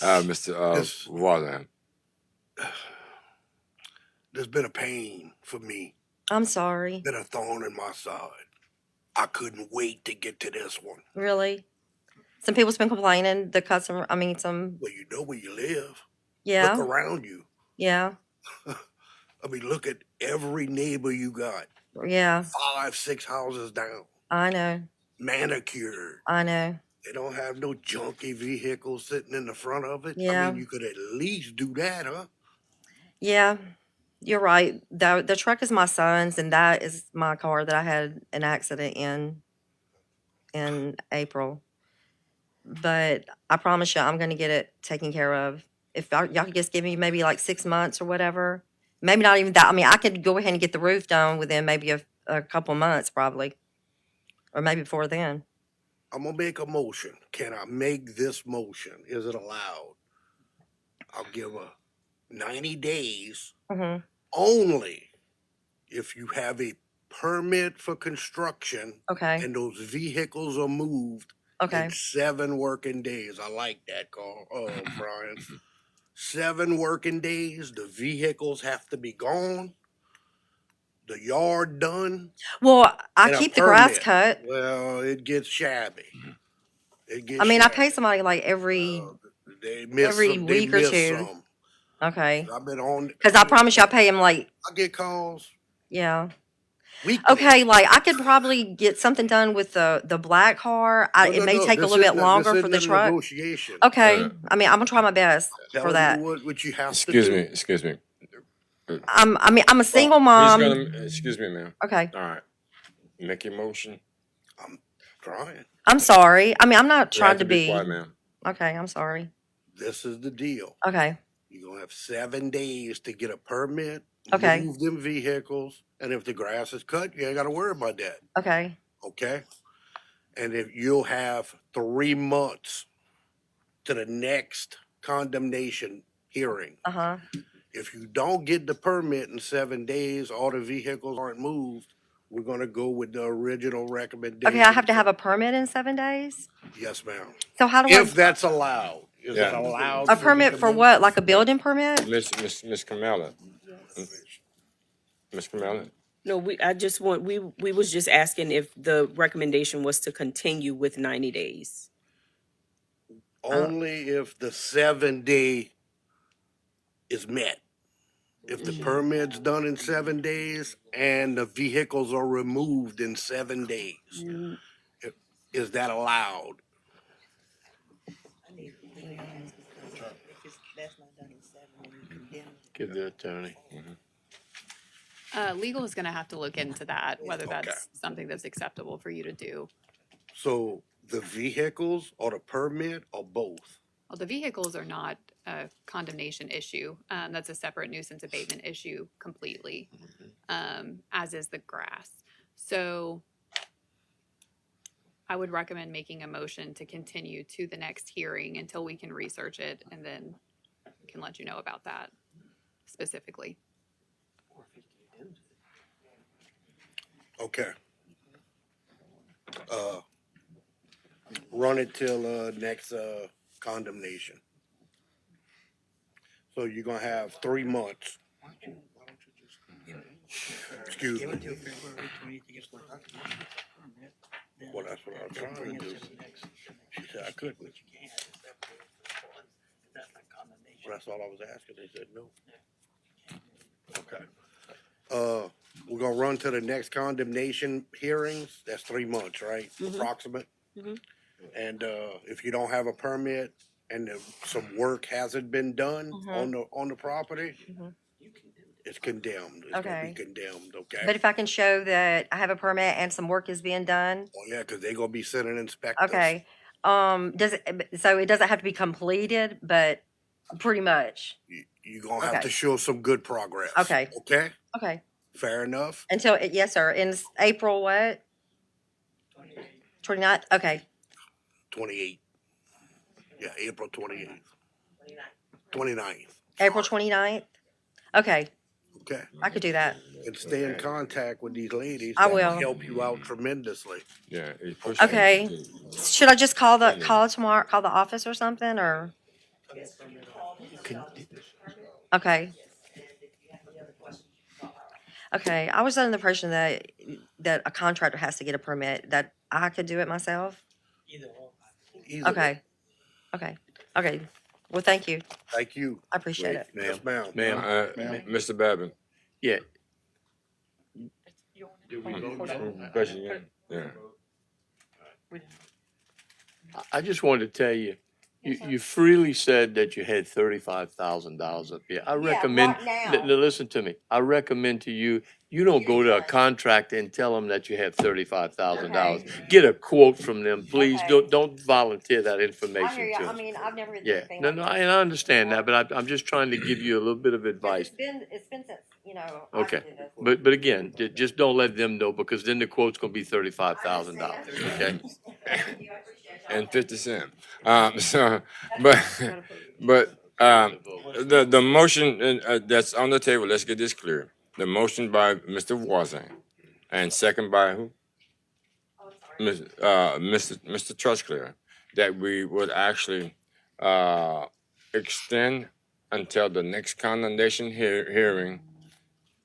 A: Mr.
S: This-
A: Warland.
S: There's been a pain for me,
G: I'm sorry.
S: been a thorn in my side. I couldn't wait to get to this one.
G: Really? Some people's been complaining.
S: Well, you know where you live.
G: Yeah.
S: Look around you.
G: Yeah.
S: I mean, look at every neighbor you got.
G: Yeah.
S: 5, 6 houses down.
G: I know.
S: Manicured.
G: I know.
S: They don't have no junky vehicles sitting in the front of it. I
G: Yeah.
S: mean, you could at least do that, huh?
G: Yeah. You're right. The truck is my son's, and that is my car that I had an accident in April. But I promise you, I'm going to get it taken care of. If y'all could just give me maybe like 6 months or whatever. Maybe not even that. I mean, I could go ahead and get the roof done within maybe a couple months, probably. Or maybe before then.
S: I'm gonna make a motion. Can I make this motion? Is it allowed? I'll give a 90 days
G: Mm-hmm.
S: only if you have a permit for construction
G: Okay.
S: and those vehicles are moved
G: Okay.
S: in 7 working days. I like that, Carl. Oh, Brian. 7 working days, the vehicles have to be gone, the yard done.
G: Well, I
S: and a
G: keep the grass
S: permit.
G: cut.
S: Well, it gets shabby. It gets
G: I mean, I
S: shabby.
G: pay somebody like every
S: They miss
G: every
S: some. They
G: week or
S: miss
G: two.
S: some.
G: Okay.
S: I've been on.
G: Because I promise you, I pay him like,
S: I get calls
G: yeah.
S: weekly.
G: Okay, like I could probably get something done with the black car. It may take a
S: This
G: little bit
S: isn't
G: longer
S: this
G: for the
S: isn't a
G: truck.
S: negotiation.
G: Okay. I mean, I'm gonna try my best for
S: Telling
G: that.
S: you what you have
A: Excuse
S: to do.
A: me. Excuse me.
G: I'm a single mom.
A: He's gonna. Excuse me, ma'am.
G: Okay.
A: All right. Make your motion.
S: I'm trying.
G: I'm sorry. I mean, I'm not
A: You have
G: trying to be.
A: quiet, ma'am.
G: Okay, I'm sorry.
S: This is the deal.
G: Okay.
S: You're gonna have 7 days to get a permit,
G: Okay.
S: move them vehicles, and if the grass is cut, you ain't gotta worry about that.
G: Okay.
S: Okay? And if you'll have 3 months to the next condemnation hearing.
G: Uh-huh.
S: If you don't get the permit in 7 days, all the vehicles aren't moved, we're gonna go with the original recommendation.
G: Okay, I have to have a permit in 7 days?
S: Yes, ma'am.
G: So how do
S: If that's allowed. Is it
A: Yeah.
S: allowed?
G: a
S: for you
G: permit
S: to
G: for
S: move?
G: what? Like a building permit?
A: Miss Camilla. Miss Camilla.
E: No, we was just asking if the recommendation was to continue with 90 days.
S: Only if the 7-day is met. If the permit's done in 7 days and the vehicles are removed in 7 days, is that allowed?
J: Give the attorney.
P: Legal is going to have to look into that, whether
S: Okay.
P: that's something that's acceptable for you to do.
S: So the vehicles or the permit or both?
P: Well, the vehicles are not a condemnation issue. That's a separate nuisance abatement issue completely, as is the grass. So I would recommend making a motion to continue to the next hearing until we can research it, and then we can let you know about that specifically.
S: Okay. Run it till next condemnation. So you're gonna have 3 months. Excuse me. Well, that's what I was trying to do. She said I couldn't. Well, that's all I was asking. They said no. Okay. We're gonna run to the next condemnation hearings. That's 3 months, right? Approximate. And if you don't have a permit and some work hasn't been done on the property, it's condemned. It's gonna be
G: Okay.
S: condemned, okay?
G: But if I can show that I have a permit and some work is being done,
S: Oh, yeah, because they're gonna be sending inspectors.
G: okay. So it doesn't have to be completed, but pretty much.
S: You're gonna have
G: Okay.
S: to show some good progress.
G: Okay.
S: Okay?
G: Okay.
S: Fair enough?
G: Until, yes, sir. In April what? 29th? Okay.
S: 28. Yeah, April 28th. 29th.
G: April 29th? Okay.
S: Okay.
G: I could do that.
S: And stay in contact with these ladies.
G: I
S: That
G: will.
S: help you out tremendously.
A: Yeah.
G: Okay. Should I just call tomorrow, call the office or something, or? Okay. Okay, I was under the impression that a contractor has to get a permit, that I could do it myself?
S: Either way.
G: Okay. Okay. Well, thank you.
S: Thank you.
G: I appreciate it.
S: Yes, ma'am.
J: Ma'am.
A: Mr. Babin.
J: Yeah,
A: Question again? Yeah.
J: I just wanted to tell you, you freely said that you had $35,000 up here. I recommend,
G: right now.
J: listen to me. I recommend to you, you don't go to a contractor and tell them that you have $35,000. Get a quote from them, please.
G: Okay.
J: Don't volunteer that
G: I hear
J: information
G: you.
J: to
G: I
J: us.
G: mean, I've never did
J: Yeah,
G: anything
J: no,
G: like
J: no,
G: this.
J: and I understand that, but I'm just trying to give you a little bit of advice.
G: It's been since, I
J: Okay,
G: did this.
J: but again, just don't let them know, because then the quote's gonna be $35,000, okay?
A: And 50 cents. So, but the motion that's on the table, let's get this clear. The motion by Mr. Wazan and second by who? Mr. Trustclear, that we would actually extend until the next condemnation hearing.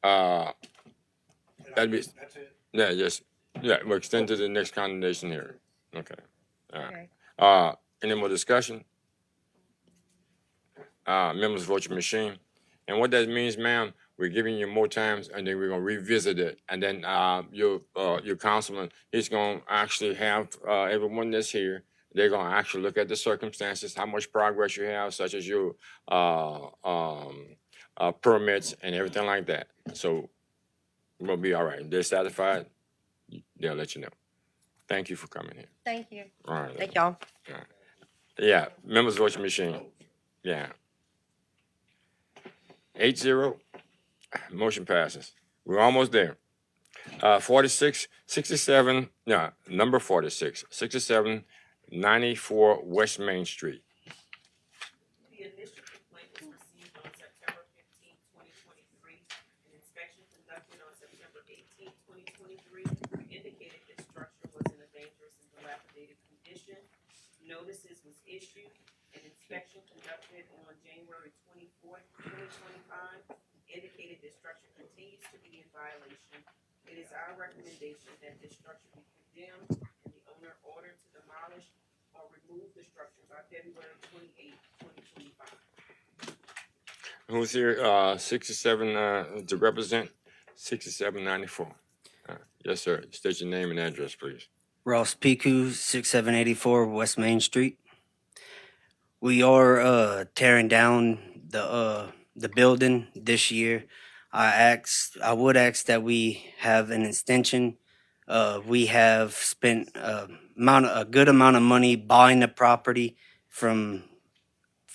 A: That'd be, yeah, yes, yeah, we'll extend to the next condemnation hearing. Okay. All right. Any more discussion? Members vote your machine. And what that means, ma'am, we're giving you more times, and then we're gonna revisit it. And then your councilman, he's gonna actually have everyone that's here. They're gonna actually look at the circumstances, how much progress you have, such as your permits and everything like that. So we'll be all right. If they're satisfied, they'll let you know. Thank you for coming here.
G: Thank you.
A: All right.
G: Thank y'all.
A: All right. Yeah, members vote your machine. Yeah. 8-0, motion passes. We're almost there. 67, no, number 46, 6794 West Main Street.
E: The initial complaint was received on September 15, 2023. An inspection conducted on September 18, 2023 indicated this structure was in a dangerous and dilapidated condition. Notices was issued. An inspection conducted on January 24th, 2025 indicated this structure continues to be in violation. It is our recommendation that this structure be condemned and the owner ordered to demolish or remove the structure by February 28th, 2025.
A: Who's here, 67, to represent 6794? Yes, sir. State your name and address, please.
B: Ross Piku, 6784 West Main Street. We are tearing down the building this year. I would ask that we have an extension. We have spent a good amount of money buying the property from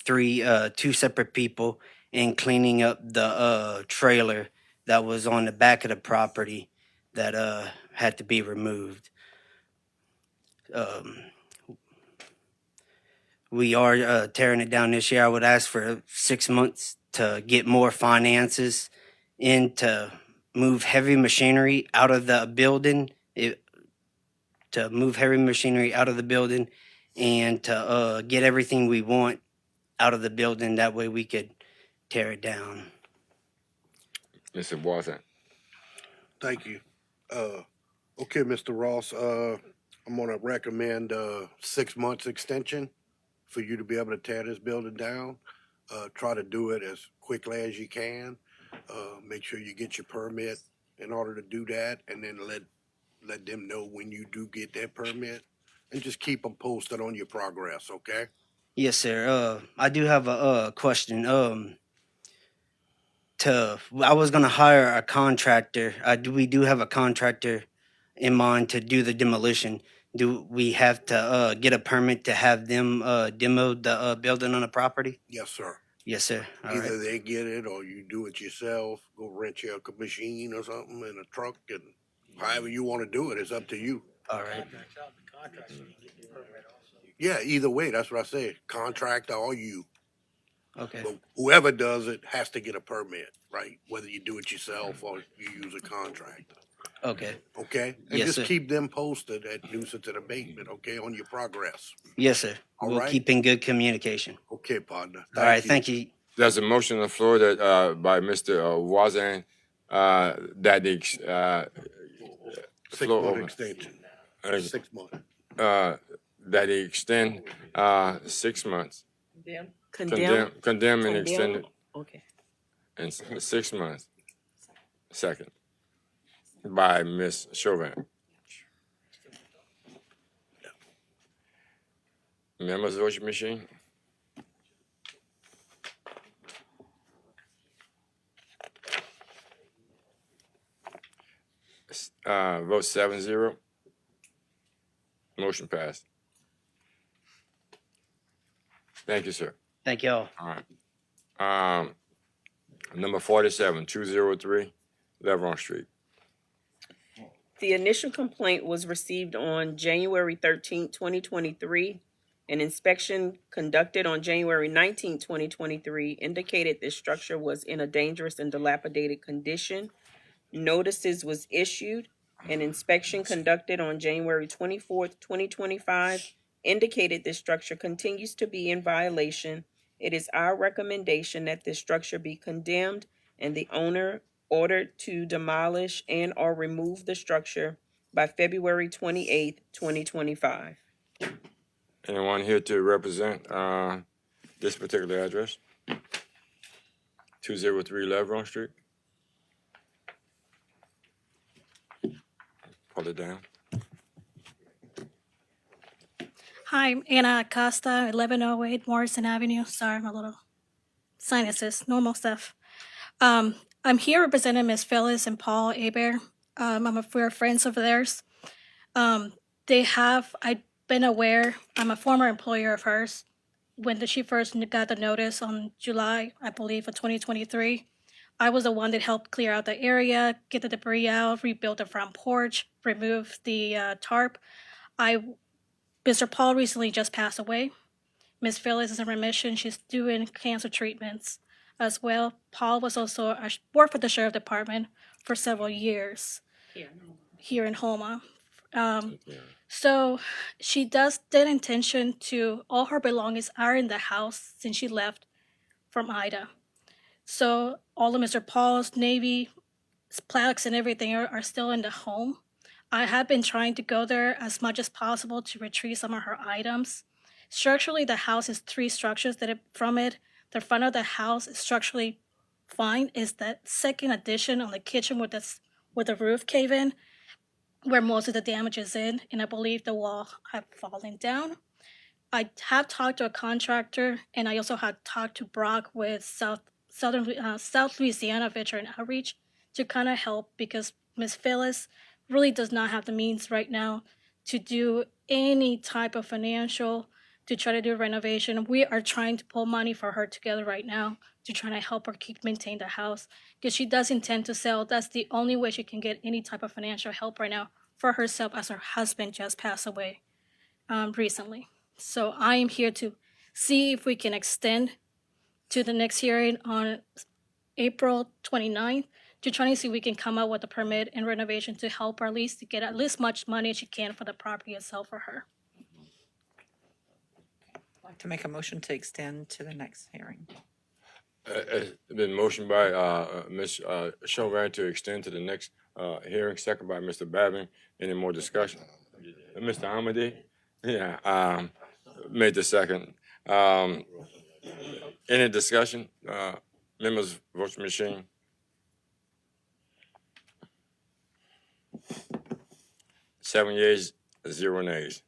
B: two separate people and cleaning up the trailer that was on the back of the property that had to be removed. We are tearing it down this year. I would ask for 6 months to get more finances in to move heavy machinery out of the building, and to get everything we want out of the building. That way we could tear it down.
A: Mr. Watson.
S: Thank you. Okay, Mr. Ross, I'm gonna recommend 6 months extension for you to be able to tear this building down. Try to do it as quickly as you can. Make sure you get your permit in order to do that, and then let them know when you do get that permit, and just keep them posted on your progress, okay?
B: Yes, sir. I do have a question. I was gonna hire a contractor. We do have a contractor in mind to do the demolition. Do we have to get a permit to have them demo the building on the property?
S: Yes, sir.
B: Yes, sir. All right.
S: Either they get it or you do it yourself. Go rent you a machine or something and a truck, and however you want to do it, it's up to you.
B: All right.
S: Yeah, either way, that's what I say. Contractor or you.
B: Okay.
S: But whoever does it has to get a permit, right? Whether you do it yourself or you use a contractor.
B: Okay.
S: Okay? And
B: Yes,
S: just
B: sir.
S: keep them posted at nuisance and abatement, okay, on your progress.
B: Yes, sir.
S: All
B: We'll
S: right?
B: keep in good communication.
S: Okay, partner.
B: All right. Thank you.
A: There's a motion on the floor that by Mr. Wazan that the floor
S: 6-month
A: open.
S: extension.
A: Uh,
S: 6 months.
A: That he extend 6 months. Condemn and extend it
E: Okay.
A: in 6 months. Second. By Ms. Chauvin. Members, vote your machine. Vote 7-0. Motion passed. Thank you, sir.
B: Thank y'all.
A: All right. Number 47, 203, Leveron Street.
E: The initial complaint was received on January 13th, 2023. An inspection conducted on January 19th, 2023 indicated this structure was in a dangerous and dilapidated condition. Notices was issued. An inspection conducted on January 24th, 2025 indicated this structure continues to be in violation. It is our recommendation that this structure be condemned and the owner ordered to demolish and or remove the structure by February 28th, 2025.
A: Anyone here to represent this particular address? 203 Leveron Street. Pull it down.
I: Hi, I'm Anna Acosta, 1108 Morrison Avenue. Sorry, I'm a little sinuses, normal stuff. I'm here representing Ms. Phyllis and Paul Aber. We're friends of theirs. I've been aware, I'm a former employer of hers. When she first got the notice on July, I believe, of 2023, I was the one that helped clear out the area, get the debris out, rebuild the front porch, remove the tarp. Mr. Paul recently just passed away. Ms. Phyllis is in remission. She's doing cancer treatments as well. Paul was also worked for the sheriff department for several years here in Homa. So she did intention to, all her belongings are in the house since she left from Ida. So all of Mr. Paul's Navy plaques and everything are still in the home. I have been trying to go there as much as possible to retrieve some of her items. Structurally, the house is 3 structures from it. The front of the house is structurally fine. Is that second addition on the kitchen with the roof cave in, where most of the damage is in, and I believe the wall have fallen down. I have talked to a contractor, and I also had talked to Brock with South Louisiana Veteran Outreach to kind of help, because Ms. Phyllis really does not have the means right now to do any type of financial to try to do renovation. We are trying to pull money for her together right now to try to help her maintain the house, because she does intend to sell. That's the only way she can get any type of financial help right now for herself, as her husband just passed away recently. So I am here to see if we can extend to the next hearing on April 29th to try to see if we can come up with a permit and renovation to help her, at least to get at least much money as she can for the property itself for her.
D: I'd like to make a motion to extend to the next hearing.
A: Been motioned by Ms. Chauvin to extend to the next hearing, second by Mr. Babin. Any more discussion? Mr. Amady? Yeah, made the second. Any discussion? Members, vote machine. Seven yeas, zero nays.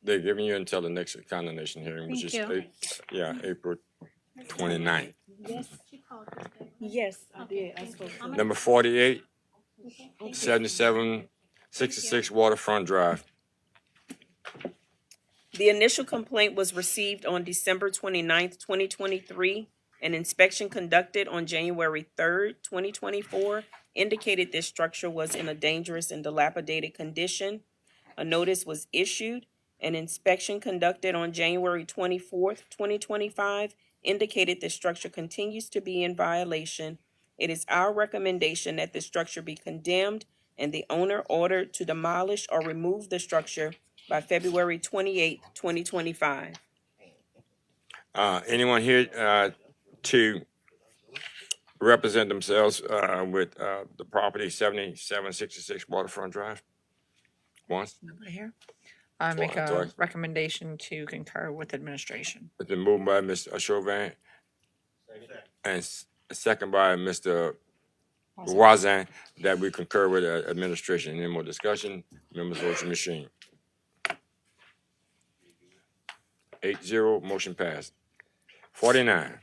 A: They're giving you until the next condemnation hearing, which
I: Thank
A: is
I: you.
A: April 29th.
E: Yes, I did. I spoke to
A: Number 48, 7766 Waterfront Drive.
E: The initial complaint was received on December 29th, 2023. An inspection conducted on January 3rd, 2024 indicated this structure was in a dangerous and dilapidated condition. A notice was issued. An inspection conducted on January 24th, 2025 indicated the structure continues to be in violation. It is our recommendation that the structure be condemned and the owner ordered to demolish or remove the structure by February 28th, 2025.
A: Anyone here to represent themselves with the property 7766 Waterfront Drive? Once?
D: Nobody here? I make a
A: Twice.
D: recommendation to concur with administration.
A: It's been moved by Mr. Chauvin and second by Mr. Wazan that we concur with administration. Any more discussion? Members, vote your machine. 8-0, motion passed. 49.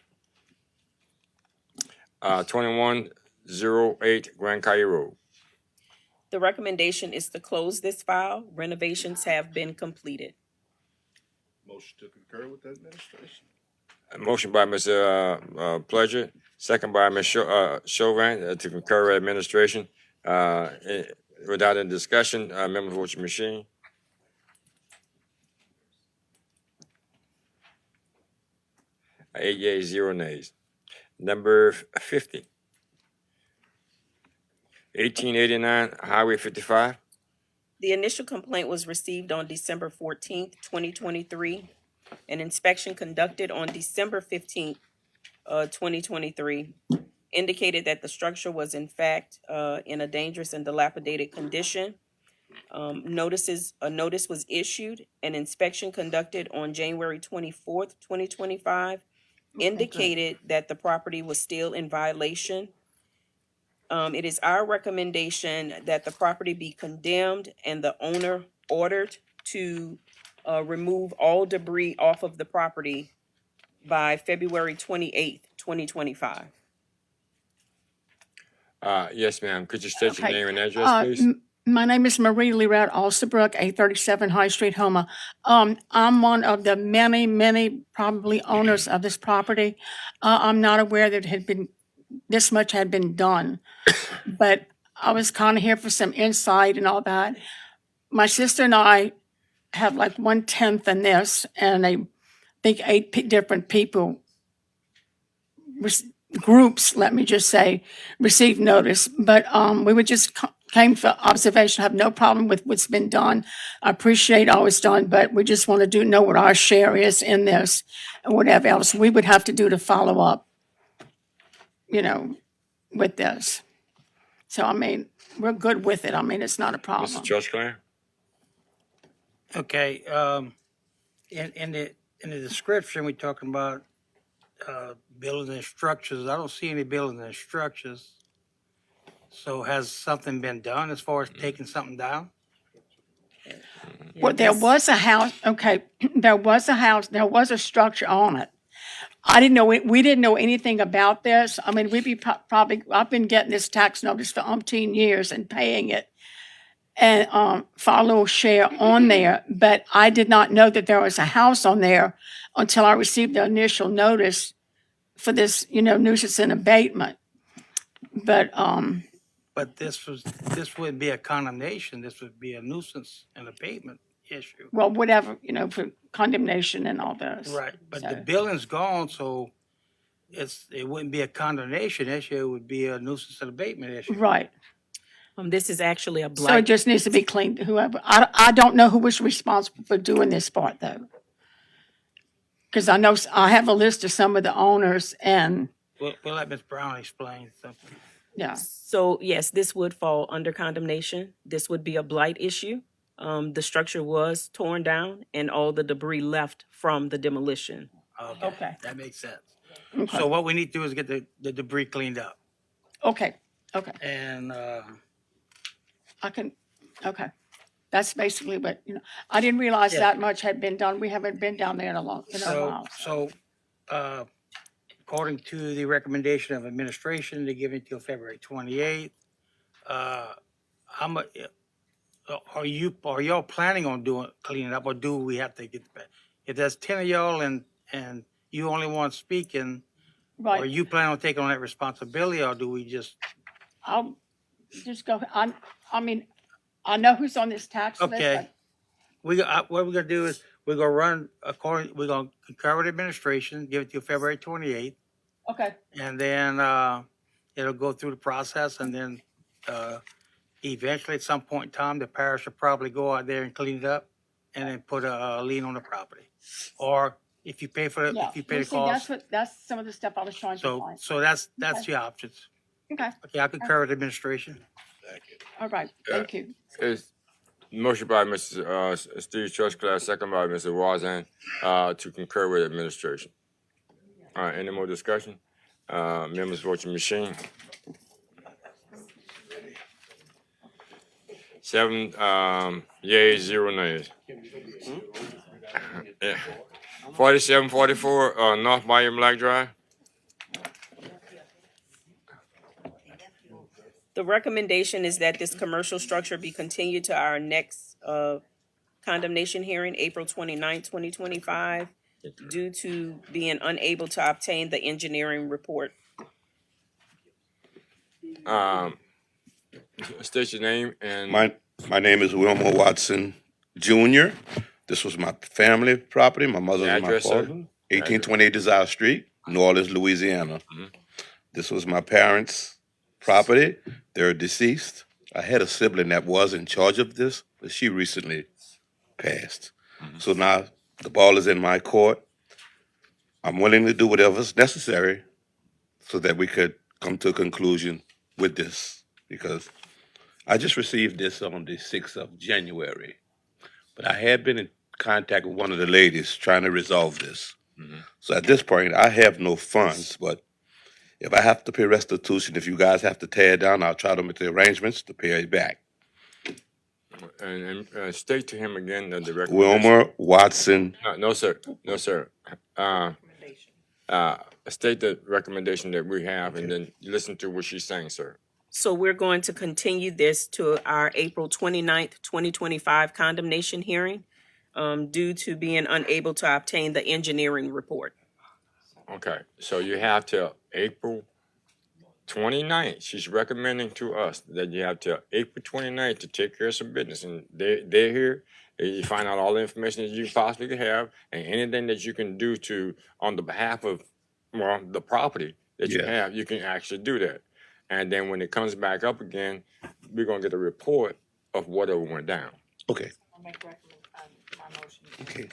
A: 2108 Grand Caille Road.
E: The recommendation is to close this file. Renovations have been completed.
N: Motion to concur with the administration.
A: A motion by Mr. Pledger, second by Ms. Chauvin to concur with administration. Without any discussion, members, vote your machine. 8 yeas, 0 nays. Number 50. 1889 Highway 55.
E: The initial complaint was received on December 14th, 2023. An inspection conducted on December 15th, 2023 indicated that the structure was in fact in a dangerous and dilapidated condition. A notice was issued. An inspection conducted on January 24th, 2025 indicated that the property was still in violation. It is our recommendation that the property be condemned and the owner ordered to remove all debris off of the property by February 28th, 2025.
A: Yes, ma'am. Could you state your
V: Okay.
A: name and address, please?
V: My name is Marie Lerout Alsterbrook, 837 High Street, Homa. I'm one of the many probably owners of this property. I'm not aware that this much had been done, but I was kind of here for some insight and all that. My sister and I have like 1/10 in this, and I think 8 different people, groups, let me just say, received notice. But we were just came for observation. I have no problem with what's been done. I appreciate all it's done, but we just want to know what our share is in this and whatever else we would have to do to follow up, with this. So, I mean, we're good with it. I mean, it's not a problem.
A: Mr. Judge Clare?
Q: Okay, in the description, we're talking about buildings and structures. I don't see any buildings and structures. So has something been done as far as taking something down?
V: Well, there was a house, okay, there was a structure on it. I didn't know, we didn't know anything about this. I mean, we'd be probably, I've been getting this tax notice for umpteen years and paying it. And for a little share on there, but I did not know that there was a house on there until I received the initial notice for this, nuisance and abatement. But
Q: this wouldn't be a condemnation. This would be a nuisance and abatement issue.
V: well, whatever, for condemnation and all this.
Q: Right, but
V: So-
Q: the building's gone, so it wouldn't be a condemnation issue. It would be a nuisance and abatement issue.
V: Right.
E: This is actually a
V: So it
E: blight.
V: just needs to be cleaned, whoever, I don't know who was responsible for doing this part though. Because I know, I have a list of some of the owners and,
Q: We'll let Ms. Brown explain something.
L: Yeah.
E: So yes, this would fall under condemnation. This would be a blight issue. The structure was torn down and all the debris left from the demolition.
V: Okay.
Q: That makes sense.
V: Okay.
Q: So what we need to do is get the debris cleaned up.
V: Okay. Okay.
Q: And,
V: I can, okay. That's basically what, I didn't realize
Q: Yeah.
V: that much had been done. We haven't been down there in a while.
Q: According to the recommendation of administration, they give it till February 28th. How much, are y'all planning on cleaning up, or do we have to get, if there's 10 of y'all and you only want speaking, are
V: Right.
Q: you planning on taking on that responsibility, or do we just,
V: I'll just go, I mean, I know who's on this tax list.
Q: okay. What we're gonna do is, we're gonna concur with administration, give it till February 28th.
V: Okay.
Q: And then, it'll go through the process, and then, eventually at some point in time, the parish will probably go out there and clean it up and then put a lien on the property. Or if you pay for it,
V: Yeah.
Q: if you pay
V: Well,
Q: the
V: see,
Q: cost.
V: that's some of the stuff I was trying to
Q: So,
V: find.
Q: so that's
V: Okay.
Q: your options.
V: Okay.
Q: Okay, I concur with administration.
V: All right. Thank you.
A: Is motion by Mr. Steve Churchclass, second by Mr. Wazan, to concur with administration. All right, any more discussion? Members vote your machine. 7 yeas, 0 nays. Yeah. 4744 North Bayou Black Drive.
E: The recommendation is that this commercial structure be continued to our next condemnation hearing, April 29th, 2025, due to being unable to obtain the engineering report.
A: State your name and
S: My name is Wilmer Watson Jr. This was my family property, my mother's and my
A: Address, sir?
S: father. 1828 Desire Street, New Orleans, Louisiana. This was my parents' property. They're deceased. I had a sibling that was in charge of this, but she recently passed. So now the ball is in my court. I'm willing to do whatever's necessary so that we could come to a conclusion with this, because I just received this on the 6th of January, but I had been in contact with one of the ladies trying to resolve this. So at this point, I have no funds, but if I have to pay restitution, if you guys have to tear it down, I'll try to make the arrangements to pay it back.
A: And state to him again the recommendation.
S: Wilmer Watson.
A: No, sir. No, sir. State the recommendation that we have, and then listen to what she's saying, sir.
E: So we're going to continue this to our April 29th, 2025 condemnation hearing, due to being unable to obtain the engineering report.
A: Okay, so you have till April 29th. She's recommending to us that you have till April 29th to take care of some business, and they're here. You find out all the information that you possibly could have, and anything that you can do on the behalf of the property that you have, you can actually do that. And then when it comes back up again, we're gonna get a report of whatever went down.
S: Okay.
V: I'll make my motion.
S: Okay.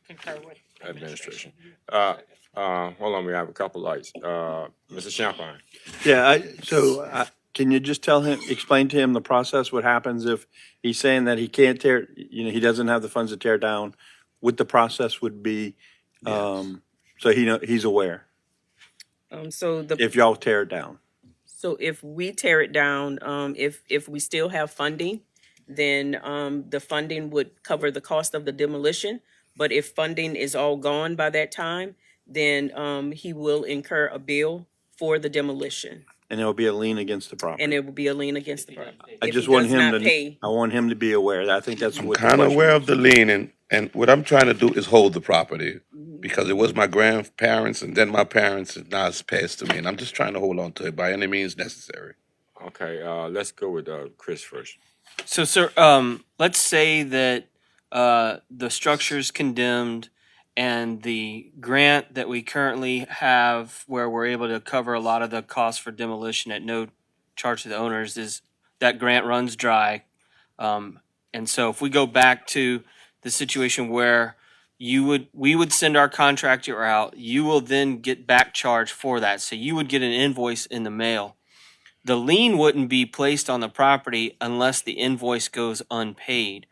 V: Concur with
A: Administration. Hold on, we have a couple lights. Mr. Champagne.
R: Yeah, can you just explain to him the process, what happens if he's saying that he can't he doesn't have the funds to tear down, what the process would be, so he's aware, if y'all tear it down.
E: So if we tear it down, if we still have funding, then the funding would cover the cost of the demolition. But if funding is all gone by that time, then he will incur a bill for the demolition.
R: And there will be a lien against the property.
E: And it will be a lien against the property.
R: I
E: If
R: just
E: he
R: want
E: does
R: him
E: not
R: to,
E: pay.
R: I want him to be aware. I think that's
S: I'm
R: what.
S: kind of aware of the lien, and what I'm trying to do is hold the property, because it was my grandparents and then my parents, and now it's passed to me, and I'm just trying to hold on to it by any means necessary.
A: Okay, let's go with Chris first.
H: So, sir, let's say that the structure is condemned, and the grant that we currently have, where we're able to cover a lot of the costs for demolition at no charge to the owners, is that grant runs dry. And so, if we go back to the situation where we would send our contractor out, you will then get back charged for that. So you would get an invoice in the mail The lien wouldn't be placed on the property unless the invoice goes unpaid.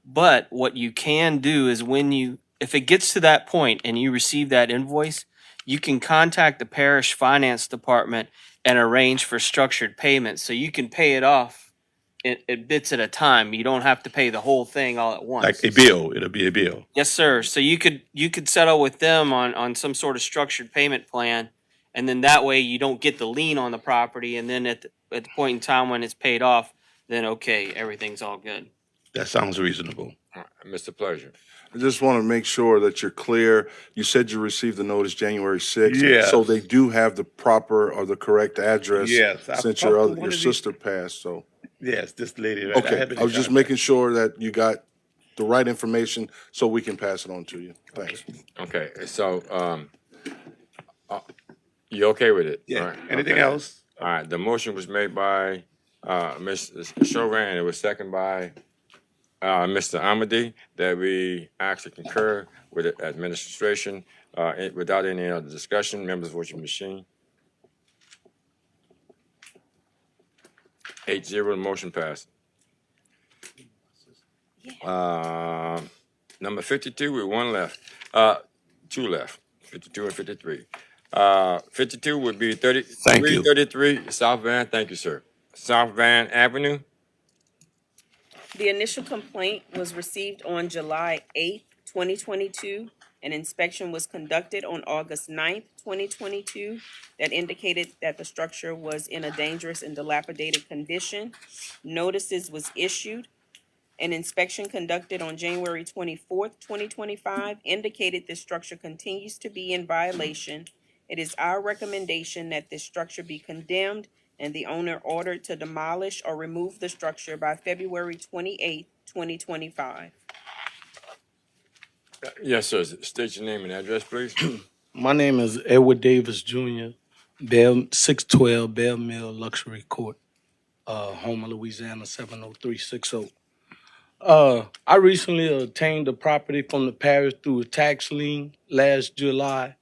H: But what you can do is if it gets to that point and you receive that invoice, you can contact the parish finance department and arrange for structured payments. So you can pay it off in bits at a time. You don't have to pay the whole thing all at once.
R: Like a bill, it'll be a bill.
H: Yes, sir. So you could settle with them on some sort of structured payment plan, and then that way you don't get the lien on the property, and then at the point in time when it's paid off, then okay, everything's all good.
R: That sounds reasonable.
A: Mr. Pleasure.
F: I just want to make sure that you're clear. You said you received the notice January 6th.
R: Yes.
F: So they do have the proper or the correct address.
R: Yes, I've
F: Since
R: talked to one
F: your
R: of these-
F: sister passed, so.
R: Yes, this lady. Right,
F: Okay,
R: have been
F: I
R: in
F: was just
R: contact.
F: making sure that you got the right information so we can pass it on to you. Thanks.
A: Okay, so, you okay with it?
R: Yeah.
A: All right,
R: Anything
A: okay.
R: else?
A: All right, the motion was made by, Mr. Chauvin, and it was seconded by, Mr. Amity, that we actually concur with the administration, without any other discussion. Members, vote your machine. 8-0, the motion passed. Number 52, with one left, two left, 52 and 53. 52 would be
R: Thank you.
A: 333 South Van, thank you, sir. South Van Avenue.
E: The initial complaint was received on July 8th, 2022. An inspection was conducted on August 9th, 2022, that indicated that the structure was in a dangerous and dilapidated condition. Notices was issued. An inspection conducted on January 24th, 2025, indicated this structure continues to be in violation. It is our recommendation that this structure be condemned and the owner ordered to demolish or remove the structure by February 28th, 2025.
A: Yes, sir. State your name and address, please.
K: My name is Edward Davis Jr., 612 Bell Mill Luxury Court, Houma, Louisiana, 70360. I recently obtained the property from the parish through a tax lien last July.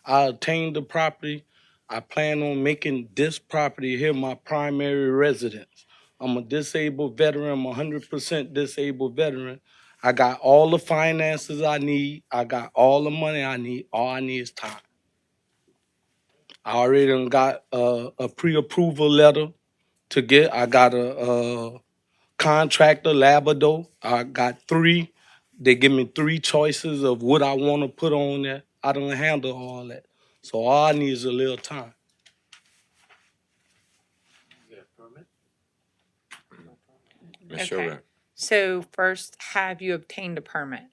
K: I obtained the property. I plan on making this property here my primary residence. I'm a disabled veteran. I'm a 100% disabled veteran. I got all the finances I need. I got all the money I need. All I need is time. I already done got a pre-approval letter to get. I got a contractor, Labrador. I got 3. They give me 3 choices of what I want to put on there. I don't handle all that. So all I need is a little time.
A: Ms.
D: Okay.
A: Chauvin.
D: So first, have you obtained a permit?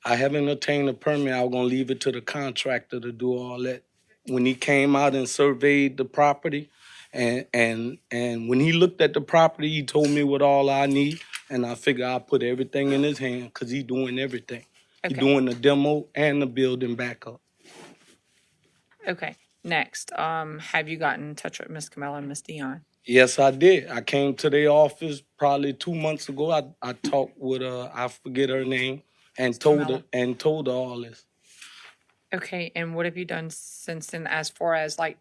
K: I haven't obtained a permit. I was gonna leave it to the contractor to do all that. When he came out and surveyed the property, and when he looked at the property, he told me what all I need, and I figure I'll put everything in his hand because he's doing everything.
D: Okay.
K: He's doing the demo and the building back up.
D: Okay. Next, have you gotten in touch with Ms. Camilla and Ms. Dion?
K: Yes, I did. I came to their office probably 2 months ago. I talked with I forget her name, and told her all this.
D: Okay, and what have you done since then as far as like,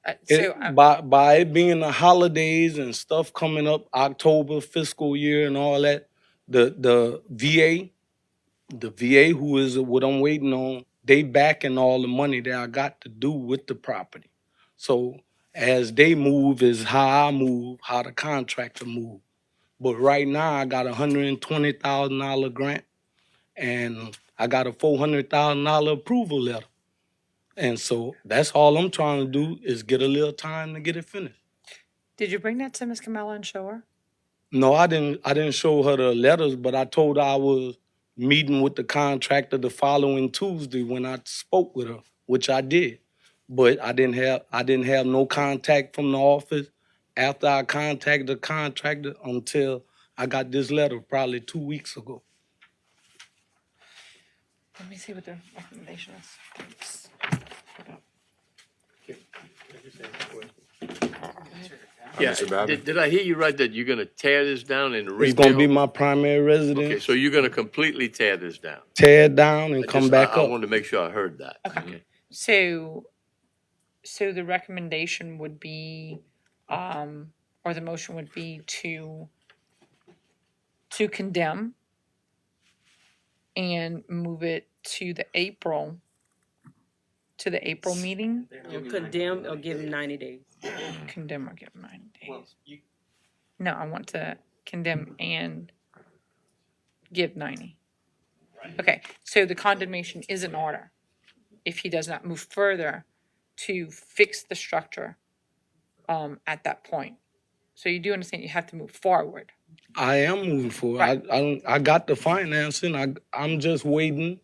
K: By it being the holidays and stuff coming up, October fiscal year and all that, the VA who is what I'm waiting on, they backing all the money that I got to do with the property. So as they move is how I move, how the contractor move. But right now I got $120,000 grant and I got a $400,000 approval letter. And so that's all I'm trying to do is get a little time to get it finished.
D: did you bring that to Ms. Camilla and show her?
K: No, I didn't show her the letters, but I told her I was meeting with the contractor the following Tuesday when I spoke with her, which I did. But I didn't have no contact from the office after I contacted the contractor until I got this letter probably 2 weeks ago.
D: Let me see what the recommendation is. Thanks.
J: Yeah,
A: Mr. Babbitt?
J: did I hear you right that you're gonna tear this down and rebuild?
K: It's gonna be my primary residence.
J: Okay, so you're gonna completely tear this down?
K: Tear it down and come back
J: I
K: up.
J: wanted to make sure I heard that.
D: Okay. So the recommendation would be, or the motion would be to condemn and move it to the April meeting.
E: Condemn or give them 90 days.
D: Condemn or give 90 days. No, I want to condemn and give 90. Okay, so the condemnation is in order if he does not move further to fix the structure at that point. So you do understand you have to move forward.
K: I am moving forward.
D: Right.
K: I got the financing. I'm just waiting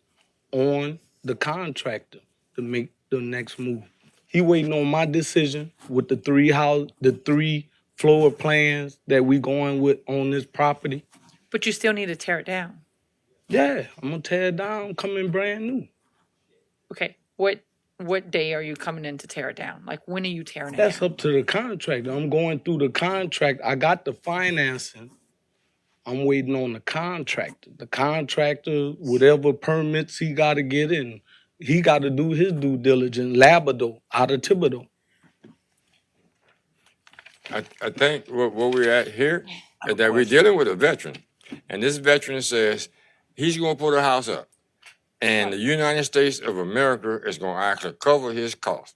K: on the contractor to make the next move. He waiting on my decision with the three floor plans that we going with on this property.
D: But you still need to tear it down.
K: Yeah, I'm gonna tear it down, come in brand new.
D: Okay, what day are you coming in to tear it down? Like, when are you tearing it
K: That's
D: down?
K: up to the contractor. I'm going through the contract. I got the financing. I'm waiting on the contractor. The contractor, whatever permits he got to get in, he got to do his due diligence. Labrador, out of Thibodeau.
A: I think what we're at here is that we're dealing with a veteran, and this veteran says he's going to put a house up, and the United States of America is going to actually cover his cost.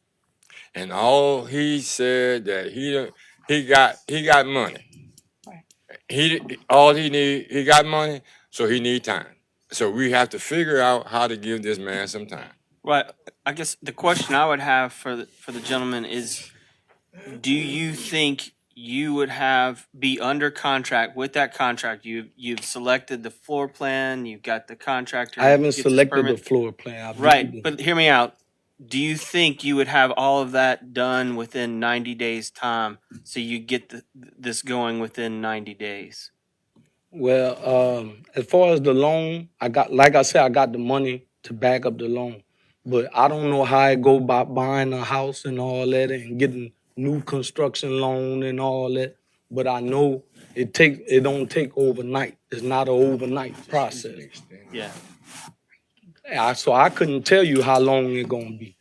A: And all he said that he got money. He got money, so he need time. So we have to figure out how to give this man some time.
H: Right. I guess the question I would have for the gentleman is, do you think you would be under contract with that contract? You've selected the floor plan, you've got the contractor.
K: I haven't
H: gets his
K: selected the
H: permit.
K: floor plan.
H: Right, but hear me out. Do you think you would have all of that done within 90 days time, so you get this going within 90 days?
K: Well, as far as the loan, like I said, I got the money to back up the loan. But I don't know how I go by buying a house and all that and getting new construction loan and all that. But I know it don't take overnight. It's not an overnight process.
H: Yeah.
K: So I couldn't tell you how long it's gonna be.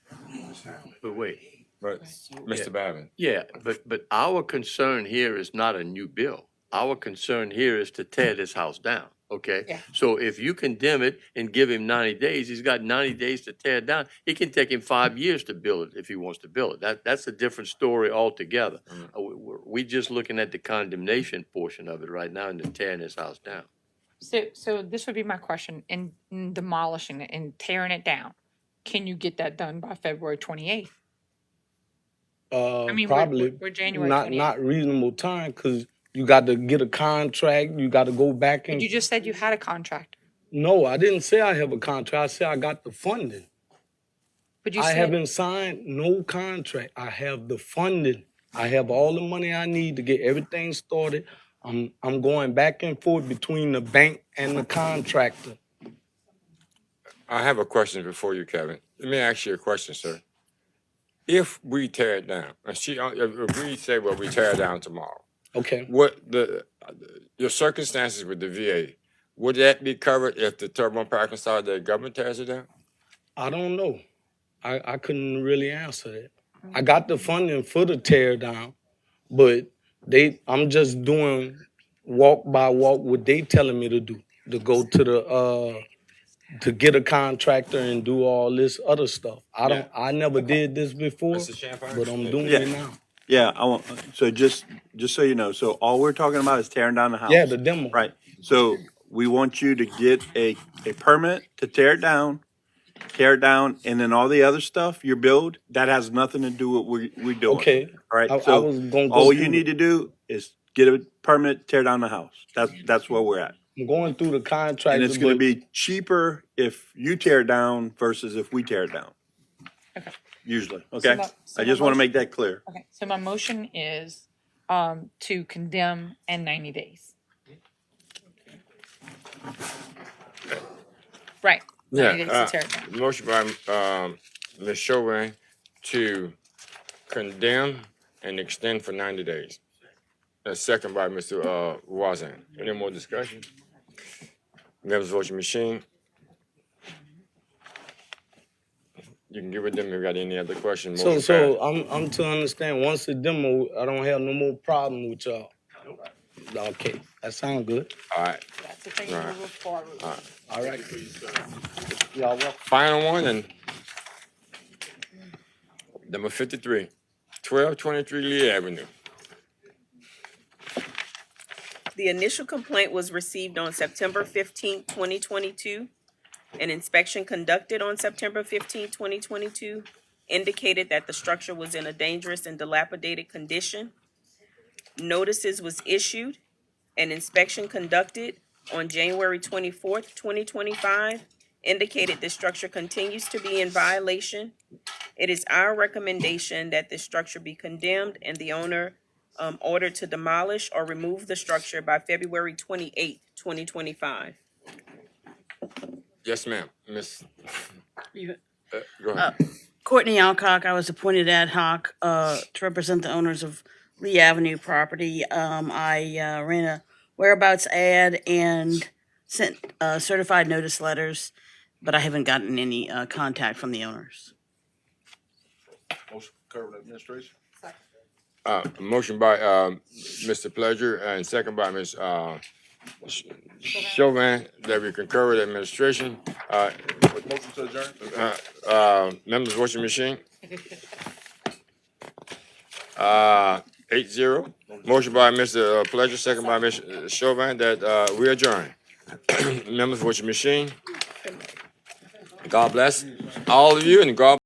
J: But wait.
A: But Mr. Babin.
J: Yeah, but our concern here is not a new bill. Our concern here is to tear this house down, okay?
D: Yeah.
J: So if you condemn it and give him 90 days, he's got 90 days to tear it down. It can take him 5 years to build it if he wants to build it. That's a different story altogether. We just looking at the condemnation portion of it right now and then tearing this house down.
D: So this would be my question: in demolishing it and tearing it down, can you get that done by February 28th? I mean,
K: Probably
D: we're January
K: not
D: 28th.
K: reasonable time because you got to get a contract. You got to go back and.
D: But you just said you had a contract.
K: No, I didn't say I have a contract. I said I got the funding.
D: But you
K: I
D: said
K: haven't signed no contract. I have the funding. I have all the money I need to get everything started. I'm going back and forth between the bank and the contractor.
A: I have a question before you, Kevin. Let me ask you a question, sir. If we tear it down, if we say, well, we tear it down tomorrow,
K: Okay.
A: what your circumstances with the VA, would that be covered if the Terrebonne Parish Consolidated Government tears it down?
K: I don't know. I couldn't really answer that. I got the funding for the tear down, but I'm just doing walk by walk what they telling me to do, to go to the to get a contractor and do all this other stuff. I never did this before, but I'm doing it now.
R: Yeah, so just so you know, so all we're talking about is tearing down the house.
K: Yeah, the demo.
R: Right. So we want you to get a permit to tear it down, and then all the other stuff, your build, that has nothing to do with what we're doing.
K: Okay.
R: All right.
K: I
R: So
K: was gonna go
R: all
K: through
R: you need to do is get a permit, tear down the house. That's where we're at.
K: I'm going through the contract.
R: And it's going to be cheaper if you tear it down versus if we tear it down.
D: Okay.
R: Usually. Okay.
D: So
R: I just
D: my
R: want to
D: motion-
R: make that clear.
D: Okay, so my motion is to condemn and 90 days. Right. 90 days to tear it down.
A: Motion by Ms. Chauvin to condemn and extend for 90 days. A second by Mr. Wazan. Any more discussion? Members voting machine. You can get with them if you got any other questions.
K: So I'm to understand, once the demo, I don't have no more problem with y'all. Okay, that sounds good.
A: All right.
D: That's the thing
A: All right.
D: moving forward.
A: All right.
K: All right. Y'all welcome.
A: Final one and number 53, 1223 Lee Avenue.
E: The initial complaint was received on September 15th, 2022. An inspection conducted on September 15th, 2022 indicated that the structure was in a dangerous and dilapidated condition. Notices was issued. An inspection conducted on January 24th, 2025 indicated the structure continues to be in violation. It is our recommendation that this structure be condemned and the owner ordered to demolish or remove the structure by February 28th, 2025.
A: Yes, ma'am. Miss.
L: You-
A: Go ahead.
L: Courtney Alcock, I was appointed ad hoc to represent the owners of Lee Avenue property. I ran a whereabouts ad and sent certified notice letters, but I haven't gotten any contact from the owners.
F: Motion concur with administration?
A: Motion by Mr. Pleasure and second by Ms. Chauvin that we concur with administration.
F: Motion to adjourn?
A: Members watching machine. 8-0. Motion by Mr. Pleasure, second by Ms. Chauvin that we adjourn. Members watching machine. God bless all of you and God